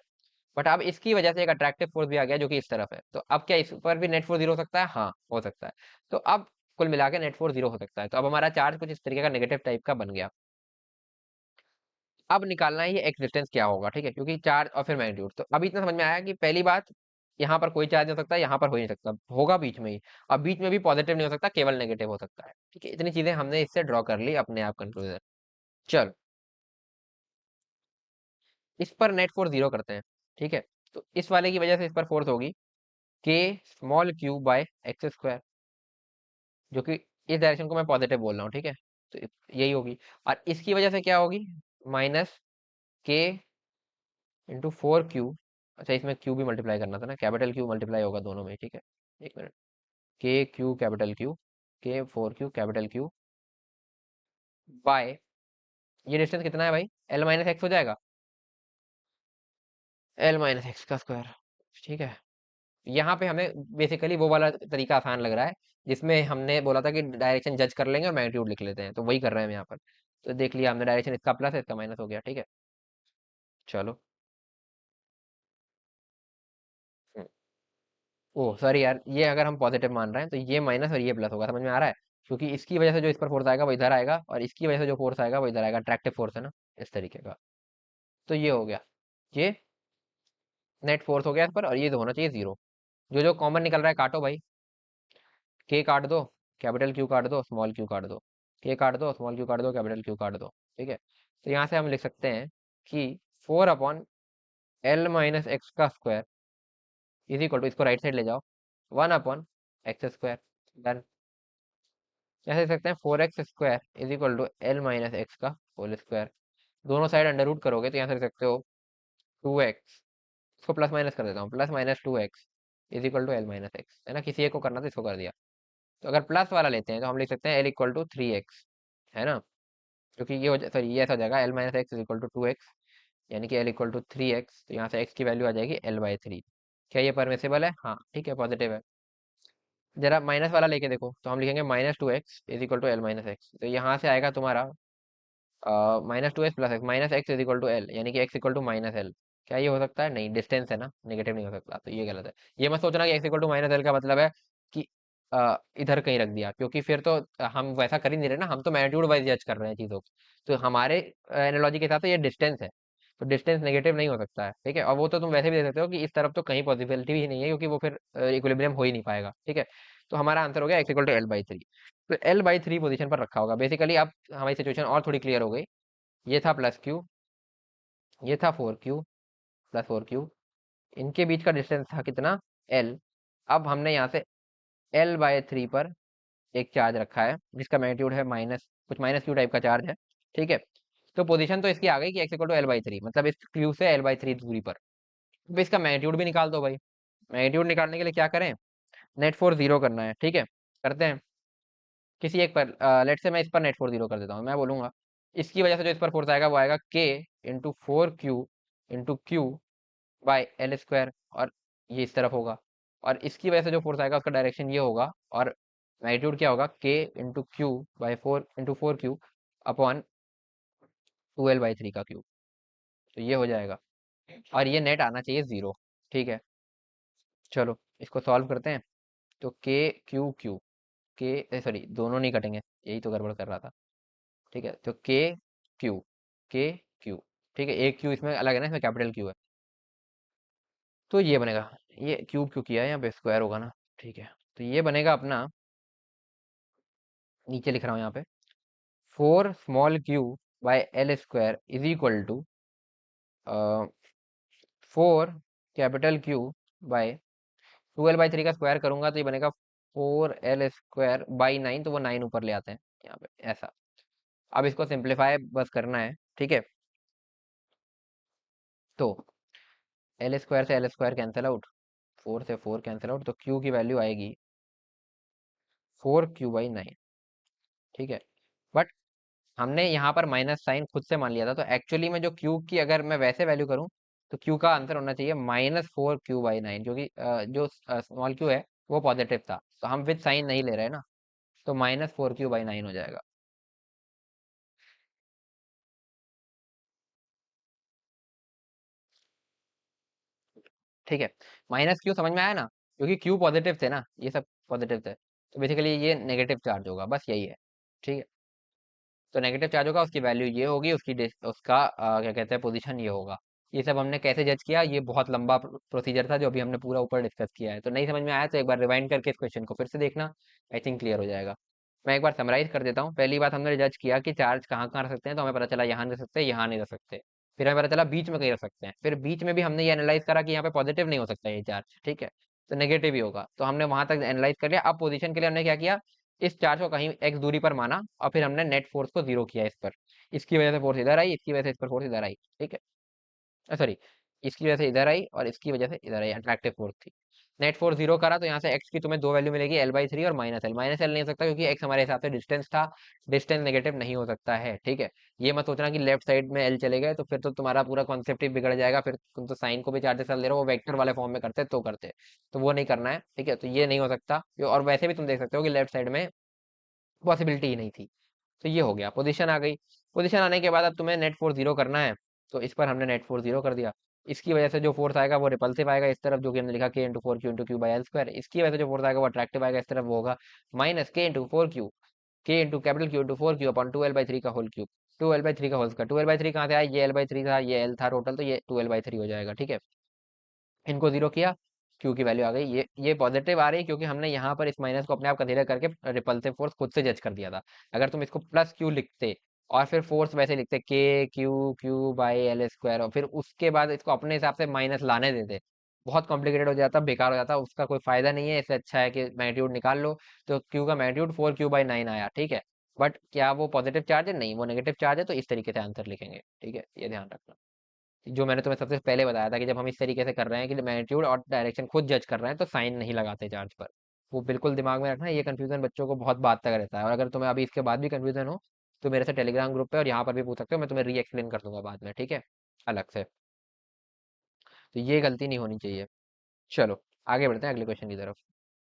बट अब इसकी वजह से एक अट्रैक्टिव फोर्स भी आ गया जो कि इस तरफ है, तो अब क्या इस पर भी नेट फोर्स जीरो हो सकता है? हाँ, हो सकता है। तो अब कुल मिला के नेट फोर्स जीरो हो सकता है, तो अब हमारा चार्ज कुछ इस तरीके का नेगेटिव टाइप का बन गया। अब निकालना है ये एक्स डिस्टेंस क्या होगा, ठीक है, क्योंकि चार्ज और फिर मैग्नीट्यूड। तो अभी इतना समझ में आया कि पहली बात, यहाँ पर कोई चार्ज नहीं हो सकता, यहाँ पर हो ही नहीं सकता, होगा बीच में ही। अब बीच में भी पॉजिटिव नहीं हो सकता, केवल नेगेटिव हो सकता है, ठीक है। इतनी चीजें हमने इससे ड्रॉ कर ली अपने आप कंक्लूजन। चल, इस पर नेट फोर्स जीरो करते हैं, ठीक है। तो इस वाले की वजह से इस पर फोर्स होगी के small Q by x square, जो कि इस डायरेक्शन को मैं पॉजिटिव बोल रहा हूँ, ठीक है। तो यही होगी। और इसकी वजह से क्या होगी? माइनस के इंटू फोर क्यू। अच्छा, इसमें क्यू भी मल्टीप्लाई करना था ना, कैपिटल क्यू मल्टीप्लाई होगा दोनों में, ठीक है। एक minute, K Q capital Q, K four Q capital Q by, ये डिस्टेंस कितना है भाई? एल माइनस एक्स हो जाएगा, एल माइनस एक्स का स्क्वायर, ठीक है। यहाँ पे हमें बेसिकली वो वाला तरीका आसान लग रहा है जिसमें हमने बोला था कि डायरेक्शन जज कर लेंगे और मैग्नीट्यूड लिख लेते हैं, तो वही कर रहे हैं हम यहाँ पर। तो देख लिया हमने, डायरेक्शन इसका प्लस है इसका माइनस हो गया, ठीक है। चलो। हम्म, ओह सॉरी यार, ये अगर हम पॉजिटिव मान रहे हैं तो ये माइनस और ये प्लस होगा, समझ में आ रहा है? क्योंकि इसकी वजह से जो इस पर फोर्स आएगा वो इधर आएगा, और इसकी वजह से जो फोर्स आएगा वो इधर आएगा, अट्रैक्टिव फोर्स है ना, इस तरीके का। तो ये हो गया, ये नेट फोर्स हो गया इस पर, और ये तो होना चाहिए जीरो। जो जो कॉमन निकल रहा है काटो भाई, के काट दो, कैपिटल क्यू काट दो, स्मॉल क्यू काट दो, के काट दो, स्मॉल क्यू काट दो, कैपिटल क्यू काट दो, ठीक है। तो यहाँ से हम लिख सकते हैं कि four upon L minus X का स्क्वायर इज इक्वल टू, इसको राइट साइड ले जाओ, one upon X square. Done. ऐसे लिख सकते हैं four X square is equal to L minus X का होल स्क्वायर। दोनों साइड अंडर रूट करोगे तो यहाँ से लिख सकते हो टू एक्स, इसको प्लस माइनस कर देता हूँ, plus minus two X is equal to L minus X, है ना, किसी एक को करना तो इसको कर दिया। तो अगर प्लस वाला लेते हैं तो हम लिख सकते हैं L equal to three X, है ना, क्योंकि ये हो सॉरी ये ऐसा हो जाएगा L minus X is equal to two X, यानी कि L equal to three X, तो यहाँ से एक्स की वैल्यू आ जाएगी एल बाई थ्री। क्या ये परमिसिबल है? हाँ, ठीक है, पॉजिटिव है। जरा माइनस वाला लेके देखो, तो हम लिखेंगे minus two X is equal to L minus X, तो यहाँ से आएगा तुम्हारा minus two X plus X, minus X is equal to L, यानी कि X equal to minus L. क्या ये हो सकता है? नहीं, डिस्टेंस है ना, नेगेटिव नहीं हो सकता, तो ये गलत है। ये मत सोचना कि X equal to minus L का मतलब है कि इधर कहीं रख दिया, क्योंकि फिर तो हम वैसा कर ही नहीं रहे ना, हम तो मैग्नीट्यूड वाइज जज कर रहे हैं चीजों को। तो हमारे एनालॉजी के हिसाब से ये डिस्टेंस है, तो डिस्टेंस नेगेटिव नहीं हो सकता है, ठीक है। और वो तो तुम वैसे भी देख सकते हो कि इस तरफ तो कहीं पॉसिबिलिटी ही नहीं है, क्योंकि वो फिर इक्विलिब्रियम हो ही नहीं पाएगा, ठीक है। तो हमारा आंसर हो गया x = L/3। तो L/3 पोजीशन पर रखा होगा बेसिकली। अब हमारी सिचुएशन और थोड़ी क्लियर हो गई। ये था +q, ये था 4q, +4q, इनके बीच का डिस्टेंस था कितना, L। अब हमने यहाँ से L/3 पर एक चार्ज रखा है जिसका मैग्नीट्यूड है माइनस, कुछ -q टाइप का चार्ज है, ठीक है। तो पोजीशन तो इसकी आ गई कि x = L/3, मतलब इस q से L/3 दूरी पर। अब इसका मैग्नीट्यूड भी निकाल दो भाई। मैग्नीट्यूड निकालने के लिए क्या करें, नेट फोर्स जीरो करना है, ठीक है। करते हैं किसी एक पर, लेट से मैं इस पर नेट फोर्स जीरो कर देता हूँ। मैं बोलूंगा इसकी वजह से जो इस पर फोर्स आएगा वो आएगा k × 4q × q/L², और ये इस तरफ होगा। और इसकी वजह से जो फोर्स आएगा उसका डायरेक्शन ये होगा, और मैग्नीट्यूड क्या होगा, k × q/4 × 4q/2L/3 का क्यूब। तो ये हो जाएगा, और ये नेट आना चाहिए जीरो, ठीक है। चलो इसको सॉल्व करते हैं। तो k q q, के सॉरी दोनों नहीं कटेंगे, यही तो गड़बड़ कर रहा था, ठीक है। तो के क्यू, ठीक है। एक क्यू इसमें अलग है ना, इसमें कैपिटल क्यू है। तो ये बनेगा, ये क्यूब क्यों किया है, यहाँ पे स्क्वायर होगा ना, ठीक है। तो ये बनेगा अपना, नीचे लिख रहा हूँ यहाँ पे, 4 स्मॉल क्यू/L² = 4 कैपिटल क्यू/2L/3 का स्क्वायर करूंगा तो ये बनेगा 4L² / 9। तो वो 9 ऊपर ले आते हैं यहाँ पे, ऐसा। अब इसको सिंप्लीफाई बस करना है, ठीक है। तो L² से L² कैंसिल आउट, 4 से 4 कैंसिल आउट, तो Q की वैल्यू आएगी 4Q/9, ठीक है। बट हमने यहाँ पर माइनस साइन खुद से मान लिया था, तो एक्चुअली में जो Q की अगर मैं वैसे वैल्यू करूँ तो Q का आंसर होना चाहिए -4Q/9, क्योंकि जो स्मॉल क्यू है वो पॉजिटिव था, तो हम विद साइन नहीं ले रहे हैं ना, तो -4Q/9 हो जाएगा। ठीक है, -Q समझ में आया ना, क्योंकि Q पॉजिटिव थे ना, ये सब पॉजिटिव थे, तो बेसिकली ये नेगेटिव चार्ज होगा, बस यही है, ठीक है। तो नेगेटिव चार्ज होगा, उसकी वैल्यू ये होगी, उसका क्या कहते हैं पोजीशन ये होगा। ये सब हमने कैसे जज किया, ये बहुत लंबा प्रोसीजर था जो अभी हमने पूरा ऊपर डिस्कस किया है। तो नहीं समझ में आया तो एक बार रिवाइंड करके इस क्वेश्चन को फिर से देखना, आई थिंक क्लियर हो जाएगा। मैं एक बार समराइज कर देता हूँ। पहली बात, हमने जज किया कि चार्ज कहाँ कहाँ रख सकते हैं, तो हमें पता चला यहाँ नहीं रख सकते, यहाँ नहीं रख सकते। फिर हमें पता चला बीच में कहीं रख सकते हैं, फिर बीच में भी हमने ये एनालाइज करा कि यहाँ पे पॉजिटिव नहीं हो सकता ये चार्ज, ठीक है, तो नेगेटिव ही होगा। तो हमने वहां तक एनालाइज कर लिया। अब पोजीशन के लिए हमने क्या किया, इस चार्ज को कहीं x दूरी पर माना, और फिर हमने नेट फोर्स को जीरो किया इस पर। इसकी वजह से फोर्स इधर आई, इसकी वजह से इस पर फोर्स इधर आई, ठीक है, सॉरी, इसकी वजह से इधर आई और इसकी वजह से इधर आई, अट्रैक्टिव फोर्स थी। नेट फोर्स जीरो करा तो यहाँ से x की तुम्हें दो वैल्यू मिलेगी, L/3 और -L। -L नहीं हो सकता क्योंकि x हमारे हिसाब से डिस्टेंस था, डिस्टेंस नेगेटिव नहीं हो सकता है, ठीक है। ये मत सोचना कि लेफ्ट साइड में L चले गए तो फिर तो तुम्हारा पूरा कॉन्सेप्ट ही बिगड़ जाएगा, फिर तुम तो साइन को भी चार्ज से ले रहे हो, वो वेक्टर वाले फॉर्म में करते तो करते, तो वो नहीं करना है, ठीक है। तो ये नहीं हो सकता, और वैसे भी तुम देख सकते हो कि लेफ्ट साइड में पॉसिबिलिटी ही नहीं थी। तो ये हो गया, पोजीशन आ गई। पोजीशन आने के बाद अब तुम्हें नेट फोर्स जीरो करना है, तो इस पर हमने नेट फोर्स जीरो कर दिया। इसकी वजह से जो फोर्स आएगा वो रिपल्सिव आएगा इस तरफ, जो कि हमने लिखा k × 4Q × Q/L²। इसकी वजह से जो फोर्स आएगा वो अट्रैक्टिव आएगा इस तरफ, वो होगा -k × 4Q, k × 4Q/2L/3 का होल क्यूब, 2L/3 का होल स्क्वायर। 2L/3 कहाँ से आया, ये L/3 था, ये L था टोटल, तो ये 2L/3 हो जाएगा, ठीक है। इनको जीरो किया, क्यू की वैल्यू आ गई, ये पॉजिटिव आ रही है क्योंकि हमने यहाँ पर इस माइनस को अपने आप कंसीडर करके रिपल्सिव फोर्स खुद से जज कर दिया था। अगर तुम इसको +Q लिखते और फिर फोर्स वैसे लिखते k/Q/Q/L² और फिर उसके बाद इसको अपने हिसाब से माइनस लाने देते, बहुत कॉम्प्लिकेटेड हो जाता, बेकार हो जाता, उसका कोई फायदा नहीं है। इससे अच्छा है कि मैग्नीट्यूड निकाल लो। तो Q का मैग्नीट्यूड 4Q/9 आया, ठीक है। बट क्या वो पॉजिटिव चार्ज है, नहीं, वो नेगेटिव चार्ज है, तो इस तरीके से आंसर लिखेंगे, ठीक है, ये ध्यान रखना। जो मैंने तुम्हें सबसे पहले बताया था कि जब हम इस तरीके से कर रहे हैं कि मैग्नीट्यूड और डायरेक्शन खुद जज कर रहे हैं तो साइन नहीं लगाते चार्ज पर। वो बिल्कुल दिमाग में रखना, ये कंफ्यूजन बच्चों को बहुत बात तक रहता है। और अगर तुम्हें अभी इसके बाद भी कंफ्यूजन हो तो मेरे से टेलीग्राम ग्रुप पे और यहाँ पर भी पूछ सकते हो, मैं तुम्हें री एक्सप्लेन कर दूंगा बाद में, ठीक है, अलग से। तो ये गलती नहीं होनी चाहिए। चलो आगे बढ़ते हैं अगले क्वेश्चन की तरफ।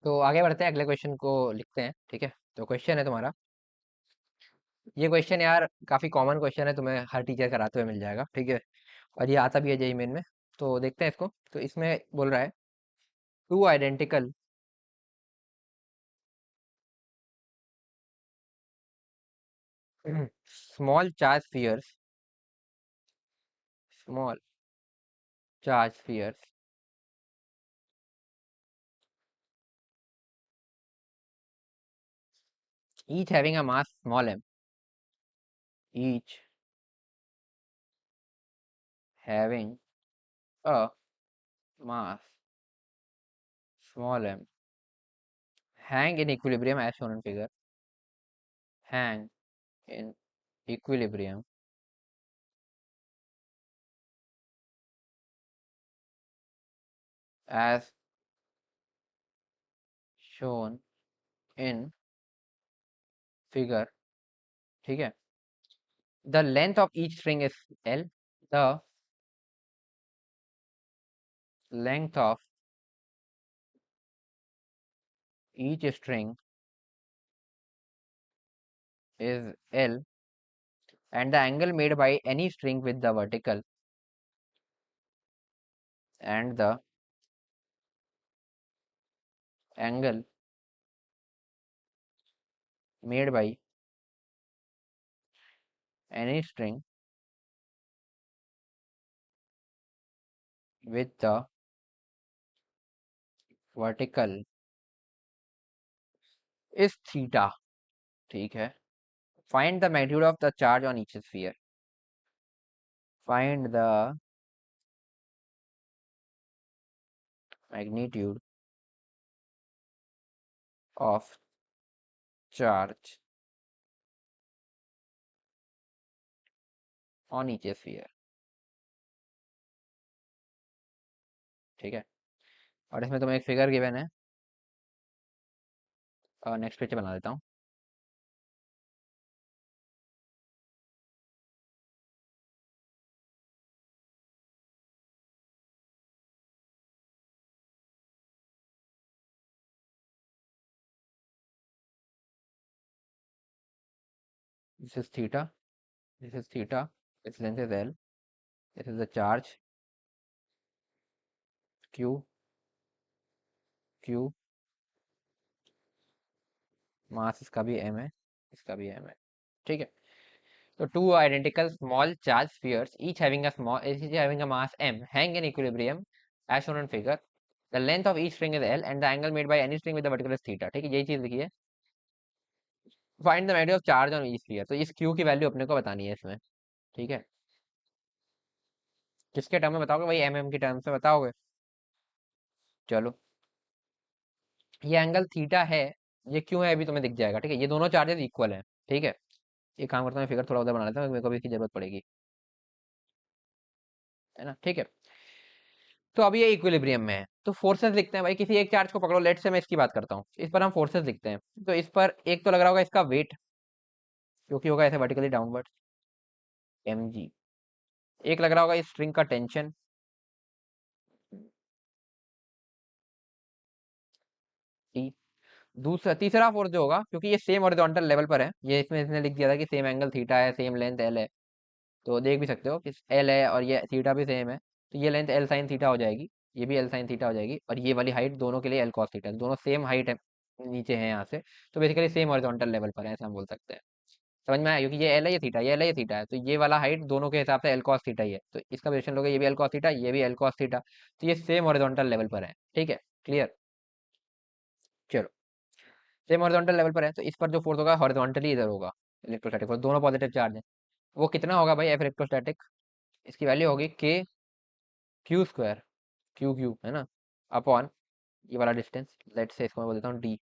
तो आगे बढ़ते हैं, अगले क्वेश्चन को लिखते हैं, ठीक है। तो क्वेश्चन है तुम्हारा, ये क्वेश्चन यार काफी कॉमन क्वेश्चन है, तुम्हें हर टीचर कराते हुए मिल जाएगा, ठीक है। और ये आता भी है जेईई मेन में। तो देखते हैं इसको। तो इसमें बोल रहा है, two identical small charge spheres small charge spheres, each having a mass small m, each having a mass small m, hang in equilibrium as shown in figure, hang in equilibrium as shown in figure, ठीक है. The length of each string is L. The length of each string is L, and the angle made by any string with the vertical and the angle made by any string with the vertical is theta. ठीक है. Find the magnitude of the charge on each sphere. Find the magnitude of charge on each sphere. ठीक है. और इसमें तुम्हें एक फिगर गिवन है. नेक्स्ट पेज पे बना देता हूँ. This is theta. This is theta. Its length is L. This is the charge Q. Q. मास इसका भी m है, इसका भी m है. ठीक है. So two identical small charge spheres, each having a mass m, hang in equilibrium as shown on figure. The length of each string is L, and the angle made by any string with the vertical is theta. ठीक है, यही चीज लिखी है. Find the magnitude of charge on each sphere. तो इस Q की वैल्यू अपने को बतानी है इसमें. ठीक है. किसके टर्म में बताओगे? वही mm की टर्म से बताओगे. चलो. ये एंगल थीटा है. ये क्यों है अभी तुम्हें दिख जाएगा. ठीक है. ये दोनों चार्जेस इक्वल है. ठीक है. ये काम करता हूँ, फिगर थोड़ा उधर बना लेता हूँ, मेरे को भी इसकी जरूरत पड़ेगी. है ना. ठीक है. तो अभी ये इक्विलिब्रियम में है, तो फोर्सेस लिखते हैं भाई. किसी एक चार्ज को पकड़ो. लेट से मैं इसकी बात करता हूँ. इस पर हम फोर्सेस लिखते हैं. तो इस पर एक तो लग रहा होगा इसका वेट, क्योंकि होगा ऐसे वर्टिकली डाउनवर्ड, mg. एक लग रहा होगा इस स्ट्रिंग का टेंशन, T. दूसरा तीसरा फोर्स जो होगा, क्योंकि ये सेम हॉरिजॉन्टल लेवल पर है, ये इसमें इसने लिख दिया था कि सेम एंगल थीटा है, सेम लेंथ एल है. तो देख भी सकते हो कि एल है और ये थीटा भी सेम है, तो ये लेंथ एल साइन थीटा हो जाएगी, ये भी एल साइन थीटा हो जाएगी, और ये वाली हाइट दोनों के लिए एल कॉस थीटा, दोनों सेम हाइट है, नीचे है यहाँ से. तो बेसिकली सेम हॉरिजॉन्टल लेवल पर है, ऐसा हम बोल सकते हैं. समझ में आया. क्योंकि ये एल है, ये थीटा, ये एल है, ये थीटा है, तो ये वाला हाइट दोनों के हिसाब से एल कॉस थीटा ही है. तो इसका वेरिएशन लोगे, ये भी एल कॉस थीटा, ये भी एल कॉस थीटा. तो ये सेम हॉरिजॉन्टल लेवल पर है. ठीक है. क्लियर. चलो. सेम हॉरिजॉन्टल लेवल पर है, तो इस पर जो फोर्स होगा हॉरिजॉन्टली इधर होगा. इलेक्ट्रोस्टैटिक फोर्स, दोनों पॉजिटिव चार्ज है. वो कितना होगा भाई एफ इलेक्ट्रोस्टैटिक. इसकी वैल्यू होगी के क्यू स्क्वायर, क्यू क्यू है ना, अपॉन ये वाला डिस्टेंस. लेट से इसको मैं बोल देता हूँ डी,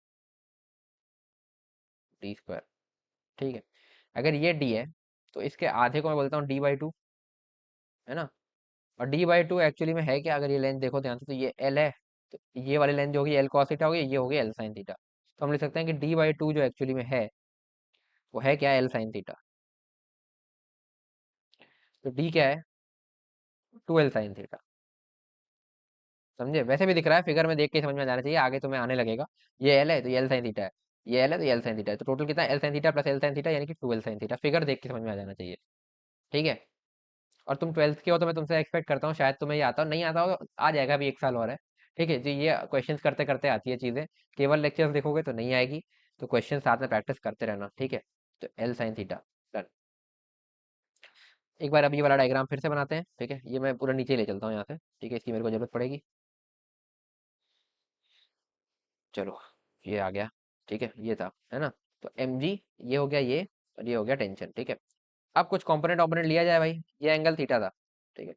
डी स्क्वायर. ठीक है. अगर ये डी है, तो इसके आधे को मैं बोलता हूँ डी बाई टू, है ना. और डी बाई टू एक्चुअली में है क्या, अगर ये लेंथ देखो ध्यान से, तो ये एल है, तो ये वाली लेंथ जो होगी एल कॉस थीटा होगी, ये होगी एल साइन थीटा. तो हम लिख सकते हैं कि डी बाई टू जो एक्चुअली में है, वो है क्या, एल साइन थीटा. तो डी क्या है, टू एल साइन थीटा. समझे. वैसे भी दिख रहा है फिगर में, देख के समझ में आ जाना चाहिए, आगे तुम्हें आने लगेगा. ये एल है तो ये एल साइन थीटा है, ये एल है तो ये एल साइन थीटा है, तो टोटल कितना, L sine theta plus L sine theta, यानी कि two L sine theta. Figure देख के समझ में आ जाना चाहिए. ठीक है. और तुम ट्वेल्थ के हो, तो मैं तुमसे एक्सपेक्ट करता हूँ शायद तुम्हें ये आता हो. नहीं आता हो तो आ जाएगा, अभी एक साल और है. ठीक है जी. ये क्वेश्चंस करते करते आती है चीजें. केवल लेक्चर्स देखोगे तो नहीं आएगी. तो क्वेश्चन साथ में प्रैक्टिस करते रहना. ठीक है. तो एल साइन थीटा. डन. एक बार अभी ये वाला डायग्राम फिर से बनाते हैं, ठीक है। ये मैं पूरा नीचे ले चलता हूँ यहाँ से, ठीक है, इसकी मेरे को जरूरत पड़ेगी। चलो, ये आ गया, ठीक है, ये था, है ना। तो एम जी, ये हो गया ये, और ये हो गया टेंशन, ठीक है। अब कुछ कंपोनेंट ऑपोनेंट लिया जाए भाई। ये एंगल थीटा था, ठीक है।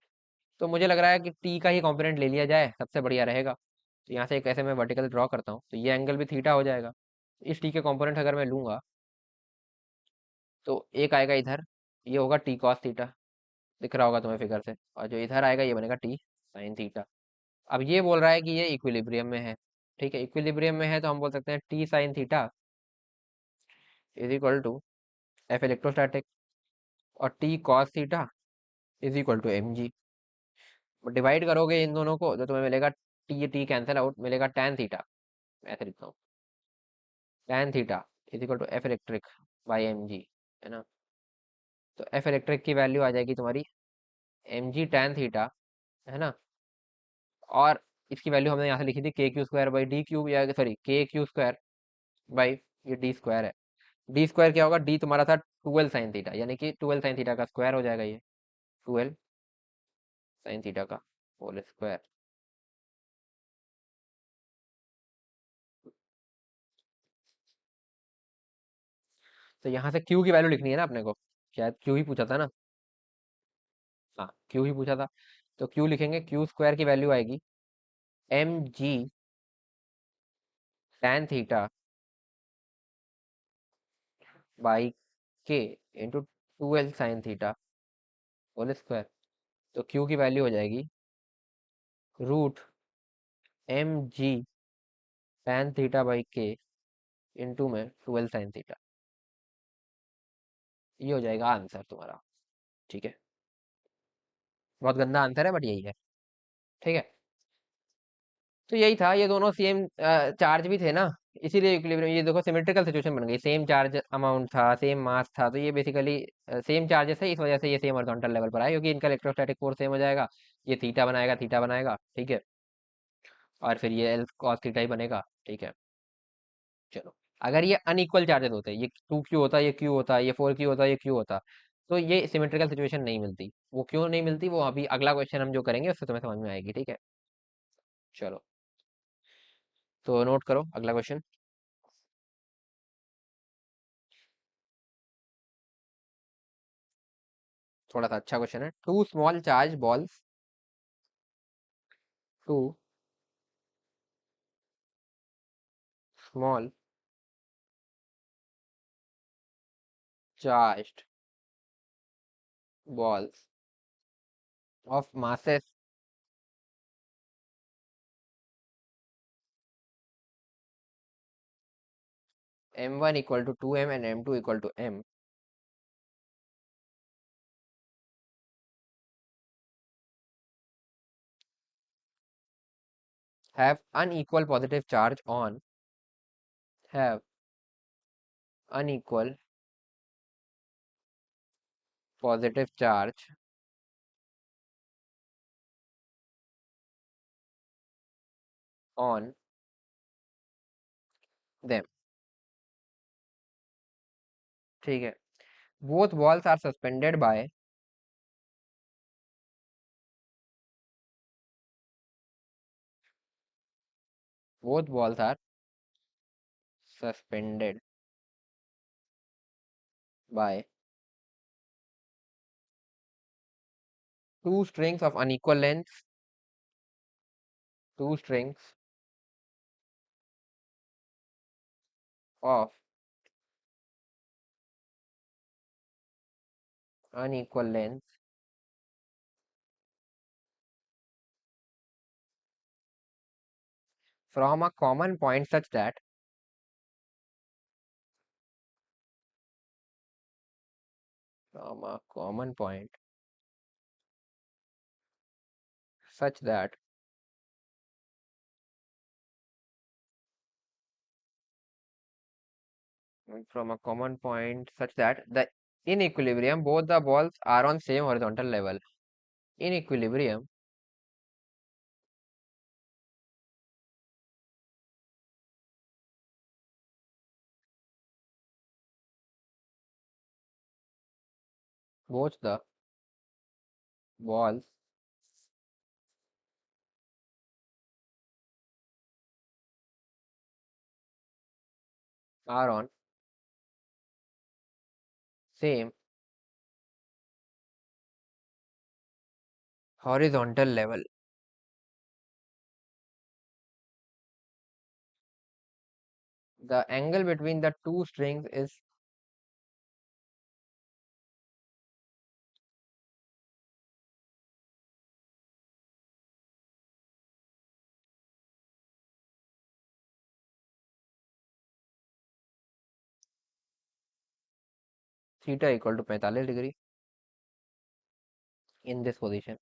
तो मुझे लग रहा है कि टी का ही कंपोनेंट ले लिया जाए, सबसे बढ़िया रहेगा। तो यहाँ से एक ऐसे मैं वर्टिकल ड्रॉ करता हूँ, तो ये एंगल भी थीटा हो जाएगा। इस टी के कंपोनेंट अगर मैं लूंगा, तो एक आएगा इधर, ये होगा टी कॉस थीटा, दिख रहा होगा तुम्हें फिगर से। और जो इधर आएगा ये बनेगा टी साइन थीटा। अब ये बोल रहा है कि ये इक्विलिब्रियम में है, ठीक है। इक्विलिब्रियम में है तो हम बोल सकते हैं T sine theta is equal to F electrostatic, और T cos theta is equal to m g. Divide करोगे इन दोनों को तो तुम्हें मिलेगा, टी टी कैंसिल आउट, मिलेगा टैन थीटा। ऐसे लिखता हूँ, tan theta is equal to F electric by m g, है ना। तो एफ इलेक्ट्रिक की वैल्यू आ जाएगी तुम्हारी एम जी टैन थीटा, है ना। और इसकी वैल्यू हमने यहाँ से लिखी थी के Q square by D cube, या सॉरी के क्यू स्क्वायर बाई, ये डी स्क्वायर है। डी स्क्वायर क्या होगा, डी तुम्हारा था 12 साइन थीटा, यानी कि 12 साइन थीटा का स्क्वायर हो जाएगा ये, 12 साइन थीटा का होल स्क्वायर। तो यहाँ से क्यू की वैल्यू लिखनी है ना अपने को, शायद क्यू ही पूछा था ना। हाँ, क्यू ही पूछा था। तो क्यू लिखेंगे, क्यू स्क्वायर की वैल्यू आएगी m g tan theta by k into 12 sine theta whole square. तो क्यू की वैल्यू हो जाएगी root m g tan theta by k into में 12 साइन थीटा। ये हो जाएगा आंसर तुम्हारा, ठीक है। बहुत गंदा आंसर है बट यही है, ठीक है। तो यही था, ये दोनों सेम चार्ज भी थे ना, इसीलिए इक्विलिब्रियम, ये देखो सिमेट्रिकल सिचुएशन बन गई, सेम चार्ज अमाउंट था, सेम मास था, तो ये बेसिकली सेम चार्जेस है, इस वजह से ये सेम हॉरिजॉन्टल लेवल पर आए, क्योंकि इनका इलेक्ट्रोस्टैटिक फोर्स सेम हो जाएगा। ये थीटा बनाएगा, ठीक है। और फिर ये एल कॉस थीटा ही बनेगा, ठीक है। चलो, अगर ये अनइक्वल चार्जेस होते, ये टू क्यू होता, ये क्यू होता, ये फोर क्यू होता, ये क्यू होता, तो ये सिमेट्रिकल सिचुएशन नहीं मिलती। वो क्यों नहीं मिलती, वो अभी अगला क्वेश्चन हम जो करेंगे उससे तुम्हें समझ में आएगी, ठीक है। चलो, तो नोट करो अगला क्वेश्चन। थोड़ा सा अच्छा क्वेश्चन है। Two small charge balls, two small charged balls of masses m1 equal to 2m and m2 equal to m have unequal positive charge on, have unequal positive charge on them, ठीक है। both balls are suspended by, both balls are suspended by two strings of unequal length, two strings of unequal length from a common point such that, from a common point such that from a common point such that the in equilibrium both the balls are on same horizontal level. In equilibrium both the balls are on same horizontal level. The angle between the two strings is theta equal to 45 degree in this position.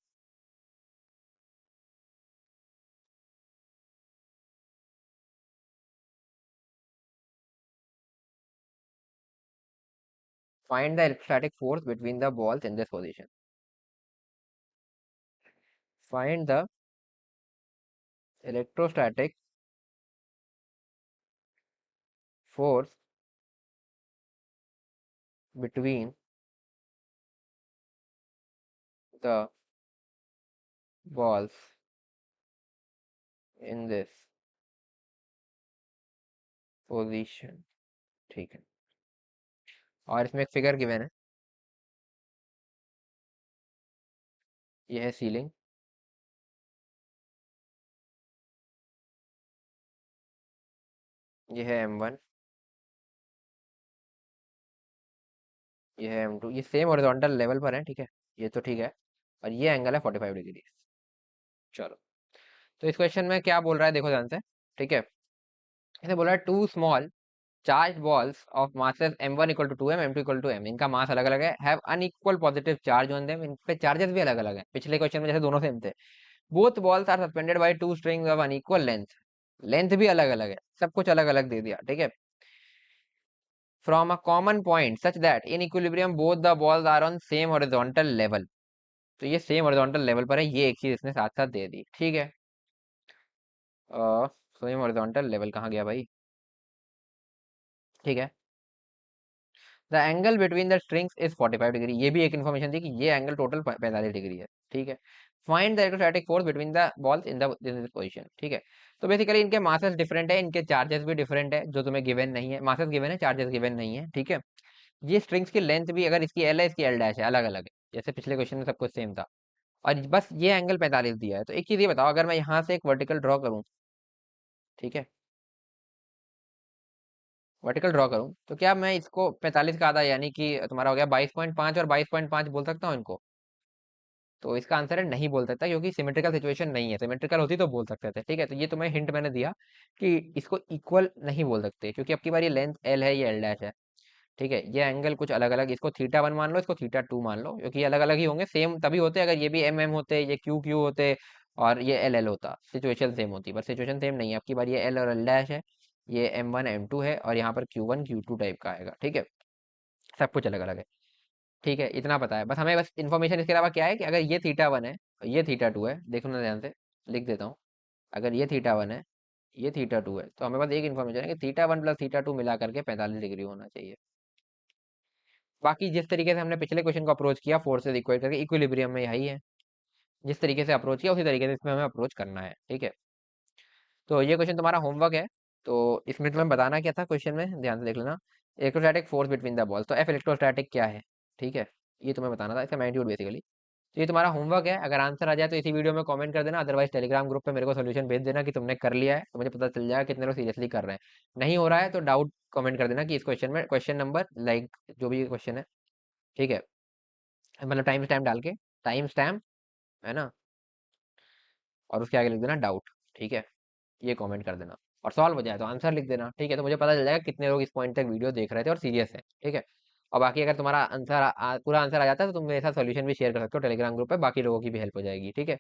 Find the electrostatic force between the balls in this position. Find the electrostatic force between the balls in this position. ठीक है, और इसमें एक फिगर गिवन है, ये है सीलिंग, ये है M1, ये है M2, ये सेम हॉरिजॉन्टल लेवल पर है। ठीक है, ये तो ठीक है, और ये एंगल है 45 डिग्री। चलो, तो इस क्वेश्चन में क्या बोल रहा है देखो ध्यान से। ठीक है, इसे बोल रहा है two small charge balls of masses M1 equal to 2m, M2 equal to m, इनका मास अलग अलग है, have unequal positive charge on them, इन पे चार्जेस भी अलग अलग है। पिछले क्वेश्चन में जैसे दोनों सेम थे। Both balls are suspended by two strings of unequal length, length भी अलग अलग है, सब कुछ अलग अलग दे दिया। ठीक है, from a common point such that in equilibrium both the balls are on same horizontal level। तो ये सेम horizontal level पर है, ये एक चीज इसने साथ साथ दे दी। ठीक है, सेम horizontal level कहाँ गया भाई। ठीक है, the angle between the strings is 45 degree, ये भी एक इन्फॉर्मेशन थी कि ये एंगल टोटल 45 डिग्री है। ठीक है, find the electrostatic force between the balls in this position. ठीक है, तो बेसिकली इनके मासेस डिफरेंट है, इनके चार्जेस भी डिफरेंट है, जो तुम्हें गिवन नहीं है। मासेस गिवन है, चार्जेस गिवन नहीं है। ठीक है, ये स्ट्रिंग्स की लेंथ भी, अगर इसकी एल है इसकी एल डैश है, अलग अलग है, जैसे पिछले क्वेश्चन में सब कुछ सेम था, और बस ये एंगल 45 दिया है। तो एक चीज ये बताओ, अगर मैं यहाँ से एक वर्टिकल ड्रॉ करूँ, ठीक है, वर्टिकल ड्रॉ करूँ, तो क्या मैं इसको 45 का आधा, यानी कि तुम्हारा हो गया 22.5 और 22.5 बोल सकता हूँ इनको? तो इसका आंसर है नहीं बोल सकता, क्योंकि सिमेट्रिकल सिचुएशन नहीं है। सिमेट्रिकल होती तो बोल सकते थे। ठीक है, तो ये तुम्हें हिंट मैंने दिया कि इसको इक्वल नहीं बोल सकते, क्योंकि अब की बार ये लेंथ एल है, ये एल डैश है। ठीक है, ये एंगल कुछ अलग अलग, इसको थीटा 1 मान लो, इसको थीटा 2 मान लो, क्योंकि ये अलग अलग ही होंगे। सेम तभी होते अगर ये भी एम होते, ये क्यू होते, और ये एल होता, सिचुएशन सेम होती। पर सिचुएशन सेम नहीं है, आपकी बार ये एल और एल डैश है, ये M1 M2 है, और यहाँ पर Q1 Q2 टाइप का आएगा। ठीक है, सब कुछ अलग अलग है। ठीक है, इतना पता है बस हमें, बस इन्फॉर्मेशन इसके अलावा क्या है कि अगर ये थीटा 1 है और ये थीटा 2 है, देखो ना ध्यान से, लिख देता हूँ। अगर ये थीटा 1 है, ये थीटा 2 है, तो हमें बस एक इन्फॉर्मेशन है कि थीटा 1 प्लस थीटा 2 मिला करके 45 डिग्री होना चाहिए। बाकी जिस तरीके से हमने पिछले क्वेश्चन को अप्रोच किया, फोर्सेज इक्वेट करके, इक्विलिब्रियम में यही है, जिस तरीके से अप्रोच किया उसी तरीके से इसमें हमें अप्रोच करना है। ठीक है, तो ये क्वेश्चन तुम्हारा होमवर्क है। तो इसमें तुम्हें बताना क्या था क्वेश्चन में, ध्यान से देख लेना। Electrostatic force between the balls, तो एफ इलेक्ट्रोस्टैटिक क्या है। ठीक है, ये तुम्हें बताना था, इसका मैग्नीट्यूड बेसिकली। तो ये तुम्हारा होमवर्क है, अगर आंसर आ जाए तो इसी वीडियो में कमेंट कर देना, अदरवाइज टेलीग्राम ग्रुप पे मेरे को सोल्यूशन भेज देना कि तुमने कर लिया है, तो मुझे पता चल जाएगा कितने लोग सीरियसली कर रहे हैं। नहीं हो रहा है तो डाउट कमेंट कर देना कि इस क्वेश्चन में क्वेश्चन नंबर, लाइक जो भी क्वेश्चन है, ठीक है, मतलब टाइम स्टैम्प डाल के, टाइम स्टैम्प, है ना, और उसके आगे लिख देना डाउट। ठीक है, ये कमेंट कर देना, और सॉल्व हो जाए तो आंसर लिख देना। ठीक है, तो मुझे पता चल जाएगा कितने लोग इस पॉइंट तक वीडियो देख रहे थे और सीरियस है। ठीक है, और बाकी अगर तुम्हारा आंसर पूरा आंसर आ जाता है तो तुम मेरे साथ सोल्यूशन भी शेयर कर सकते हो टेलीग्राम ग्रुप पे, बाकी लोगों की भी हेल्प हो जाएगी। ठीक है,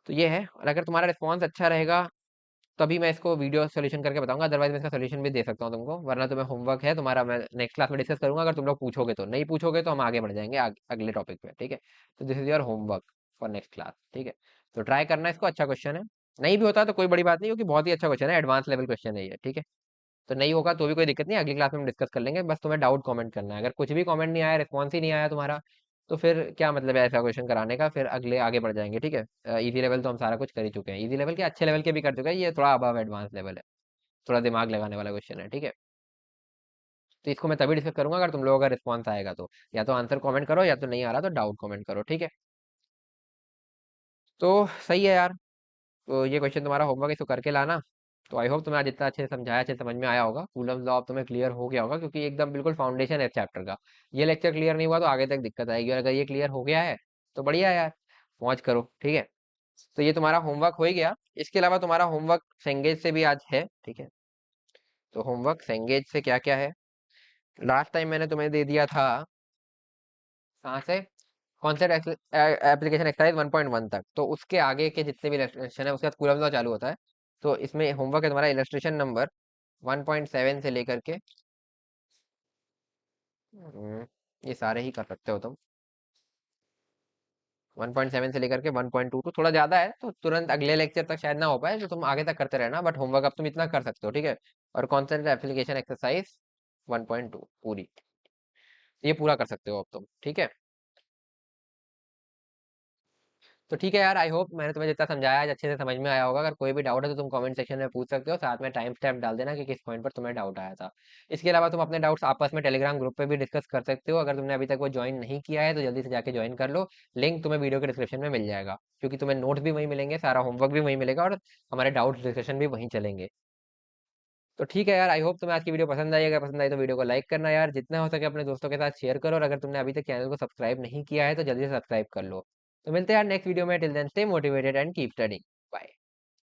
तो ये है, और अगर तुम्हारा रिस्पॉन्स अच्छा रहेगा तभी मैं इसको वीडियो सोल्यूशन करके बताऊंगा, अदरवाइज मैं इसका सोल्यूशन भी दे सकता हूँ तुमको, वरना तुम्हें होमवर्क है तुम्हारा, मैं नेक्स्ट क्लास में डिस्कस करूंगा। अगर तुम लोग पूछोगे तो, नहीं पूछोगे तो हम आगे बढ़ जाएंगे अगले टॉपिक पे। ठीक है, तो this is your homework for next class. ठीक है, तो ट्राई करना इसको, अच्छा क्वेश्चन है। नहीं भी होता तो कोई बड़ी बात नहीं, क्योंकि बहुत ही अच्छा क्वेश्चन है, एडवांस लेवल क्वेश्चन है ये। ठीक है, तो नहीं होगा तो भी कोई दिक्कत नहीं, अगली क्लास में हम डिस्कस कर लेंगे, बस तुम्हें डाउट कमेंट करना है। अगर कुछ भी कमेंट नहीं आया, रिस्पॉन्स ही नहीं आया तुम्हारा, तो फिर क्या मतलब है ऐसा क्वेश्चन कराने का, फिर अगले आगे बढ़ जाएंगे, ठीक है। इजी लेवल तो हम सारा कुछ कर ही चुके हैं, इजी लेवल के अच्छे लेवल के भी कर चुके हैं, ये थोड़ा अबव एडवांस लेवल है, थोड़ा दिमाग लगाने वाला क्वेश्चन है, ठीक है। तो इसको मैं तभी डिस्कस करूंगा अगर तुम लोगों का रिस्पॉन्स आएगा तो, या तो आंसर कमेंट करो, या तो नहीं आ रहा तो डाउट कमेंट करो, ठीक है। तो सही है यार। तो ये क्वेश्चन तुम्हारा होमवर्क, इसको करके लाना। तो आई होप तुम्हें आज जितना अच्छे से समझाया, अच्छे से समझ में आया होगा, कूलम्स लॉ अब तुम्हें क्लियर हो गया होगा, क्योंकि एकदम बिल्कुल फाउंडेशन है चैप्टर का। ये लेक्चर क्लियर नहीं हुआ तो आगे तक दिक्कत आएगी, और अगर ये क्लियर हो गया है तो बढ़िया है यार, मौज करो, ठीक है। तो ये तुम्हारा होमवर्क हो ही गया। इसके अलावा तुम्हारा होमवर्क सेंगेज से भी आज है, ठीक है। तो होमवर्क सेंगेज से क्या क्या है, लास्ट टाइम मैंने तुम्हें दे दिया था, कहाँ से, कॉन्सेप्ट एप्लीकेशन एक्सरसाइज 1.1 तक, तो उसके आगे के जितने भी इलस्ट्रेशन है उसके बाद कूलम्स लॉ चालू होता है। तो इसमें होमवर्क है तुम्हारा इलस्ट्रेशन नंबर 1.7 से लेकर के, ये सारे ही कर सकते हो तुम। 1.7 से लेकर के 1.2, तो थोड़ा ज्यादा है तो तुरंत अगले लेक्चर तक शायद ना हो पाए, तो तुम आगे तक करते रहना, बट होमवर्क अब तुम इतना कर सकते हो, ठीक है। और कॉन्सेप्ट एप्लीकेशन एक्सरसाइज 1.2 पूरी, ये पूरा कर सकते हो अब तुम, ठीक है। तो ठीक है यार, आई होप मैंने तुम्हें जितना समझाया है अच्छे से समझ में आया होगा। अगर कोई भी डाउट है तो तुम कमेंट सेक्शन में पूछ सकते हो, साथ में टाइम स्टैम्प डाल देना कि किस पॉइंट पर तुम्हें डाउट आया था। इसके अलावा तुम अपने डाउट्स आपस में टेलीग्राम ग्रुप पे भी डिस्कस कर सकते हो, अगर तुमने अभी तक वो ज्वाइन नहीं किया है तो जल्दी से जाके ज्वाइन कर लो। लिंक तुम्हें वीडियो के डिस्क्रिप्शन में मिल जाएगा, क्योंकि तुम्हें नोट्स भी वहीं मिलेंगे, सारा होमवर्क भी वहीं मिलेगा, और हमारे डाउट डिस्कशन भी वहीं चलेंगे। तो ठीक है यार, आई होप तुम्हें आज की वीडियो पसंद आई, अगर पसंद आई तो वीडियो को लाइक करना यार, जितना हो सके अपने दोस्तों के साथ शेयर करो, और अगर तुमने अभी तक चैनल को सब्सक्राइब नहीं किया है तो जल्दी से सब्सक्राइब कर लो। तो मिलते हैं यार नेक्स्ट वीडियो में, till then stay motivated and keep studying.